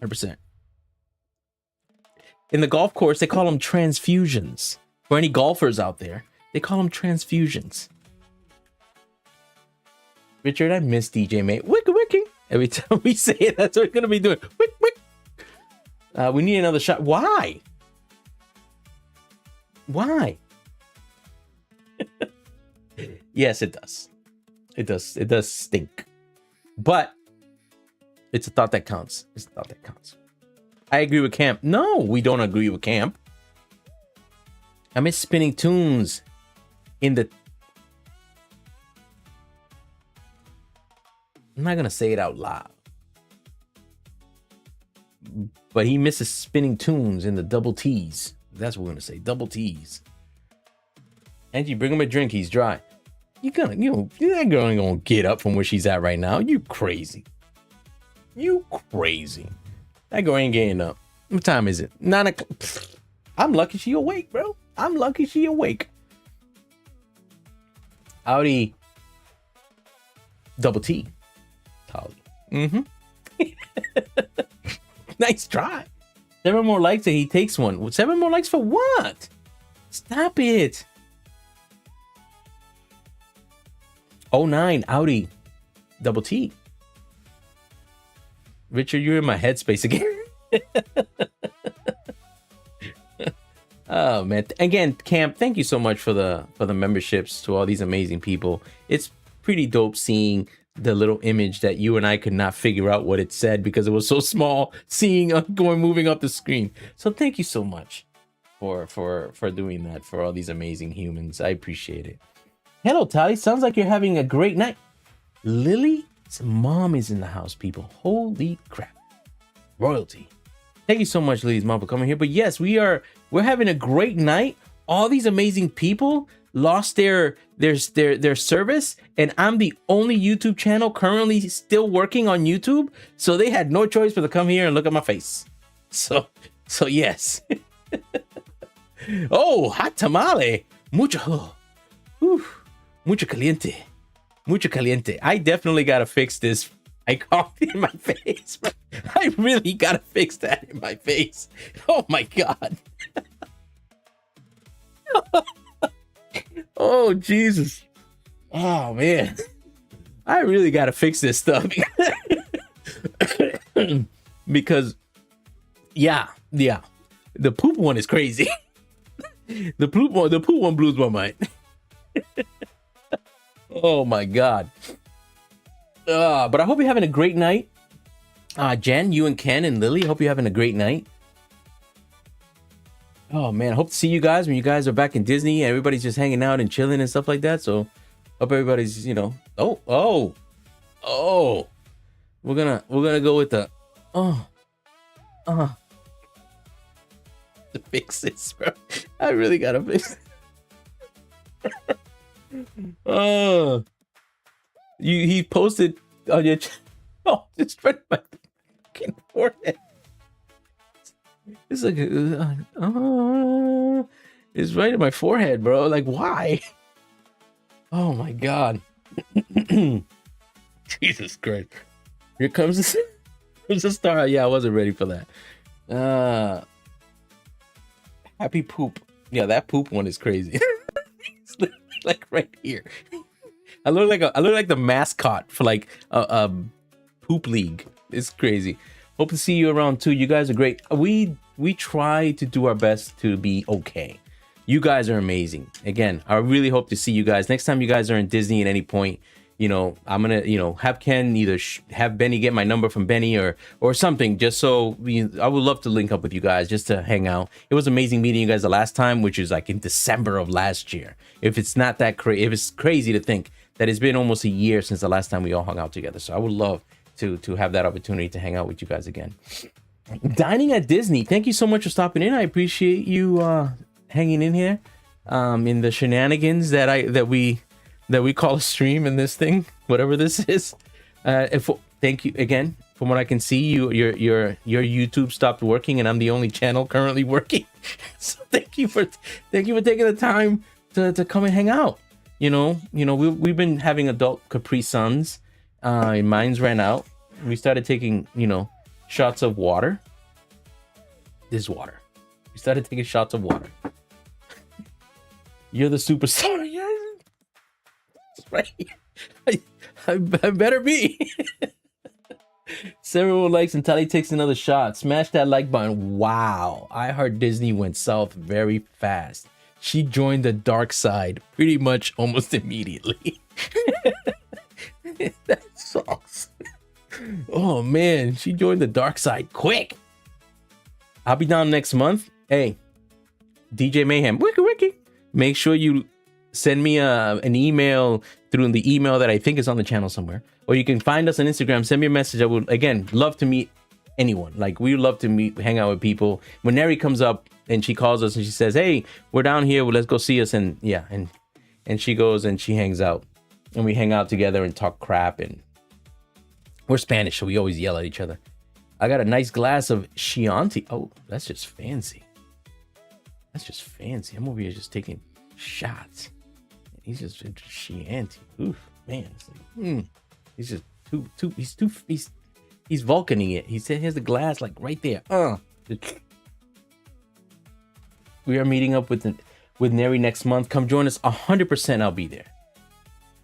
100%. In the golf course, they call them transfusions. For any golfers out there, they call them transfusions. Richard, I miss DJ May. Wiki. Every time we say it, that's what we're gonna be doing. Wick. We need another shot. Why? Yes, it does. It does stink. But it's a thought that counts. I agree with Camp. No, we don't agree with Camp. I miss spinning tunes in the... I'm not going to say it out loud. But he misses spinning tunes in the double T's. That's what we're going to say. Double T's. Angie, bring him a drink. He's dry. That girl ain't going to get up from where she's at right now. You crazy. That girl ain't getting up. What time is it? 9 o'clock. I'm lucky she awake, bro. Audi. Double T. Tolly. Nice try. 7 more likes and he takes one. 7 more likes for what? Stop it. 09 Audi Double T. Richard, you're in my headspace again. Oh man. Again, Camp, thank you so much for the memberships to all these amazing people. It's pretty dope seeing the little image that you and I could not figure out what it said because it was so small, seeing moving up the screen. So thank you so much for doing that for all these amazing humans. I appreciate it. Hello, Tally. Sounds like you're having a great night. Lily's mom is in the house, people. Holy crap. Royalty. Thank you so much, Lily's mom, for coming here. But yes, we're having a great night. All these amazing people lost their service, and I'm the only YouTube channel currently still working on YouTube, so they had no choice but to come here and look at my face. So yes. Oh, hot tamale. Mucho caliente. I definitely gotta fix this. I coughed in my face. I really gotta fix that in my face. Oh my God. Oh Jesus. Oh man. I really gotta fix this stuff. Because yeah. The poop one is crazy. The poop one blows my mind. Oh my God. But I hope you're having a great night. Jen, you and Ken and Lily, hope you're having a great night. Oh man, I hope to see you guys when you guys are back in Disney and everybody's just hanging out and chilling and stuff like that. So hope everybody's, oh. We're gonna go with the to fix this, bro. I really gotta fix it. He posted on your just right in my fucking forehead. It's like it's right in my forehead, bro. Like, why? Oh my God. Jesus Christ. Here comes the star. Yeah, I wasn't ready for that. Happy poop. Yeah, that poop one is crazy. It's like right here. I look like the mascot for like a poop league. It's crazy. Hope to see you around too. You guys are great. We try to do our best to be okay. You guys are amazing. Again, I really hope to see you guys next time you guys are in Disney at any point. You know, I'm gonna, you know, have Ken either have Benny get my number from Benny or something, just so I would love to link up with you guys just to hang out. It was amazing meeting you guys the last time, which is like in December of last year. If it's not that crazy, if it's crazy to think that it's been almost a year since the last time we all hung out together. So I would love to have that opportunity to hang out with you guys again. Dining at Disney. Thank you so much for stopping in. I appreciate you hanging in here in the shenanigans that we call a stream in this thing, whatever this is. Thank you again. From what I can see, your YouTube stopped working, and I'm the only channel currently working. So thank you for taking the time to come and hang out. You know, we've been having adult Capri Suns. And mine's ran out. We started taking, you know, shots of water. This water. We started taking shots of water. You're the superstar. Right. I better be. 7 likes and Tally takes another shot. Smash that like button. Wow. I heard Disney went south very fast. She joined the dark side pretty much almost immediately. That sucks. Oh man, she joined the dark side quick. I'll be down next month. Hey, DJ Mayhem, wiki. Make sure you send me an email through the email that I think is on the channel somewhere, or you can find us on Instagram. Send me a message. I would again love to meet anyone. Like we love to hang out with people. When Neri comes up and she calls us and she says, "Hey, we're down here. Well, let's go see us." And yeah, and she goes and she hangs out, and we hang out together and talk crap. And we're Spanish, so we always yell at each other. I got a nice glass of Chianti. Oh, that's just fancy. That's just fancy. I'm over here just taking shots. He's just Chianti. Oof, man. It's like, he's just he's Vulcaning it. He said, "Here's the glass, like right there." We are meeting up with Neri next month. Come join us. 100%. I'll be there.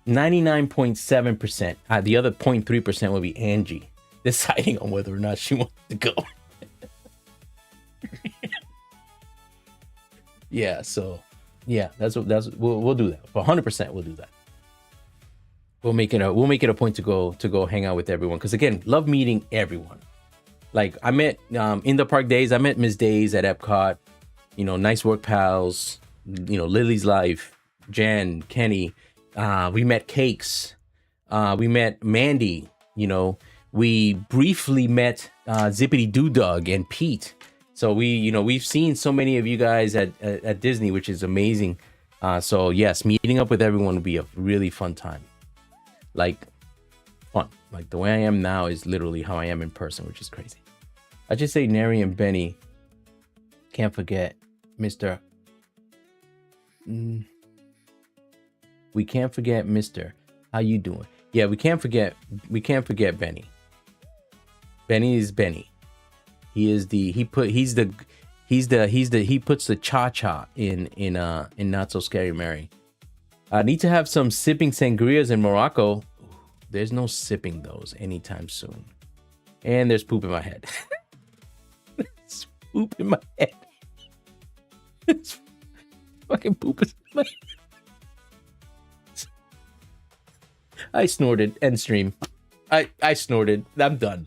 99.7%. The other 0.3% will be Angie deciding on whether or not she wants to go. Yeah. So. Yeah, we'll do that. For 100%, we'll do that. We'll make it a point to go hang out with everyone. Because again, love meeting everyone. Like I met in the park days, I met Ms. Days at Epcot. You know, nice work pals. You know, Lily's Life, Jen, Kenny. We met Cakes. We met Mandy. You know, we briefly met Zippity Doo Dug and Pete. So we've seen so many of you guys at Disney, which is amazing. So yes, meeting up with everyone would be a really fun time. Like fun. Like the way I am now is literally how I am in person, which is crazy. I just say Neri and Benny. Can't forget Mr. We can't forget Mr. How you doing? Yeah, we can't forget Benny. Benny is Benny. He puts the cha-cha in Not So Scary Mary. I need to have some sipping sangrias in Morocco. There's no sipping those anytime soon. And there's poop in my head. There's poop in my head. It's fucking poop in my head. I snorted. End stream. I snorted. I'm done.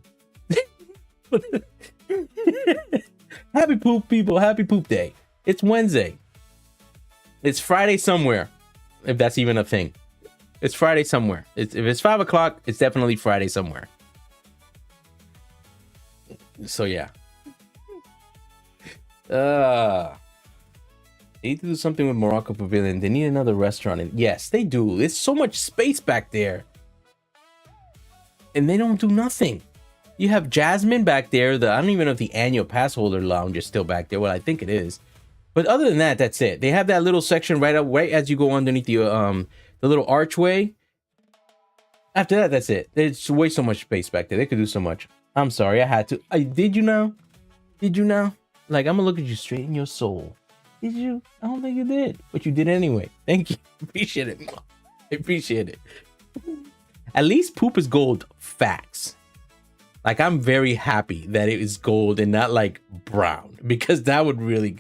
Happy poop, people. Happy poop day. It's Wednesday. It's Friday somewhere, if that's even a thing. It's Friday somewhere. If it's 5 o'clock, it's definitely Friday somewhere. So yeah. They need to do something with Morocco Pavilion. They need another restaurant. And yes, they do. There's so much space back there. And they don't do nothing. You have Jasmine back there. I don't even know if the annual pass holder lounge is still back there. Well, I think it is. But other than that, that's it. They have that little section right as you go underneath the little archway. After that, that's it. There's way so much space back there. They could do so much. I'm sorry, I had to. Did you know? Did you know? Like, I'm gonna look at you straight in your soul. Did you? I don't think you did. But you did anyway. Thank you. Appreciate it. I appreciate it. At least poop is gold. Facts. Like, I'm very happy that it is gold and not like brown, because that would really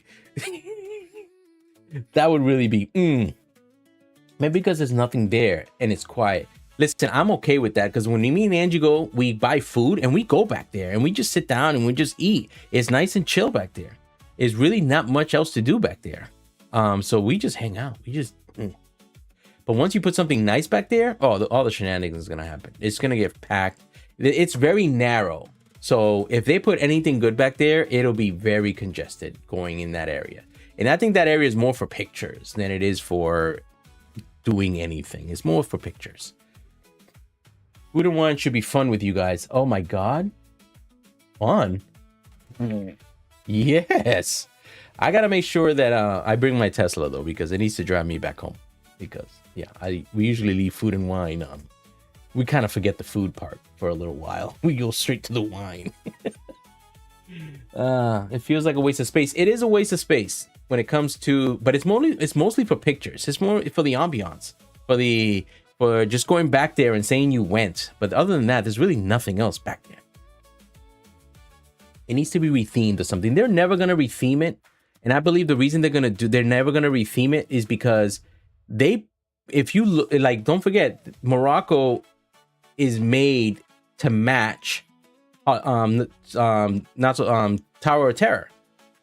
That would really be maybe because there's nothing there and it's quiet. Listen, I'm okay with that because when me and Angie go, we buy food and we go back there and we just sit down and we just eat. It's nice and chill back there. There's really not much else to do back there. So we just hang out. We just But once you put something nice back there, all the shenanigans is gonna happen. It's gonna get packed. It's very narrow. So if they put anything good back there, it'll be very congested going in that area. And I think that area is more for pictures than it is for doing anything. It's more for pictures. Food and wine should be fun with you guys. Oh my God. Fun. Yes. I got to make sure that I bring my Tesla though, because it needs to drive me back home. Because yeah, we usually leave food and wine. We kind of forget the food part for a little while. We go straight to the wine. It feels like a waste of space. It is a waste of space when it comes to, but it's mostly for pictures. It's more for the ambiance, for just going back there and saying you went. But other than that, there's really nothing else back there. It needs to be rethemed or something. They're never gonna retheme it, and I believe the reason they're never gonna retheme it is because if you look, like, don't forget, Morocco is made to match Tower of Terror.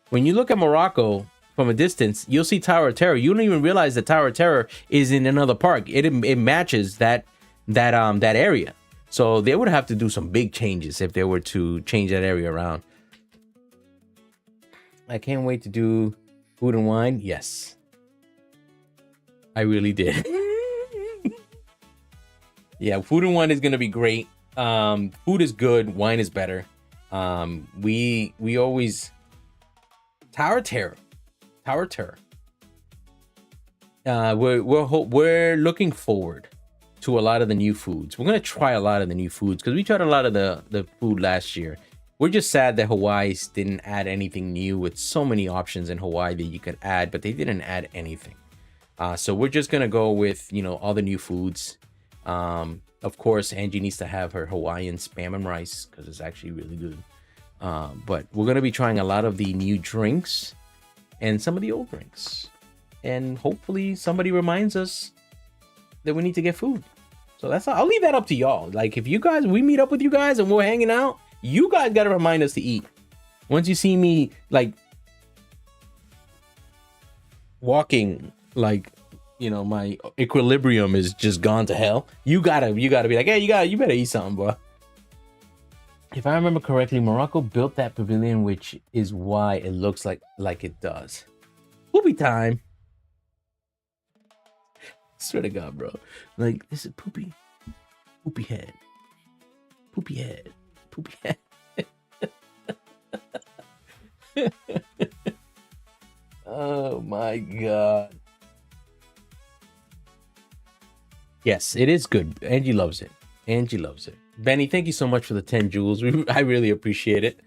When you look at Morocco from a distance, you'll see Tower of Terror. You don't even realize that Tower of Terror is in another park. It matches that area. So they would have to do some big changes if they were to change that area around. I can't wait to do food and wine. Yes, I really did. Yeah, food and wine is gonna be great. Food is good, wine is better. We always Tower Terror. We're looking forward to a lot of the new foods. We're gonna try a lot of the new foods because we tried a lot of the food last year. We're just sad that Hawaii didn't add anything new, with so many options in Hawaii that you could add, but they didn't add anything. So we're just gonna go with, all the new foods. Of course, Angie needs to have her Hawaiian spam and rice because it's actually really good. But we're going to be trying a lot of the new drinks and some of the old drinks. And hopefully somebody reminds us that we need to get food. So that's all. I'll leave that up to y'all. Like, if we meet up with you guys and we're hanging out, you guys got to remind us to eat. Once you see me, like, walking, like, my equilibrium is just gone to hell. You gotta be like, hey, you better eat something, boy. If I remember correctly, Morocco built that pavilion, which is why it looks like it does. Poopy time. Swear to God, bro. Like, this is poopy head. Poopy head. Oh my God. Yes, it is good. Angie loves it. Benny, thank you so much for the 10 jewels. I really appreciate it.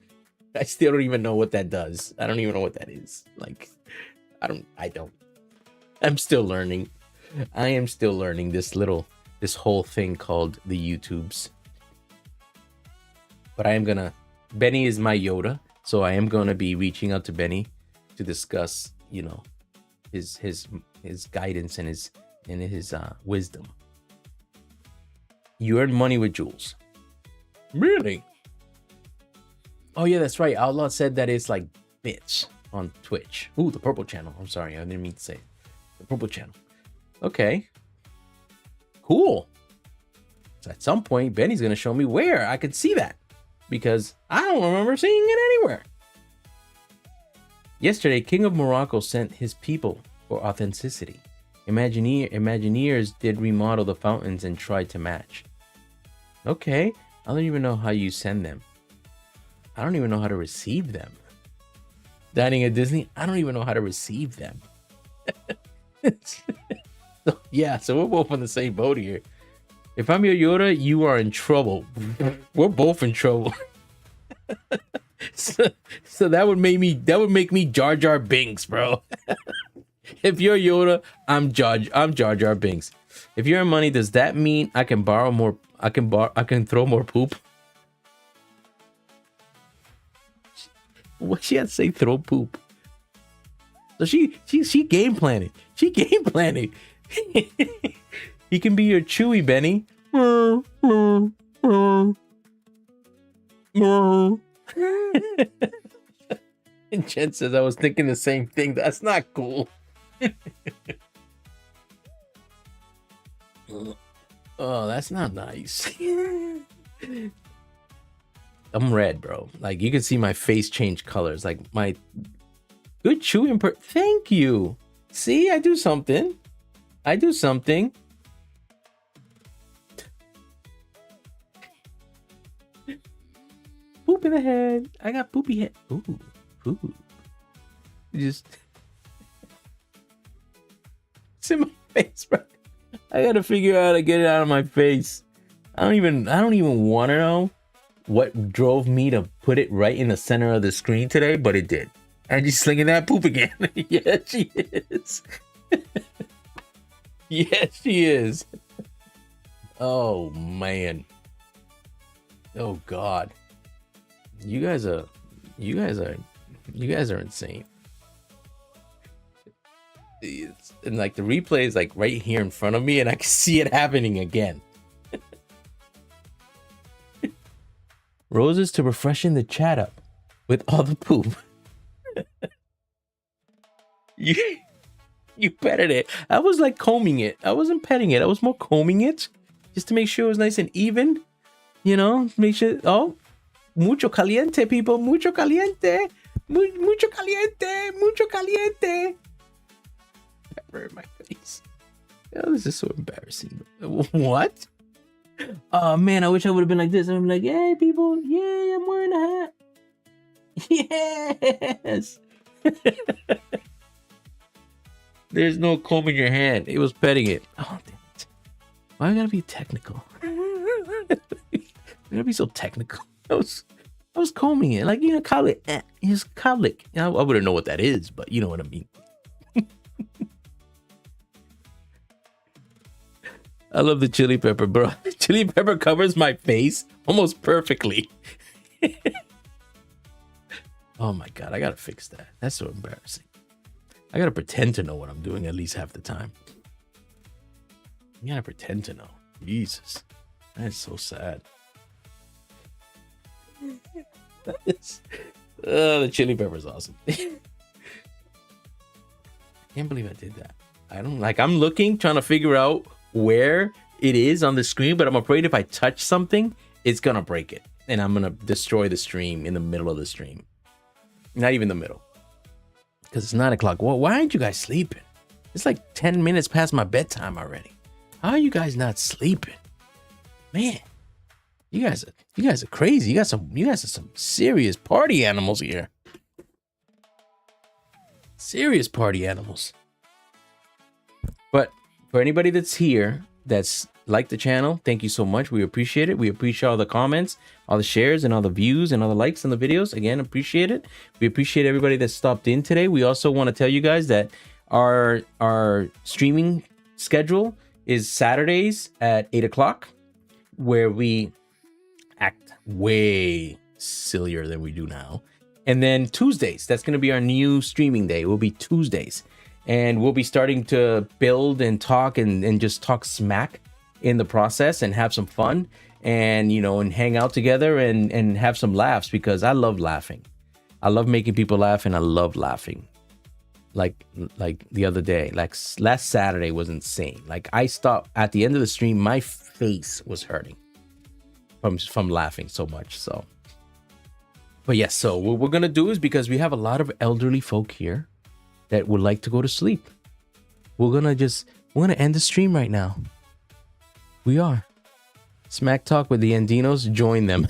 I still don't even know what that does. I don't even know what that is. Like, I don't. I'm still learning. I am still learning this whole thing called the YouTubes. But Benny is my Yoda, so I am gonna be reaching out to Benny to discuss, his guidance and his wisdom. You earn money with jewels. Really? Oh yeah, that's right. Outlaw said that it's like bits on Twitch. Ooh, the purple channel. I'm sorry, I didn't mean to say it. The purple channel. Okay. Cool. So at some point, Benny's gonna show me where I could see that, because I don't remember seeing it anywhere. Yesterday, King of Morocco sent his people for authenticity. Imagineers did remodel the fountains and tried to match. Okay, I don't even know how you send them. I don't even know how to receive them. Dining at Disney, I don't even know how to receive them. So we're both on the same boat here. If I'm your Yoda, you are in trouble. We're both in trouble. So that would make me Jar Jar Binks, bro. If you're Yoda, I'm Jar Jar Binks. If you're in money, does that mean I can borrow more? I can throw more poop? What she had to say? Throw poop. So she game planning. She game planning. He can be your Chewy, Benny. And Jen says, I was thinking the same thing. That's not cool. Oh, that's not nice. I'm red, bro. Like, you can see my face change colors. Like, my good chewing thank you. See, I do something. I do something. Poop in the head. I got poopy head. Ooh. Ooh. Just it's in my face, bro. I gotta figure out how to get it out of my face. I don't even want to know what drove me to put it right in the center of the screen today, but it did. And she's slinging that poop again. Yeah, she is. Yes, she is. Oh man. Oh God. You guys are insane. And like the replay is like right here in front of me and I can see it happening again. Roses to refreshen the chat up with all the poop. You petted it. I was like combing it. I wasn't petting it. I was more combing it just to make sure it was nice and even. You know, make sure. Oh, mucho caliente, people. Mucho caliente. Mucho caliente. Mucho caliente. Pepper in my face. Oh, this is so embarrassing. What? Oh man, I wish I would have been like this. I'm like, hey people, yeah, I'm wearing a hat. Yes. There's no combing your hand. It was petting it. Oh damn it. Why I gotta be technical? I gotta be so technical. I was combing it. Like, you know, colic. It's colic. I wouldn't know what that is, but you know what I mean. I love the chili pepper, bro. Chili pepper covers my face almost perfectly. Oh my God, I gotta fix that. That's so embarrassing. I gotta pretend to know what I'm doing at least half the time. I gotta pretend to know. Jesus, that's so sad. The chili pepper is awesome. Can't believe I did that. I'm looking, trying to figure out where it is on the screen, but I'm afraid if I touch something, it's gonna break it. And I'm gonna destroy the stream in the middle of the stream. Not even the middle. Because it's 9 o'clock. Well, why aren't you guys sleeping? It's like 10 minutes past my bedtime already. How are you guys not sleeping? Man, you guys are crazy. You guys are some serious party animals here. Serious party animals. But for anybody that's here, that's liked the channel, thank you so much. We appreciate it. We appreciate all the comments, all the shares, and all the views, and all the likes on the videos. Again, appreciate it. We appreciate everybody that stopped in today. We also want to tell you guys that our streaming schedule is Saturdays at 8 o'clock, where we act way sillier than we do now. And then Tuesdays, that's going to be our new streaming day. It will be Tuesdays. And we'll be starting to build and talk and just talk smack in the process and have some fun and, you know, and hang out together and have some laughs, because I love laughing. I love making people laugh, and I love laughing. Like the other day, like last Saturday was insane. Like, I stopped at the end of the stream, my face was hurting from laughing so much. So, but yes, so what we're going to do is, because we have a lot of elderly folk here that would like to go to sleep, we're gonna end the stream right now. We are. Smack Talk with the Andinos. Join them.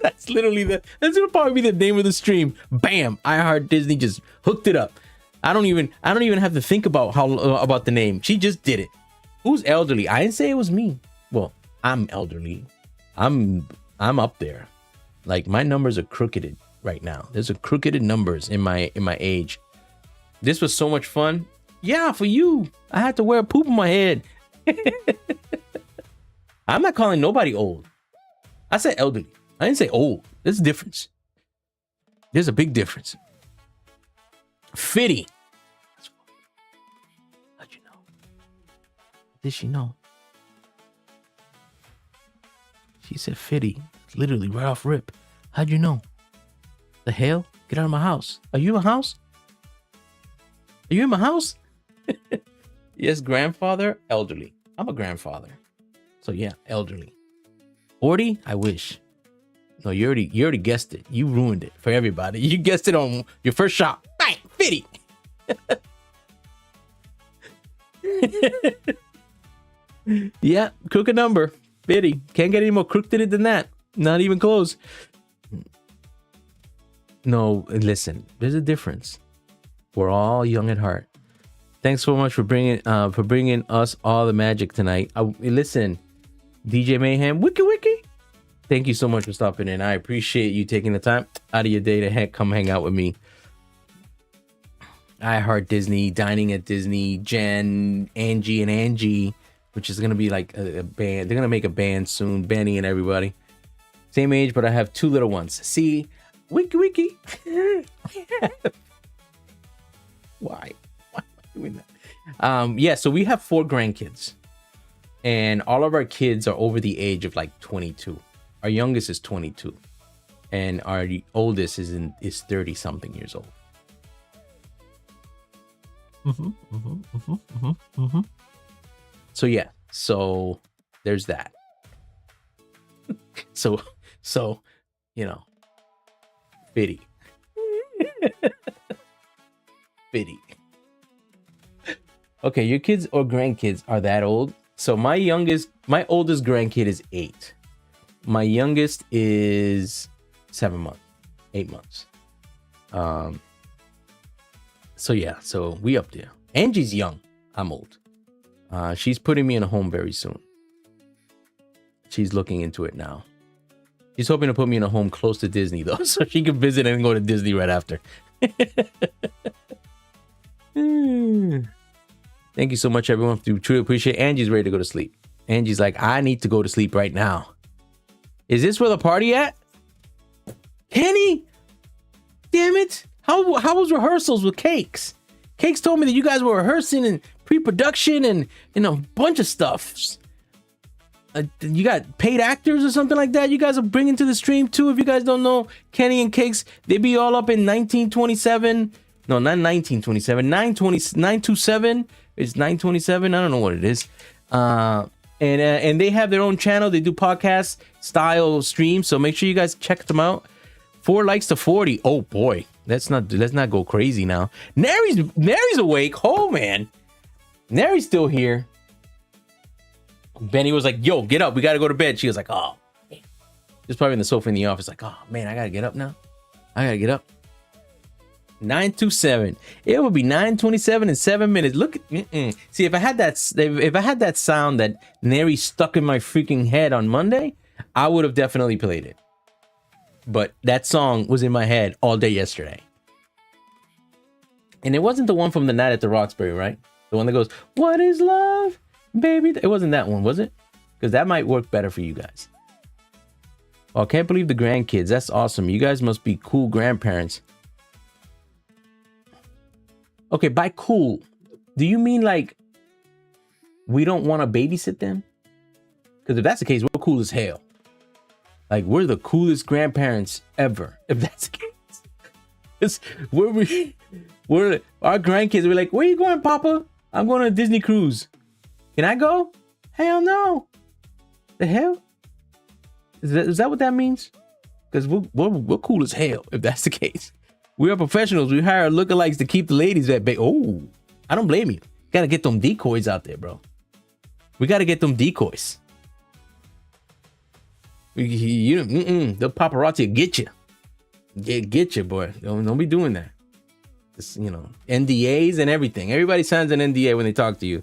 That's gonna probably be the name of the stream. Bam! iHeart Disney just hooked it up. I don't even have to think about about the name. She just did it. Who's elderly? I didn't say it was me. Well, I'm elderly. I'm up there. Like, my numbers are crooked right now. There's a crooked numbers in my age. This was so much fun. Yeah, for you. I had to wear a poop on my head. I'm not calling nobody old. I said elderly. I didn't say old. There's a difference. There's a big difference. Fitty. How'd you know? Did she know? She said Fitty. Literally right off rip. How'd you know? The hell? Get out of my house. Are you in my house? Are you in my house? Yes, grandfather, elderly. I'm a grandfather. So yeah, elderly. 40? I wish. No, you already guessed it. You ruined it for everybody. You guessed it on your first shot. Bang! 50. Yeah, crooked number. 50. Can't get any more crooked than that. Not even close. No, listen. There's a difference. We're all young at heart. Thanks so much for bringing us all the magic tonight. Listen, DJ Mayhem, wiki. Thank you so much for stopping in. I appreciate you taking the time out of your day to come hang out with me. I Heart Disney, Dining at Disney, Jen, Angie, and Angie, which is gonna be like a band. They're gonna make a band soon. Benny and everybody, same age, but I have 2 little ones. See, wiki. Why am I doing that? Yeah, so we have 4 grandkids, and all of our kids are over the age of like 22. Our youngest is 22, and our oldest is 30 something years old. So yeah, so there's that. so you know, 50. 50. Okay, your kids or grandkids are that old. So my oldest grandkid is 8. My youngest is 7 months, 8 months. So yeah, so we up there. Angie's young. I'm old. She's putting me in a home very soon. She's looking into it now. She's hoping to put me in a home close to Disney though, so she can visit and go to Disney right after. Thank you so much, everyone. We truly appreciate it. Angie's ready to go to sleep. Angie's like, I need to go to sleep right now. Is this where the party at? Kenny? Damn it. How was rehearsals with Cakes? Cakes told me that you guys were rehearsing and pre-production and a bunch of stuff. You got paid actors or something like that you guys are bringing to the stream too. If you guys don't know, Kenny and Cakes, they be all up in 1927. No, not 1927. 927. It's 927. I don't know what it is. And they have their own channel. They do podcast style streams. So make sure you guys check them out. 4 likes to 40. Oh boy. Let's not go crazy now. Nary's awake. Oh man. Nary's still here. Benny was like, yo, get up. We got to go to bed. She was like, oh. She's probably in the sofa in the office like, oh man, I got to get up now. I got to get up. 927. It would be 9:27 in 7 minutes. Look, see, if I had that sound that Neri stuck in my freaking head on Monday, I would have definitely played it. But that song was in my head all day yesterday. And it wasn't the one from the night at the Roxbury, right? The one that goes, what is love, baby? It wasn't that one, was it? Because that might work better for you guys. Oh, I can't believe the grandkids. That's awesome. You guys must be cool grandparents. Okay, by cool, do you mean like we don't want to babysit them? Because if that's the case, we're cool as hell. Like, we're the coolest grandparents ever. If that's the case. We're our grandkids, we're like, where you going, Papa? I'm going on a Disney cruise. Can I go? Hell no. The hell? Is that what that means? Because we're cool as hell, if that's the case. We are professionals. We hire lookalikes to keep the ladies at bay. Oh, I don't blame you. Gotta get them decoys out there, bro. We gotta get them decoys. The paparazzi will get you. Get you, boy. Don't be doing that. Just, NDAs and everything. Everybody signs an NDA when they talk to you.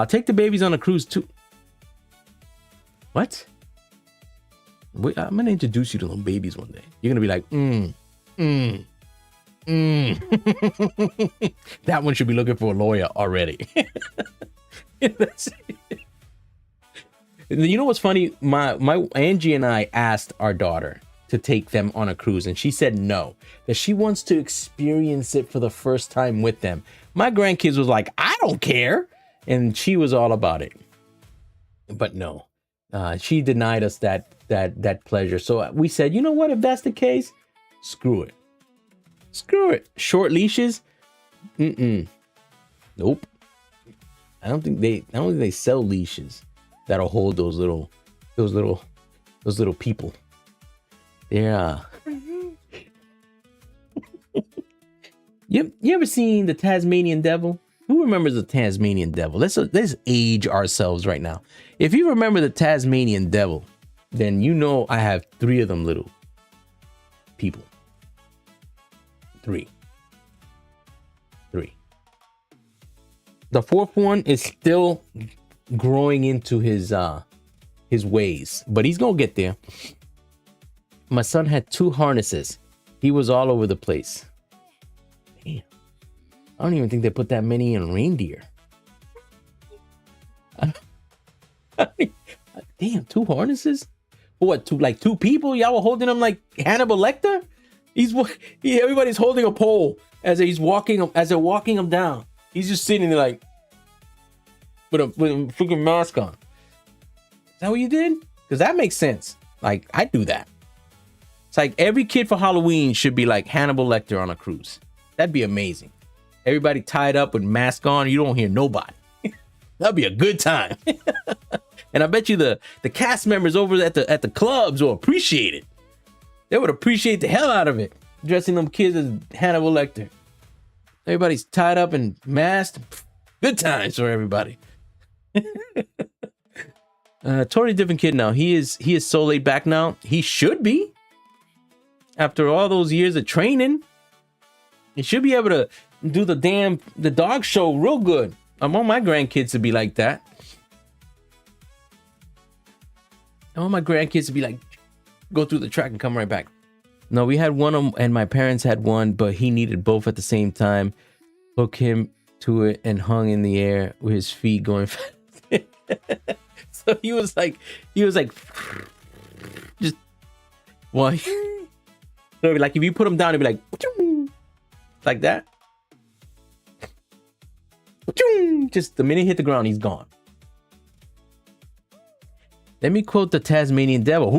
Take the babies on a cruise too. What? Wait, I'm gonna introduce you to them babies one day. You're gonna be like, that one should be looking for a lawyer already. You know what's funny? My Angie and I asked our daughter to take them on a cruise, and she said no, that she wants to experience it for the first time with them. My grandkids was like, I don't care. And she was all about it. But no, she denied us that pleasure. So we said, you know what? If that's the case, screw it. Screw it. Short leashes? Nope. I don't think they sell leashes that'll hold those little people. Yeah. You ever seen the Tasmanian Devil? Who remembers the Tasmanian Devil? Let's age ourselves right now. If you remember the Tasmanian Devil, then you know I have 3 of them little people. 3. The 4th one is still growing into his ways, but he's gonna get there. My son had 2 harnesses. He was all over the place. Damn. I don't even think they put that many in reindeer. Damn, 2 harnesses? What, 2 people? Y'all were holding him like Hannibal Lecter? Everybody's holding a pole as they're walking him down. He's just sitting there like with a freaking mask on. Is that what you did? Because that makes sense. Like, I do that. It's like every kid for Halloween should be like Hannibal Lecter on a cruise. That'd be amazing. Everybody tied up with mask on. You don't hear nobody. That'd be a good time. And I bet you the cast members over at the clubs will appreciate it. They would appreciate the hell out of it. Dressing them kids as Hannibal Lecter. Everybody's tied up and masked. Good times for everybody. Totally different kid now. He is so laid back now. He should be. After all those years of training, he should be able to do the dog show real good. I want my grandkids to be like that. I want my grandkids to be like, go through the track and come right back. No, we had one and my parents had one, but he needed both at the same time. Hook him to it and hung in the air with his feet going fast. So he was like, just well, so like if you put him down, it'd be like that. Just the minute he hit the ground, he's gone. Let me quote the Tasmanian Devil.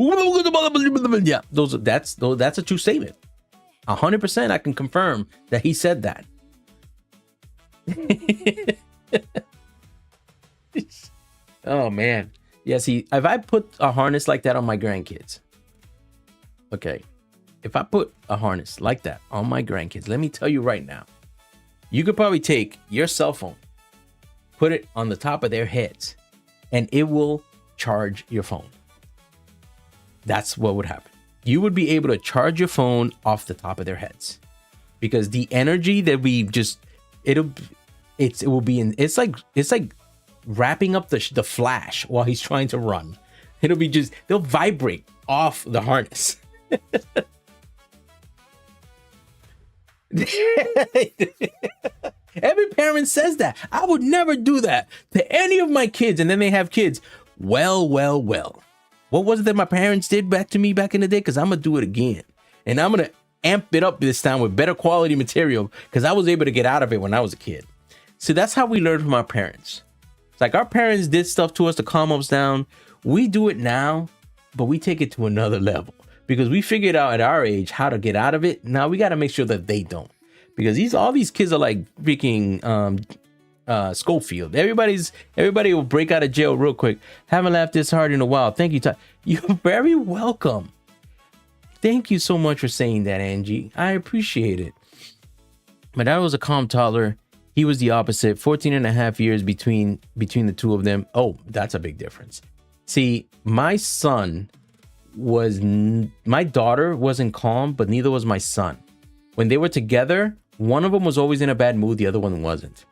Yeah, that's a true statement. 100%, I can confirm that he said that. Oh man, yeah. See, if I put a harness like that on my grandkids, okay. If I put a harness like that on my grandkids, let me tell you right now, you could probably take your cell phone, put it on the top of their heads, and it will charge your phone. That's what would happen. You would be able to charge your phone off the top of their heads because the energy that we just it's like wrapping up the Flash while he's trying to run. It'll be just, they'll vibrate off the harness. Every parent says that. I would never do that to any of my kids, and then they have kids. Well. What was it that my parents did back to me back in the day? Because I'm going to do it again. And I'm going to amp it up this time with better quality material because I was able to get out of it when I was a kid. So that's how we learned from our parents. It's like our parents did stuff to us to calm us down. We do it now, but we take it to another level because we figured out at our age how to get out of it. Now we got to make sure that they don't, because all these kids are like freaking Schofield. Everybody will break out of jail real quick. Haven't laughed this hard in a while. Thank you, Ty. You're very welcome. Thank you so much for saying that, Angie. I appreciate it. My dad was a calm toddler. He was the opposite. 14 and a half years between the two of them. Oh, that's a big difference. See, my daughter wasn't calm, but neither was my son. When they were together, one of them was always in a bad mood. The other one wasn't.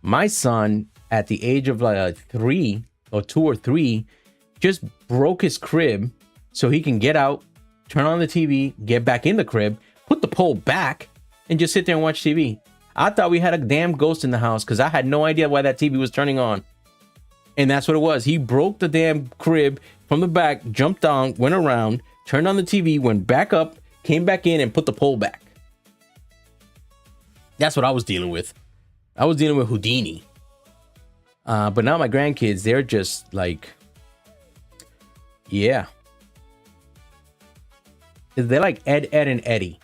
My son, at the age of like 2 or 3, just broke his crib so he can get out, turn on the TV, get back in the crib, put the pole back, and just sit there and watch TV. I thought we had a damn ghost in the house because I had no idea why that TV was turning on. And that's what it was. He broke the damn crib from the back, jumped down, went around, turned on the TV, went back up, came back in, and put the pole back. That's what I was dealing with. I was dealing with Houdini. But now my grandkids, they're just like, yeah. They're like Ed, Ed, and Eddie.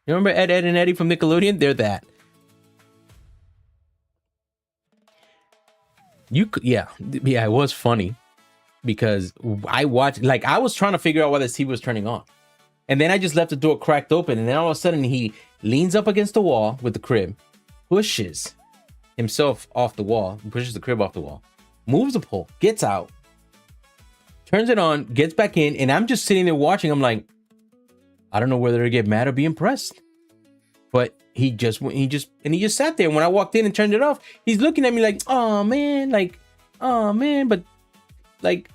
You remember Ed, Ed, and Eddie from Nickelodeon? They're that. Yeah, it was funny because I watched, like, I was trying to figure out why the TV was turning on. And then I just left the door cracked open. And then all of a sudden he leans up against the wall with the crib, pushes himself off the wall, pushes the crib off the wall, moves the pole, gets out, turns it on, gets back in. And I'm just sitting there watching. I'm like, I don't know whether to get mad or be impressed. But he just sat there. When I walked in and turned it off, he's looking at me like, oh man, but like,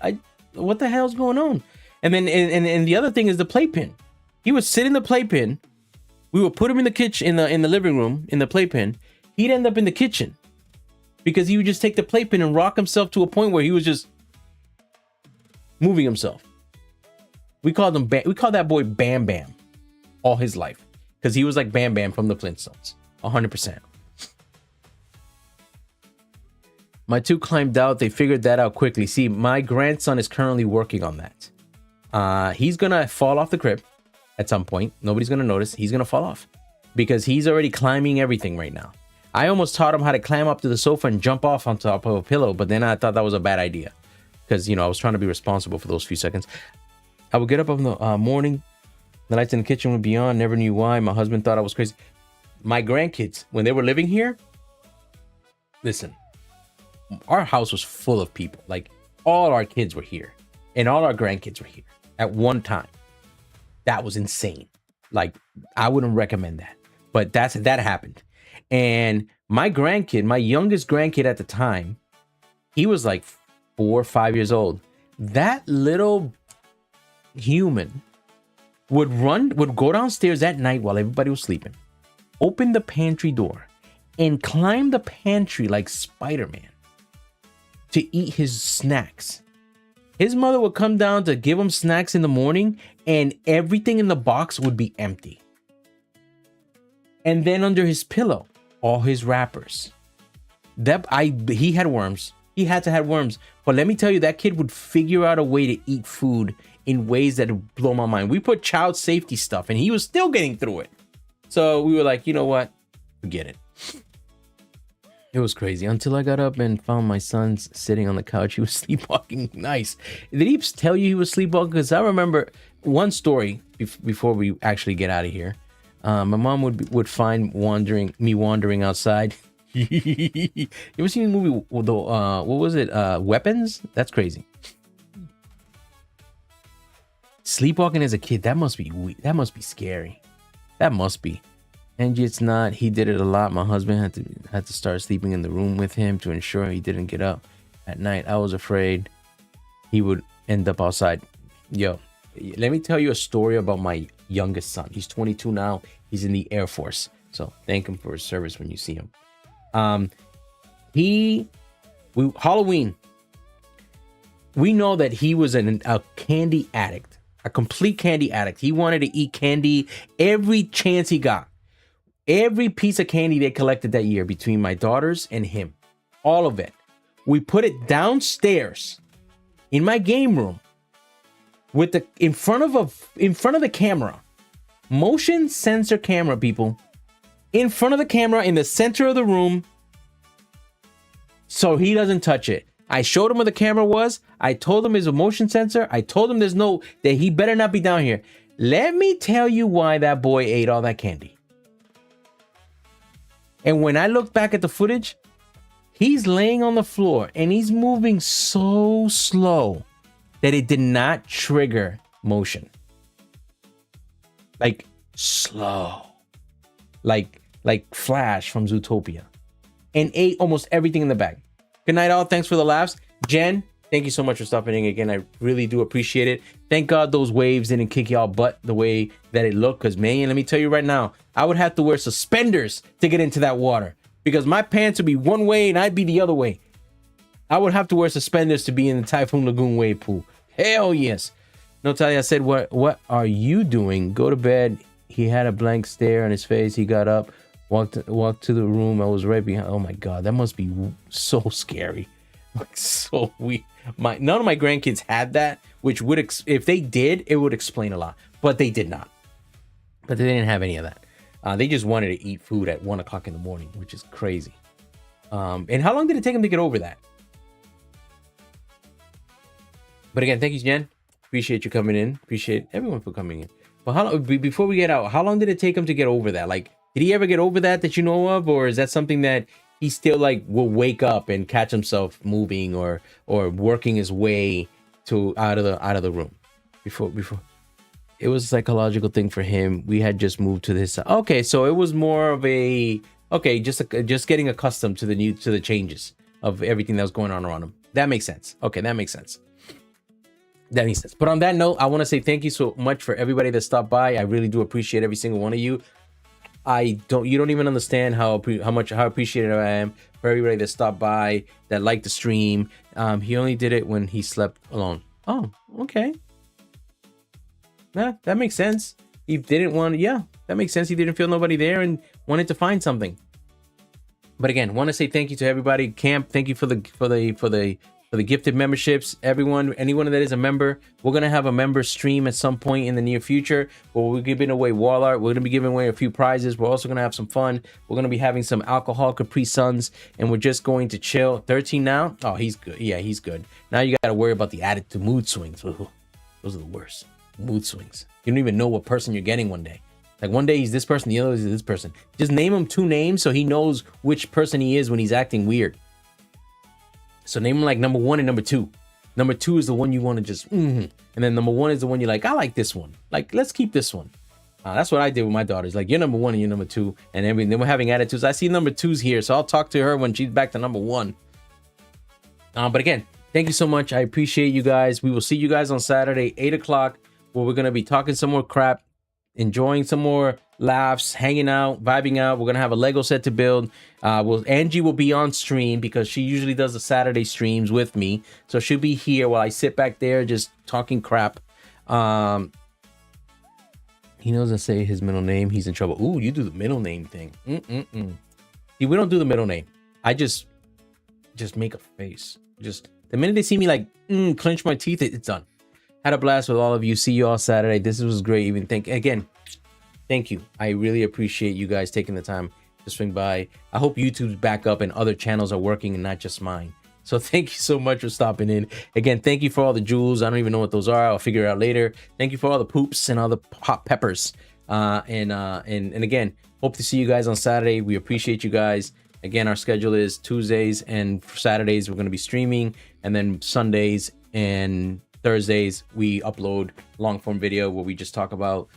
what the hell's going on? And then, and the other thing is the playpen. He would sit in the playpen. We would put him in the kitchen, in the living room, in the playpen. He'd end up in the kitchen because he would just take the playpen and rock himself to a point where he was just moving himself. We called that boy Bam Bam all his life because he was like Bam Bam from the Flintstones, 100%. My two climbed out. They figured that out quickly. See, my grandson is currently working on that. He's gonna fall off the crib at some point. Nobody's gonna notice. He's gonna fall off because he's already climbing everything right now. I almost taught him how to climb up to the sofa and jump off on top of a pillow, but then I thought that was a bad idea because, I was trying to be responsible for those few seconds. I would get up in the morning. The lights in the kitchen would be on. Never knew why. My husband thought I was crazy. My grandkids, when they were living here, listen, our house was full of people. Like, all our kids were here and all our grandkids were here at one time. That was insane. Like, I wouldn't recommend that, but that happened. And my youngest grandkid at the time, he was like 4 or 5 years old. That little human would go downstairs at night while everybody was sleeping, open the pantry door, and climb the pantry like Spider-Man to eat his snacks. His mother would come down to give him snacks in the morning, and everything in the box would be empty. And then under his pillow, all his wrappers. He had worms. He had to have worms. But let me tell you, that kid would figure out a way to eat food in ways that would blow my mind. We put child safety stuff, and he was still getting through it. So we were like, you know what? Forget it. It was crazy until I got up and found my son sitting on the couch. He was sleepwalking. Nice. Did he tell you he was sleepwalking? Because I remember one story before we actually get out of here. My mom would find me wandering outside. You ever seen the movie? What was it? Weapons? That's crazy. Sleepwalking as a kid. That must be scary. That must be. Angie, it's not. He did it a lot. My husband had to start sleeping in the room with him to ensure he didn't get up at night. I was afraid he would end up outside. Yo, let me tell you a story about my youngest son. He's 22 now. He's in the Air Force. So thank him for his service when you see him. Halloween. We know that he was a candy addict, a complete candy addict. He wanted to eat candy every chance he got. Every piece of candy they collected that year between my daughters and him, all of it. We put it downstairs in my game room with in front of the camera, motion sensor camera, people, in front of the camera in the center of the room, so he doesn't touch it. I showed him where the camera was. I told him it's a motion sensor. I told him that he better not be down here. Let me tell you why that boy ate all that candy. And when I look back at the footage, he's laying on the floor and he's moving so slow that it did not trigger motion. Like slow. Like Flash from Zootopia. And ate almost everything in the bag. Good night, all. Thanks for the laughs. Jen, thank you so much for stopping in again. I really do appreciate it. Thank God those waves didn't kick y'all butt the way that it looked. Because, man, let me tell you right now, I would have to wear suspenders to get into that water. Because my pants would be one way and I'd be the other way. I would have to wear suspenders to be in the Typhoon Lagoon wave pool. Hell yes. Natalia said, what are you doing? Go to bed. He had a blank stare on his face. He got up, Walked to the room. I was right behind. Oh my god, that must be so scary. Like so weird. None of my grandkids had that, which would if they did, it would explain a lot. But they did not. But they didn't have any of that. They just wanted to eat food at 1 o'clock in the morning, which is crazy. And how long did it take them to get over that? But again, thank you, Jen. Appreciate you coming in. Appreciate everyone for coming in. But how before we get out, how long did it take him to get over that? Like, did he ever get over that you know of, or is that something that he still like will wake up and catch himself moving or working his way to out of the room? Before it was a psychological thing for him. We had just moved to this. Okay, so it was more of a just getting accustomed to the changes of everything that was going on around him. That makes sense. Okay, that makes sense. That makes sense. But on that note, I want to say thank you so much for everybody that stopped by. I really do appreciate every single one of you. You don't even understand how appreciative I am for everybody that stopped by, that liked the stream. He only did it when he slept alone. Oh, okay. Yeah, that makes sense. He didn't want, yeah, that makes sense. He didn't feel nobody there and wanted to find something. But again, want to say thank you to everybody. Camp, thank you for the gifted memberships. Anyone that is a member, we're gonna have a member stream at some point in the near future where we're giving away wall art. We're gonna be giving away a few prizes. We're also gonna have some fun. We're gonna be having some alcohol Capri Suns, and we're just going to chill. 13 now. Oh, he's good. Yeah, he's good. Now you gotta worry about the attitude, mood swings. Ooh, those are the worst. Mood swings. You don't even know what person you're getting one day. Like one day he's this person, the other is this person. Just name him 2 names so he knows which person he is when he's acting weird. So name them like number 1 and number 2. Number 2 is the one you want to just, and then number 1 is the one you're like, I like this one. Like, let's keep this one. That's what I did with my daughters. Like, you're number 1 and you're number 2. And then we're having attitudes. I see number 2's here, so I'll talk to her when she's back to number 1. But again, thank you so much. I appreciate you guys. We will see you guys on Saturday, 8 o'clock, where we're going to be talking some more crap, enjoying some more laughs, hanging out, vibing out. We're gonna have a Lego set to build. Angie will be on stream because she usually does the Saturday streams with me, so she'll be here while I sit back there just talking crap. He knows I say his middle name, he's in trouble. Ooh, you do the middle name thing. See, we don't do the middle name. I just make a face. Just the minute they see me like clench my teeth, it's done. Had a blast with all of you. See you all Saturday. This was great. Even thank you. I really appreciate you guys taking the time to swing by. I hope YouTube's back up and other channels are working and not just mine. So thank you so much for stopping in. Again, thank you for all the jewels. I don't even know what those are. I'll figure it out later. Thank you for all the poops and all the hot peppers. And again, hope to see you guys on Saturday. We appreciate you guys. Again, our schedule is Tuesdays and Saturdays we're going to be streaming, and then Sundays and Thursdays we upload long form video where we just talk about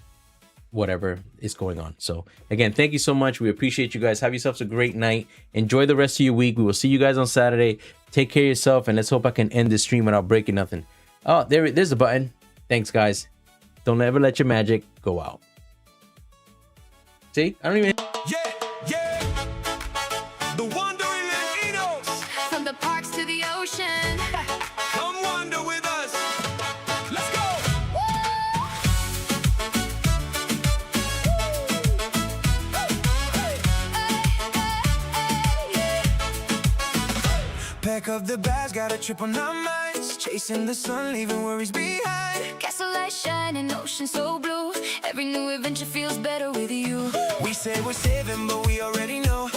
whatever is going on. So again, thank you so much. We appreciate you guys. Have yourselves a great night. Enjoy the rest of your week. We will see you guys on Saturday. Take care of yourself, and let's hope I can end this stream without breaking nothing. Oh, there's a button. Thanks, guys. Don't ever let your magic go out. See, I don't even. Yeah. The wandering Andinos. From the parks to the ocean. Come wander with us. Let's go. Pack up the bags, got a trip on our minds. Chasing the sun, leaving worries behind. Castle light shining, ocean so blue. Every new adventure feels better with you. We say we're saving, but we already know